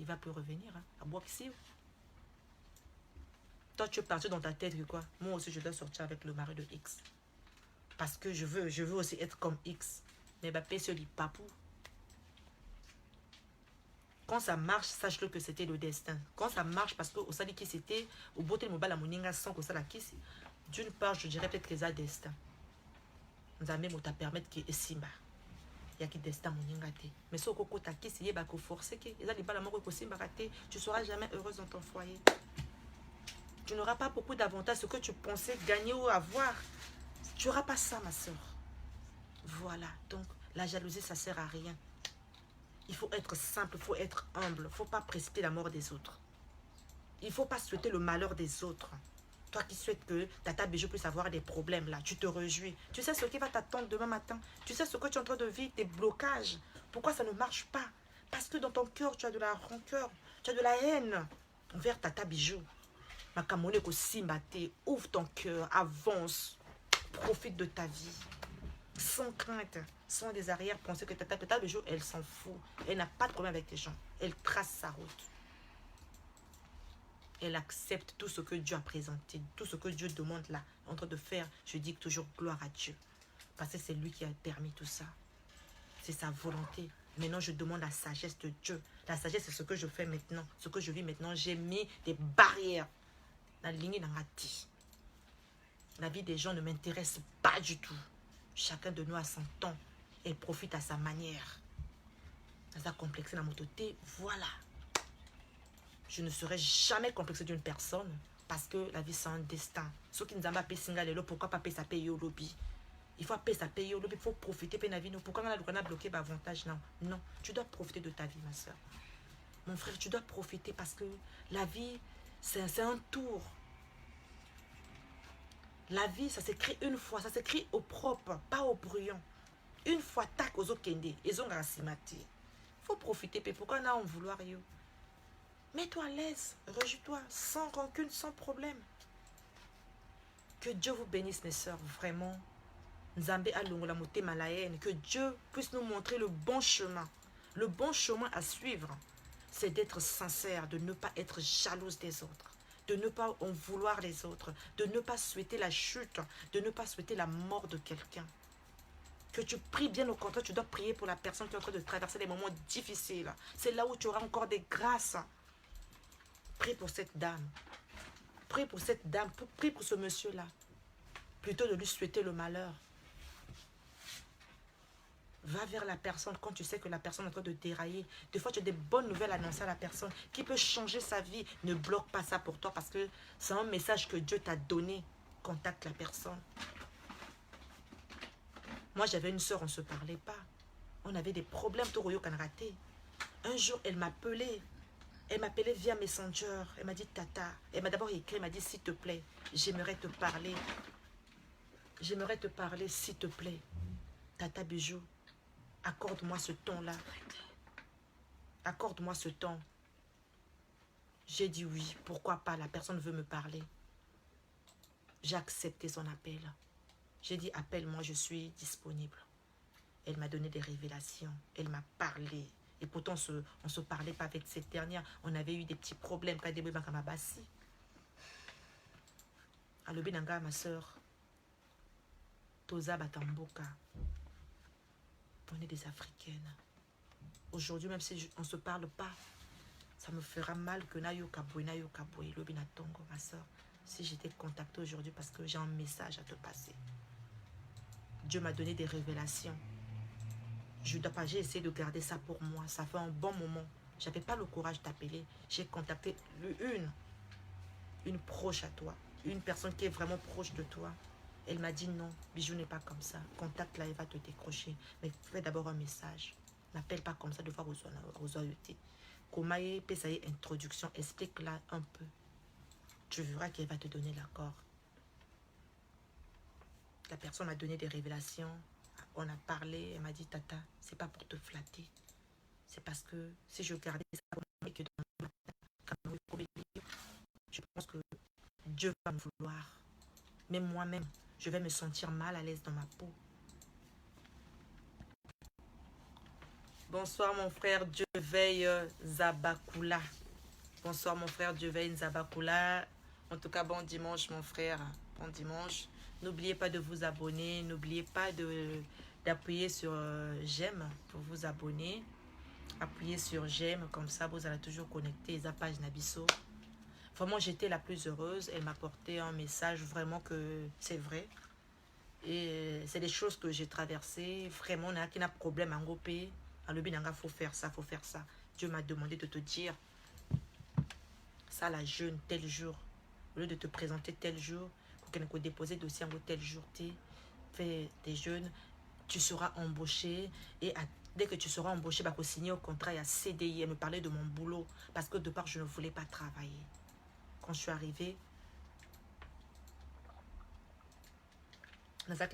va plus revenir. Hein, à Boaxi. Toi, tu es parti dans ta tête que quoi? Moi aussi, je dois sortir avec le mari de X. Parce que je veux aussi être comme X. Mais bah, paix se lit papou. Quand ça marche, sache-le que c'était le destin. Quand ça marche, parce que au sali qui c'était, au bout de mobile à moninga sans que ça la kiss, d'une part, je dirais peut-être que c'est un destin. Nous avons même permettre que Simba. Il y a qui destin moninga te. Mais si au coco ta kiss, il y a que forcer que les ali pas la mort que Simba raté, tu seras jamais heureuse dans ton foyer. Tu n'auras pas beaucoup d'avantages, ce que tu pensais gagner ou avoir. Tu n'auras pas ça, ma soeur. Voilà. Donc, la jalousie, ça ne sert à rien. Il faut être simple, il faut être humble. Il ne faut pas précipiter la mort des autres. Il ne faut pas souhaiter le malheur des autres. Toi qui souhaites que Tata Bijou puisse avoir des problèmes là, tu te réjouis. Tu sais ce qui va t'attendre demain matin. Tu sais ce que tu es en train de vivre, tes blocages. Pourquoi ça ne marche pas? Parce que dans ton cœur, tu as de la rancœur, tu as de la haine envers Tata Bijou. Makamone ko simbate, ouvre ton cœur, avance, profite de ta vie. Sans crainte, sans des arrière-pensées que Tata Bijou, elle s'en fout. Elle n'a pas de problème avec les gens. Elle trace sa route. Elle accepte tout ce que Dieu a présenté, tout ce que Dieu demande là, en train de faire. Je dis toujours gloire à Dieu. Parce que c'est lui qui a permis tout ça. C'est sa volonté. Maintenant, je demande la sagesse de Dieu. La sagesse, c'est ce que je fais maintenant. Ce que je vis maintenant, j'ai mis des barrières. La ligne n'a dit. La vie des gens ne m'intéresse pas du tout. Chacun de nous a son temps. Elle profite à sa manière. Elle a complexé dans mon côté. Voilà. Je ne serai jamais complexé d'une personne parce que la vie c'est un destin. Ceux qui nous ont pas single, pourquoi pas payer ça payer au lobby? Il faut payer ça payer au lobby. Il faut profiter de la vie. Pourquoi on a bloqué l'avantage? Non, non. Tu dois profiter de ta vie, ma soeur. Mon frère, tu dois profiter parce que la vie, c'est un tour. La vie, ça s'écrit une fois. Ça s'écrit au propre, pas au bruyant. Une fois, tac, aux autres kende. Ils ont rassimati. Il faut profiter. Pourquoi on a en vouloir yo? Mets-toi à l'aise, réjouis-toi, sans rancune, sans problème. Que Dieu vous bénisse, mes soeurs, vraiment. Nzambe alongola motema la haine. Que Dieu puisse nous montrer le bon chemin. Le bon chemin à suivre, c'est d'être sincère, de ne pas être jalouse des autres, de ne pas en vouloir les autres, de ne pas souhaiter la chute, de ne pas souhaiter la mort de quelqu'un. Que tu pries bien au contraire, tu dois prier pour la personne qui est en train de traverser des moments difficiles. C'est là où tu auras encore des grâces. Prie pour cette dame. Prie pour cette dame. Prie pour ce monsieur-là. Plutôt de lui souhaiter le malheur. Va vers la personne quand tu sais que la personne est en train de dérailler. Des fois, tu as des bonnes nouvelles à annoncer à la personne qui peut changer sa vie. Ne bloque pas ça pour toi parce que c'est un message que Dieu t'a donné. Contacte la personne. Moi, j'avais une soeur, on ne se parlait pas. On avait des problèmes, tout royo qu'on raté. Un jour, elle m'appelait. Elle m'appelait via Messenger. Elle m'a dit, Tata. Elle m'a d'abord écrit, elle m'a dit, s'il te plaît, j'aimerais te parler. J'aimerais te parler, s'il te plaît. Tata Bijou, accorde-moi ce temps-là. Accorde-moi ce temps. J'ai dit oui, pourquoi pas, la personne veut me parler. J'ai accepté son appel. J'ai dit, appelle-moi, je suis disponible. Elle m'a donné des révélations. Elle m'a parlé. Et pourtant, on ne se parlait pas avec cette dernière. On avait eu des petits problèmes. Alobi nanga, ma soeur. Toza Batamboka. On est des Africaines. Aujourd'hui, même si on ne se parle pas, ça me fera mal que Nayo Kaboué, Lobi Natongo, ma soeur. Si j'étais contactée aujourd'hui parce que j'ai un message à te passer. Dieu m'a donné des révélations. J'ai essayé de garder ça pour moi. Ça fait un bon moment. Je n'avais pas le courage d'appeler. J'ai contacté une proche à toi. Une personne qui est vraiment proche de toi. Elle m'a dit non, Bijou n'est pas comme ça. Contacte-la, elle va te décrocher. Mais fais d'abord un message. N'appelle pas comme ça de fois aux oyotés. Comment il peut ça introduction, explique-la un peu. Tu verras qu'elle va te donner l'accord. La personne m'a donné des révélations. On a parlé, elle m'a dit, Tata, c'est pas pour te flatter. C'est parce que si je gardais ça pour moi et que dans le matin, je pense que Dieu va me vouloir. Même moi-même, je vais me sentir mal à l'aise dans ma peau. Bonsoir mon frère, Dieu veille Zabakula. Bonsoir mon frère, Dieu veille Zabakula. En tout cas, bon dimanche mon frère, bon dimanche. N'oubliez pas de vous abonner, n'oubliez pas d'appuyer sur j'aime pour vous abonner. Appuyez sur j'aime, comme ça vous allez toujours connecter à la page Nabiso. Vraiment, j'étais la plus heureuse. Elle m'a apporté un message vraiment que c'est vrai. Et c'est des choses que j'ai traversées. Vraiment, on a un problème en pays. Il faut faire ça, faut faire ça. Dieu m'a demandé de te dire ça la jeûne tel jour. Au lieu de te présenter tel jour, pour qu'elle ne dépose dossier en tel jour, tu fais tes jeûnes, tu seras embauché. Et dès que tu seras embauché, tu vas signer au contrat, il y a CDI. Elle me parlait de mon boulot parce que de part, je ne voulais pas travailler. Quand je suis arrivée, donc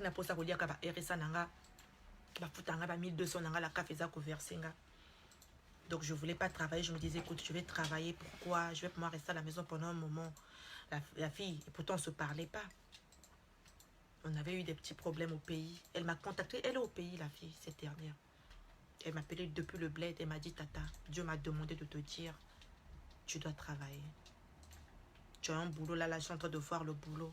je ne voulais pas travailler. Je me disais, écoute, je vais travailler. Pourquoi? Je vais pouvoir rester à la maison pendant un moment. La fille, et pourtant on ne se parlait pas. On avait eu des petits problèmes au pays. Elle m'a contacté. Elle est au pays, la fille, cette dernière. Elle m'a appelé depuis le bled. Elle m'a dit, Tata, Dieu m'a demandé de te dire, tu dois travailler. Tu as un boulot là, je suis en train de voir le boulot.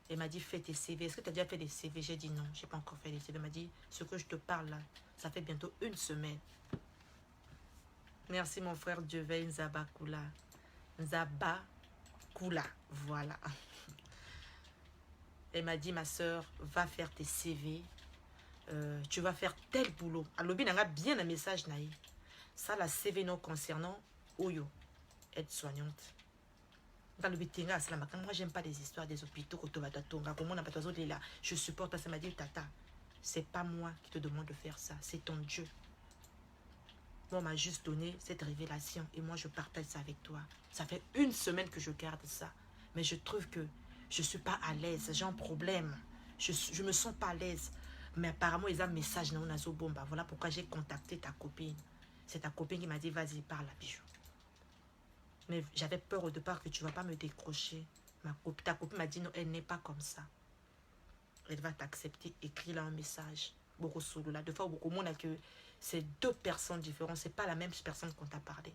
Elle m'a dit, fais tes CV. Est-ce que tu as déjà fait des CV? J'ai dit non, je n'ai pas encore fait des CV. Elle m'a dit, ce que je te parle là, ça fait bientôt une semaine. Merci mon frère Dieu veille Nzabakula. Nzabakula, voilà. Elle m'a dit, ma soeur, va faire tes CV. Tu vas faire tel boulot. Alors, il y a bien un message. Ça, la CV non concernant Oyo, aide-soignante. Moi, j'aime pas les histoires des hôpitaux. Je supporte ça. Elle m'a dit, Tata, c'est pas moi qui te demande de faire ça. C'est ton Dieu. Moi, on m'a juste donné cette révélation. Et moi, je partage ça avec toi. Ça fait une semaine que je garde ça. Mais je trouve que je ne suis pas à l'aise. J'ai un problème. Je me sens pas à l'aise. Mais apparemment, ils ont un message. Voilà pourquoi j'ai contacté ta copine. C'est ta copine qui m'a dit, vas-y, parle à Bijou. Mais j'avais peur au départ que tu ne vas pas me décrocher. Ta copine m'a dit non, elle n'est pas comme ça. Elle va t'accepter. Écris-là un message. Là, deux fois, beaucoup de monde a que c'est deux personnes différentes. Ce n'est pas la même personne qu'on t'a parlé.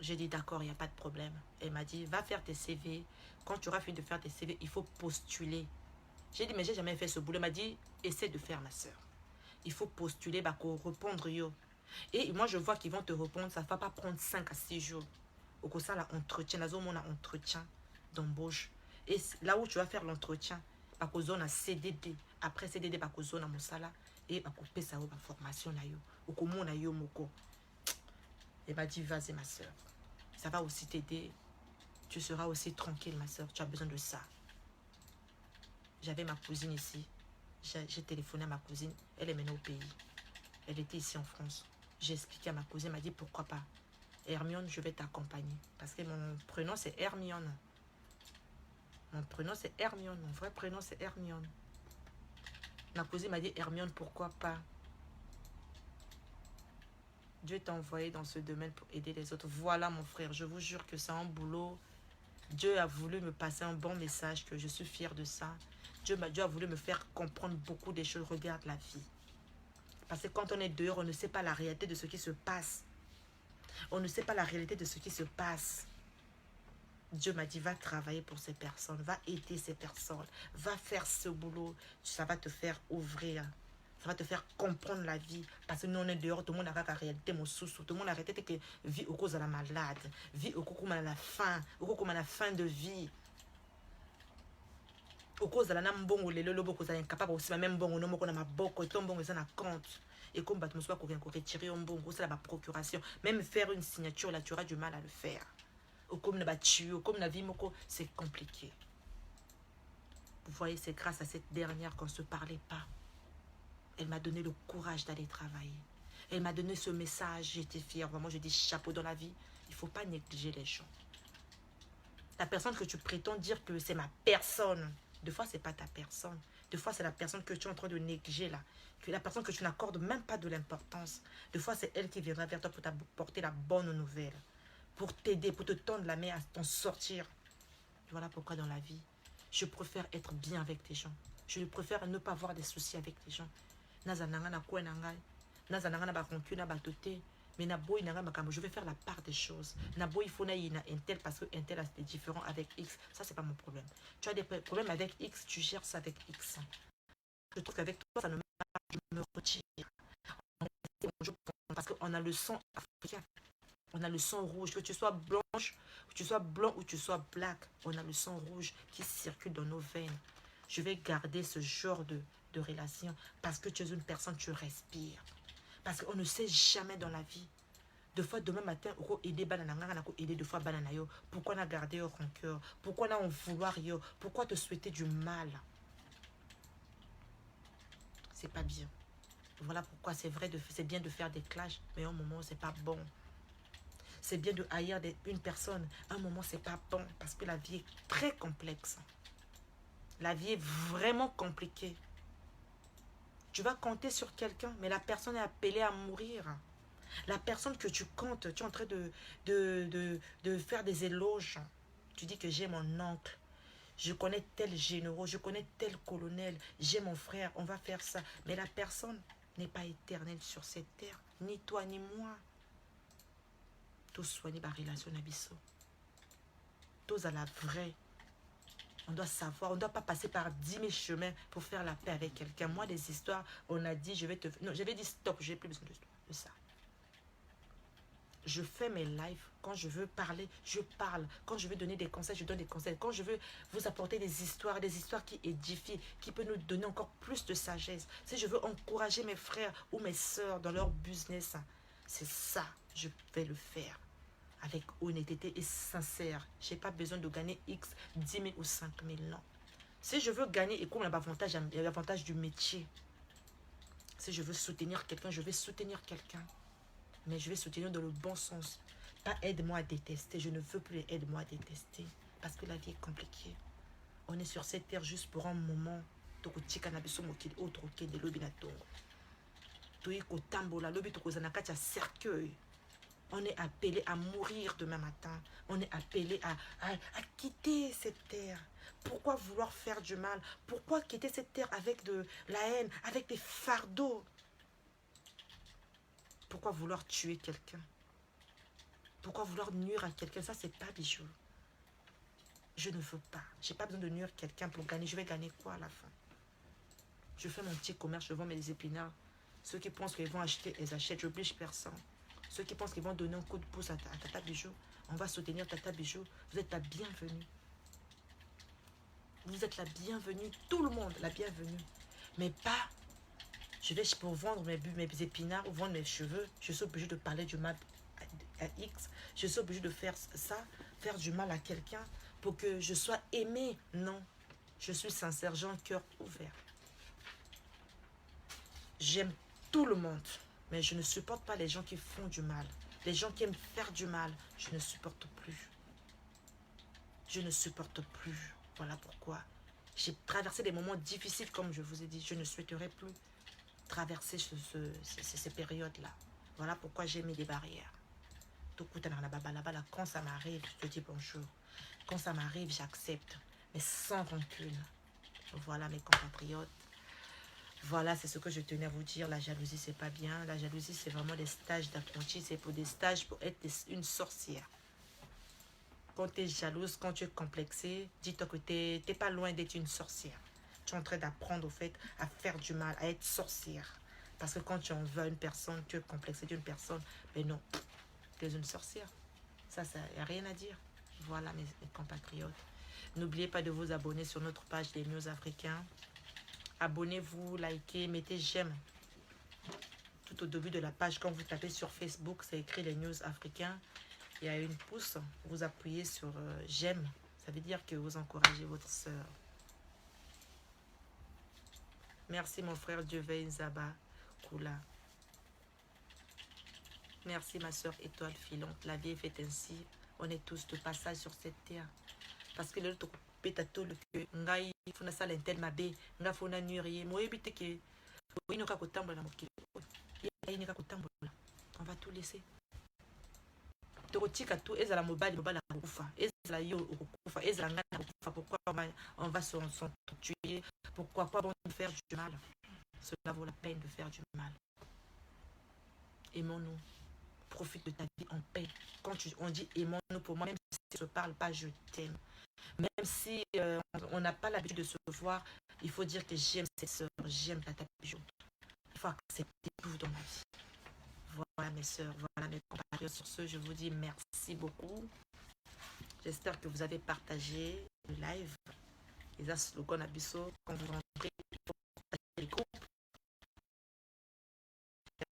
J'ai dit d'accord, il n'y a pas de problème. Elle m'a dit, va faire tes CV. Quand tu auras fini de faire tes CV, il faut postuler. J'ai dit, mais j'ai jamais fait ce boulot. Elle m'a dit, essaie de faire, ma soeur. Il faut postuler, répondre yo. Et moi, je vois qu'ils vont te répondre, ça ne va pas prendre 5 à 6 jours. Au cours ça, l'entretien, la zone, on a entretien d'embauche. Et là où tu vas faire l'entretien, par cause on a CDD. Après CDD, par cause on a mon salaire. Et par cause ça, la formation, au cours on a yo moko. Elle m'a dit, vas-y, ma soeur. Ça va aussi t'aider. Tu seras aussi tranquille, ma soeur. Tu as besoin de ça. J'avais ma cousine ici. J'ai téléphoné à ma cousine. Elle est maintenant au pays. Elle était ici en France. J'ai expliqué à ma cousine, elle m'a dit pourquoi pas. Hermione, je vais t'accompagner. Parce que mon prénom c'est Hermione. Mon prénom c'est Hermione. Mon vrai prénom c'est Hermione. Ma cousine m'a dit Hermione, pourquoi pas. Dieu t'a envoyé dans ce domaine pour aider les autres. Voilà mon frère, je vous jure que c'est un boulot. Dieu a voulu me passer un bon message, que je suis fière de ça. Dieu a voulu me faire comprendre beaucoup des choses. Regarde la vie. Parce que quand on est dehors, on ne sait pas la réalité de ce qui se passe. On ne sait pas la réalité de ce qui se passe. Dieu m'a dit, va travailler pour ces personnes, va aider ces personnes, va faire ce boulot. Ça va te faire ouvrir. Ça va te faire comprendre la vie. Parce que nous, on est dehors, tout le monde a la réalité, mon sous-sous. Tout le monde a arrêté que vie au cause de la malade, vie au cause de la faim, au cause de la fin de vie. Au cause de la nambongo, les lolo boko za incapable aussi même bon no moko na maboko et tombongo ça na compte et comme bat musuba ko retirer un bongo c'est la procuration même faire une signature là tu auras du mal à le faire. Au comme na batu au comme na vie moko c'est compliqué. Vous voyez, c'est grâce à cette dernière qu'on se parlait pas. Elle m'a donné le courage d'aller travailler. Elle m'a donné ce message, j'étais fière. Vraiment, je dis chapeau dans la vie. Il faut pas négliger les gens. La personne que tu prétends dire que c'est ma personne. Des fois, ce n'est pas ta personne. Des fois, c'est la personne que tu es en train de négliger là. La personne que tu n'accordes même pas de l'importance. Des fois, c'est elle qui viendra vers toi pour t'apporter la bonne nouvelle. pour t'aider, pour te tendre la main à t'en sortir. Voilà pourquoi dans la vie, je préfère être bien avec les gens. Je préfère ne pas avoir des soucis avec les gens. Mais je vais faire la part des choses. Il faut un tel parce que un tel est différent avec X. Ça, c'est pas mon problème. Tu as des problèmes avec X, tu gères ça avec X. Je trouve qu'avec toi, ça ne marche pas, je me retire. Parce qu'on a le sang africain. On a le sang rouge. Que tu sois blanche, que tu sois blanc ou que tu sois black, on a le sang rouge qui circule dans nos veines. Je vais garder ce genre de relation parce que tu es une personne, tu respires. Parce qu'on ne sait jamais dans la vie. Deux fois, demain matin, on va aider banana, on aider deux fois banana. Pourquoi on a gardé au rancœur? Pourquoi on a en vouloir? Pourquoi te souhaiter du mal? C'est pas bien. Voilà pourquoi c'est vrai, c'est bien de faire des clashs, mais à un moment, c'est pas bon. C'est bien de haïr une personne. À un moment, c'est pas bon parce que la vie est très complexe. La vie est vraiment compliquée. Tu vas compter sur quelqu'un, mais la personne est appelée à mourir. La personne que tu comptes, tu es en train de faire des éloges. Tu dis que j'ai mon oncle, je connais tel général, je connais tel colonel, j'ai mon frère, on va faire ça. Mais la personne n'est pas éternelle sur cette terre, ni toi ni moi. Tous soigner ma relation abisso. Tous à la vraie. On doit savoir, on ne doit pas passer par 10 000 chemins pour faire la paix avec quelqu'un. Moi, des histoires, on a dit, je vais te... Non, j'avais dit stop, je n'ai plus besoin de ça. Je fais mes lives. Quand je veux parler, je parle. Quand je veux donner des conseils, je donne des conseils. Quand je veux vous apporter des histoires qui édifient, qui peuvent nous donner encore plus de sagesse. Si je veux encourager mes frères ou mes soeurs dans leur business, c'est ça, je vais le faire. Avec honnêteté et sincère. Je n'ai pas besoin de gagner X, 10 000 ou 5 000, non. Si je veux gagner, et comme l'avantage du métier, si je veux soutenir quelqu'un, je vais soutenir quelqu'un. Mais je vais soutenir dans le bon sens. Pas aide-moi à détester. Je ne veux plus aide-moi à détester. Parce que la vie est compliquée. On est sur cette terre juste pour un moment. On est appelé à mourir demain matin. On est appelé à quitter cette terre. Pourquoi vouloir faire du mal? Pourquoi quitter cette terre avec de la haine, avec des fardeaux? Pourquoi vouloir tuer quelqu'un? Pourquoi vouloir nuire à quelqu'un? Ça, c'est pas bijou. Je ne veux pas. Je n'ai pas besoin de nuire quelqu'un pour gagner. Je vais gagner quoi à la fin? Je fais mon petit commerce, je vends mes épinards. Ceux qui pensent qu'ils vont acheter, ils achètent. Je n'oblige personne. Ceux qui pensent qu'ils vont donner un coup de pouce à Tata Bijou, on va soutenir Tata Bijou. Vous êtes la bienvenue. Vous êtes la bienvenue. Tout le monde, la bienvenue. Mais pas, je vais pour vendre mes épinards ou vendre mes cheveux. Je suis obligée de parler du mal à X. Je suis obligée de faire ça, faire du mal à quelqu'un pour que je sois aimée. Non, je suis sincère, j'ai un cœur ouvert. J'aime tout le monde. Mais je ne supporte pas les gens qui font du mal. Les gens qui aiment faire du mal, je ne supporte plus. Je ne supporte plus. Voilà pourquoi. J'ai traversé des moments difficiles, comme je vous ai dit. Je ne souhaiterais plus traverser ces périodes-là. Voilà pourquoi j'ai mis des barrières. Quand ça m'arrive, je te dis bonjour. Quand ça m'arrive, j'accepte. Mais sans rancune. Voilà mes compatriotes. Voilà, c'est ce que je tenais à vous dire. La jalousie, c'est pas bien. La jalousie, c'est vraiment des stages d'apprenti. C'est pour des stages pour être une sorcière. Quand tu es jalouse, quand tu es complexée, dis-toi que tu n'es pas loin d'être une sorcière. Tu es en train d'apprendre au fait à faire du mal, à être sorcière. Parce que quand tu en veux à une personne, tu es complexée d'une personne. Mais non, tu es une sorcière. Ça, il n'y a rien à dire. Voilà mes compatriotes. N'oubliez pas de vous abonner sur notre page des News Africains. Abonnez-vous, likez, mettez j'aime. Tout au début de la page, quand vous tapez sur Facebook, c'est écrit les News Africains. Il y a une pouce, vous appuyez sur j'aime. Ça veut dire que vous encouragez votre soeur. Merci mon frère Dieuveille Zaba Koula. Merci ma soeur Étoile Filante. La vie est faite ainsi. On est tous de passage sur cette terre. Parce que le pétato que ngai funa sala intel mabe nga funa nuire mo ebite ke inoka kotambola mokili. On va tout laisser. tokotika tout ezala mobali akokufa ezala yo okokufa ezala ngana akokufa. Pourquoi on va s'entretuer? Pourquoi pas bon de faire du mal? Cela vaut la peine de faire du mal. Aimons-nous. Profite de ta vie en paix. Quand on dit aimons-nous, pour moi, même si on ne se parle pas, je t'aime. Même si on n'a pas l'habitude de se voir, il faut dire que j'aime cette soeur, j'aime ta Bijou. Il faut accepter tout dans ma vie. Voilà mes soeurs, voilà mes compatriotes. Sur ce, je vous dis merci beaucoup. J'espère que vous avez partagé le live. Les slogans Abisso, quand vous rentrez, il faut partager les groupes.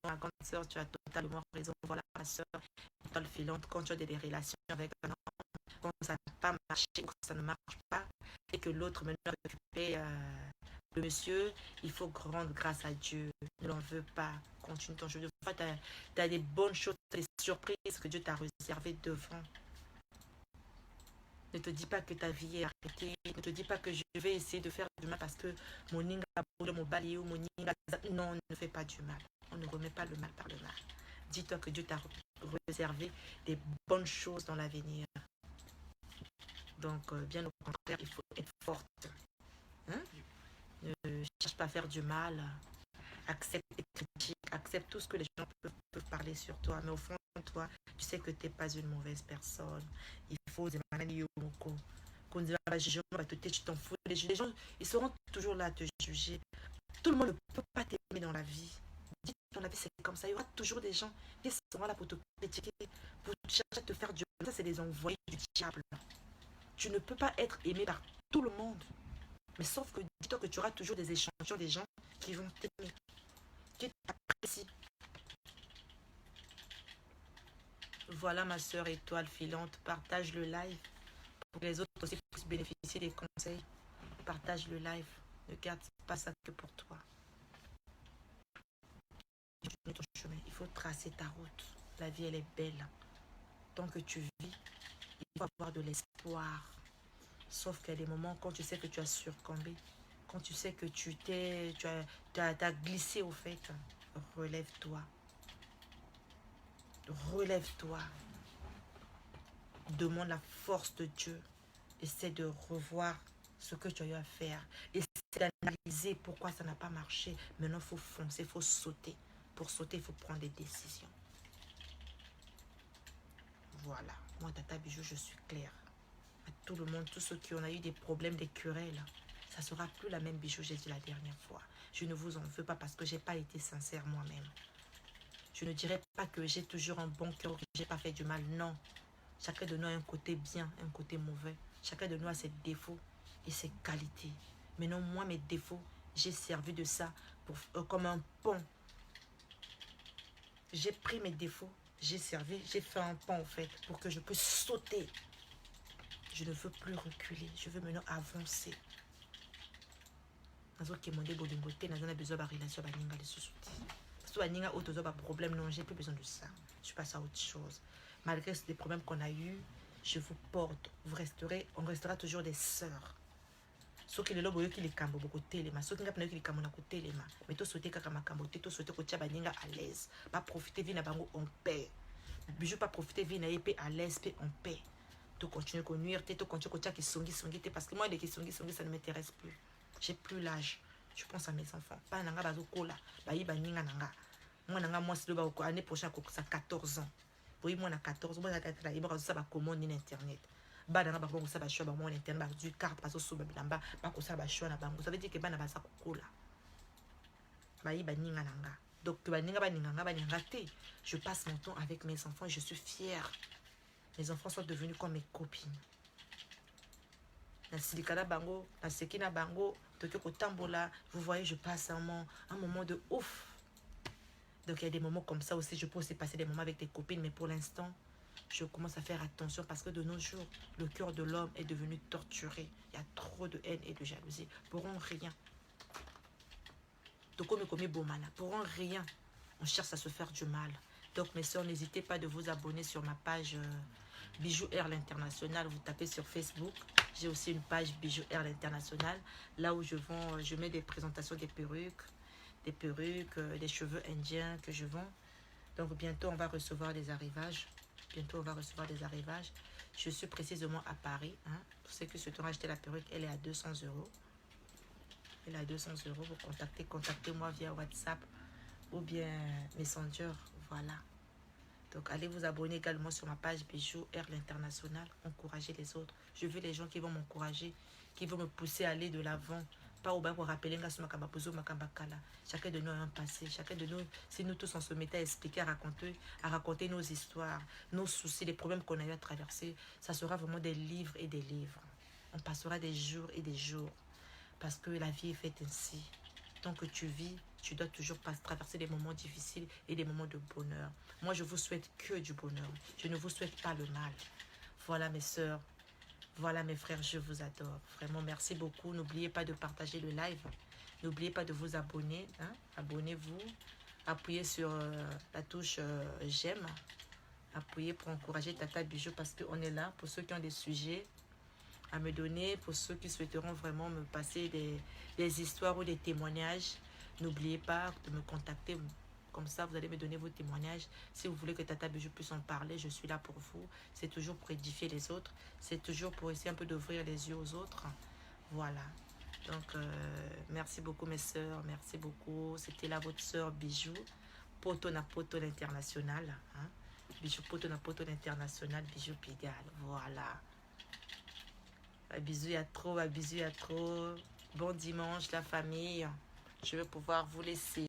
Ma grande soeur, tu as totalement raison. Voilà ma soeur, étoile filante, quand tu as des relations avec un homme, quand ça n'a pas marché, quand ça ne marche pas, et que l'autre maintenant a occupé le monsieur, il faut rendre grâce à Dieu. Ne l'en veux pas. Continue ton jeu. Des fois, tu as des bonnes choses, des surprises que Dieu t'a réservées devant. Ne te dis pas que ta vie est arrêtée. Ne te dis pas que je vais essayer de faire du mal parce que mon ninga mon bali ou mon ninga. Non, ne fais pas du mal. On ne remet pas le mal par le mal. Dis-toi que Dieu t'a réservé des bonnes choses dans l'avenir. Donc, bien au contraire, il faut être forte. Hein? Ne cherche pas à faire du mal. Accepte les critiques. Accepte tout ce que les gens peuvent parler sur toi. Mais au fond de toi, tu sais que tu n'es pas une mauvaise personne. Il faut des manières tu t'en fous. Les gens, ils seront toujours là à te juger. Tout le monde ne peut pas t'aimer dans la vie. Dans la vie, c'est comme ça. Il y aura toujours des gens qui seront là pour te critiquer, pour chercher à te faire du mal. Ça, c'est des envoyés du diable. Tu ne peux pas être aimé par tout le monde. Mais sauf que dis-toi que tu auras toujours des échantillons des gens qui vont t'aimer, qui t'apprécient. Voilà ma soeur étoile filante. Partage le live pour que les autres aussi puissent bénéficier des conseils. Partage le live. Ne garde pas ça que pour toi. Ton chemin. Il faut tracer ta route. La vie, elle est belle. Tant que tu vis, il faut avoir de l'espoir. Sauf qu'il y a des moments quand tu sais que tu as surcombé, quand tu sais que tu as glissé au fait, relève-toi. Relève-toi. Demande la force de Dieu. Essaie de revoir ce que tu as eu à faire. Essaie d'analyser pourquoi ça n'a pas marché. Maintenant, il faut foncer, il faut sauter. Pour sauter, il faut prendre des décisions. Voilà. Moi, Tata Bijou, je suis claire. À tout le monde, tous ceux qui ont eu des problèmes, des querelles, ça ne sera plus la même Bijou, j'ai dit la dernière fois. Je ne vous en veux pas parce que je n'ai pas été sincère moi-même. Je ne dirais pas que j'ai toujours un bon cœur, que je n'ai pas fait du mal. Non. Chacun de nous a un côté bien, un côté mauvais. Chacun de nous a ses défauts et ses qualités. Mais non, moi, mes défauts, j'ai servi de ça pour, comme un pont. J'ai pris mes défauts, j'ai servi, j'ai fait un pont en fait pour que je puisse sauter. Je ne veux plus reculer, je veux maintenant avancer. J'ai plus besoin de ça. Je passe à autre chose. Malgré les problèmes qu'on a eus, je vous porte. On restera toujours des sœurs. Ceux qui les lobes qui les cambo beaucoup téléma, ceux qui n'ont qui les cambo na côté téléma, mais tout souhaiter kaka makambo, tout souhaiter que tu baninga à l'aise, pas profiter vie na bango en paix. Bijou pas profiter vie na épée à l'aise, paix en paix. Tu continues à nuire, tu continues à qui songi parce que moi les qui songi ça ne m'intéresse plus. J'ai plus l'âge. Je pense à mes enfants. Pas nanga bazo kola, ba yi baninga nanga. Moi nanga moi c'est le année prochaine ça 14 ans. Oui moi na 14 moi ça il va ça ba comment ni internet. Bana ba ko ça ba choix ba mon internet ba du carte parce que sous ba bilamba ba ko ça ba choix na bango ça veut dire que bana ba ça kola. Ba yi baninga nanga. Donc ba ninga ba ninga té. Je passe mon temps avec mes enfants, je suis fière. Mes enfants sont devenus comme mes copines. Na silikala bango, na sekina bango, tokyo kotambola, vous voyez je passe un moment de ouf. Donc il y a des moments comme ça aussi, je peux aussi passer des moments avec des copines, mais pour l'instant, je commence à faire attention parce que de nos jours, le cœur de l'homme est devenu torturé. Il y a trop de haine et de jalousie. Pourront rien. Pourront rien. On cherche à se faire du mal. Donc mes soeurs, n'hésitez pas de vous abonner sur ma page Bijou Air l'International. Vous tapez sur Facebook. J'ai aussi une page Bijou Air l'International. Là où je mets des présentations des perruques, des cheveux indiens que je vends. Donc bientôt, on va recevoir des arrivages. Bientôt, on va recevoir des arrivages. Je suis précisément à Paris. Hein. Pour ceux qui souhaitent acheter la perruque, elle est à 200 €. Elle est à 200 €. Vous contactez-moi via WhatsApp ou bien Messenger. Voilà. Donc, allez vous abonner également sur ma page Bijoux Air l'International. Encouragez les autres. Je veux les gens qui vont m'encourager, qui vont me pousser à aller de l'avant. Pas au bas pour rappeler chacun de nous a un passé. Chacun de nous, si nous tous on se mettait à expliquer, à raconter nos histoires, nos soucis, les problèmes qu'on a eu à traverser, ça sera vraiment des livres et des livres. On passera des jours et des jours. Parce que la vie est faite ainsi. Tant que tu vis, tu dois toujours traverser des moments difficiles et des moments de bonheur. Moi, je vous souhaite que du bonheur. Je ne vous souhaite pas le mal. Voilà mes sœurs. Voilà mes frères, je vous adore. Vraiment, merci beaucoup. N'oubliez pas de partager le live. N'oubliez pas de vous abonner. Hein? Abonnez-vous. Appuyez sur la touche j'aime. Appuyez pour encourager Tata Bijou parce qu'on est là pour ceux qui ont des sujets à me donner, pour ceux qui souhaiteront vraiment me passer des histoires ou des témoignages. N'oubliez pas de me contacter. Comme ça, vous allez me donner vos témoignages. Si vous voulez que Tata Bijou puisse en parler, je suis là pour vous. C'est toujours pour édifier les autres. C'est toujours pour essayer un peu d'ouvrir les yeux aux autres. Voilà. Donc, merci beaucoup mes sœurs. Merci beaucoup. C'était là votre sœur Bijou. Poto na poto l'international. Hein? Bijou poto na poto l'international. Bijou Pigalle. Voilà. Bisous à trop. Bisous à trop. Bon dimanche la famille. Je vais pouvoir vous laisser.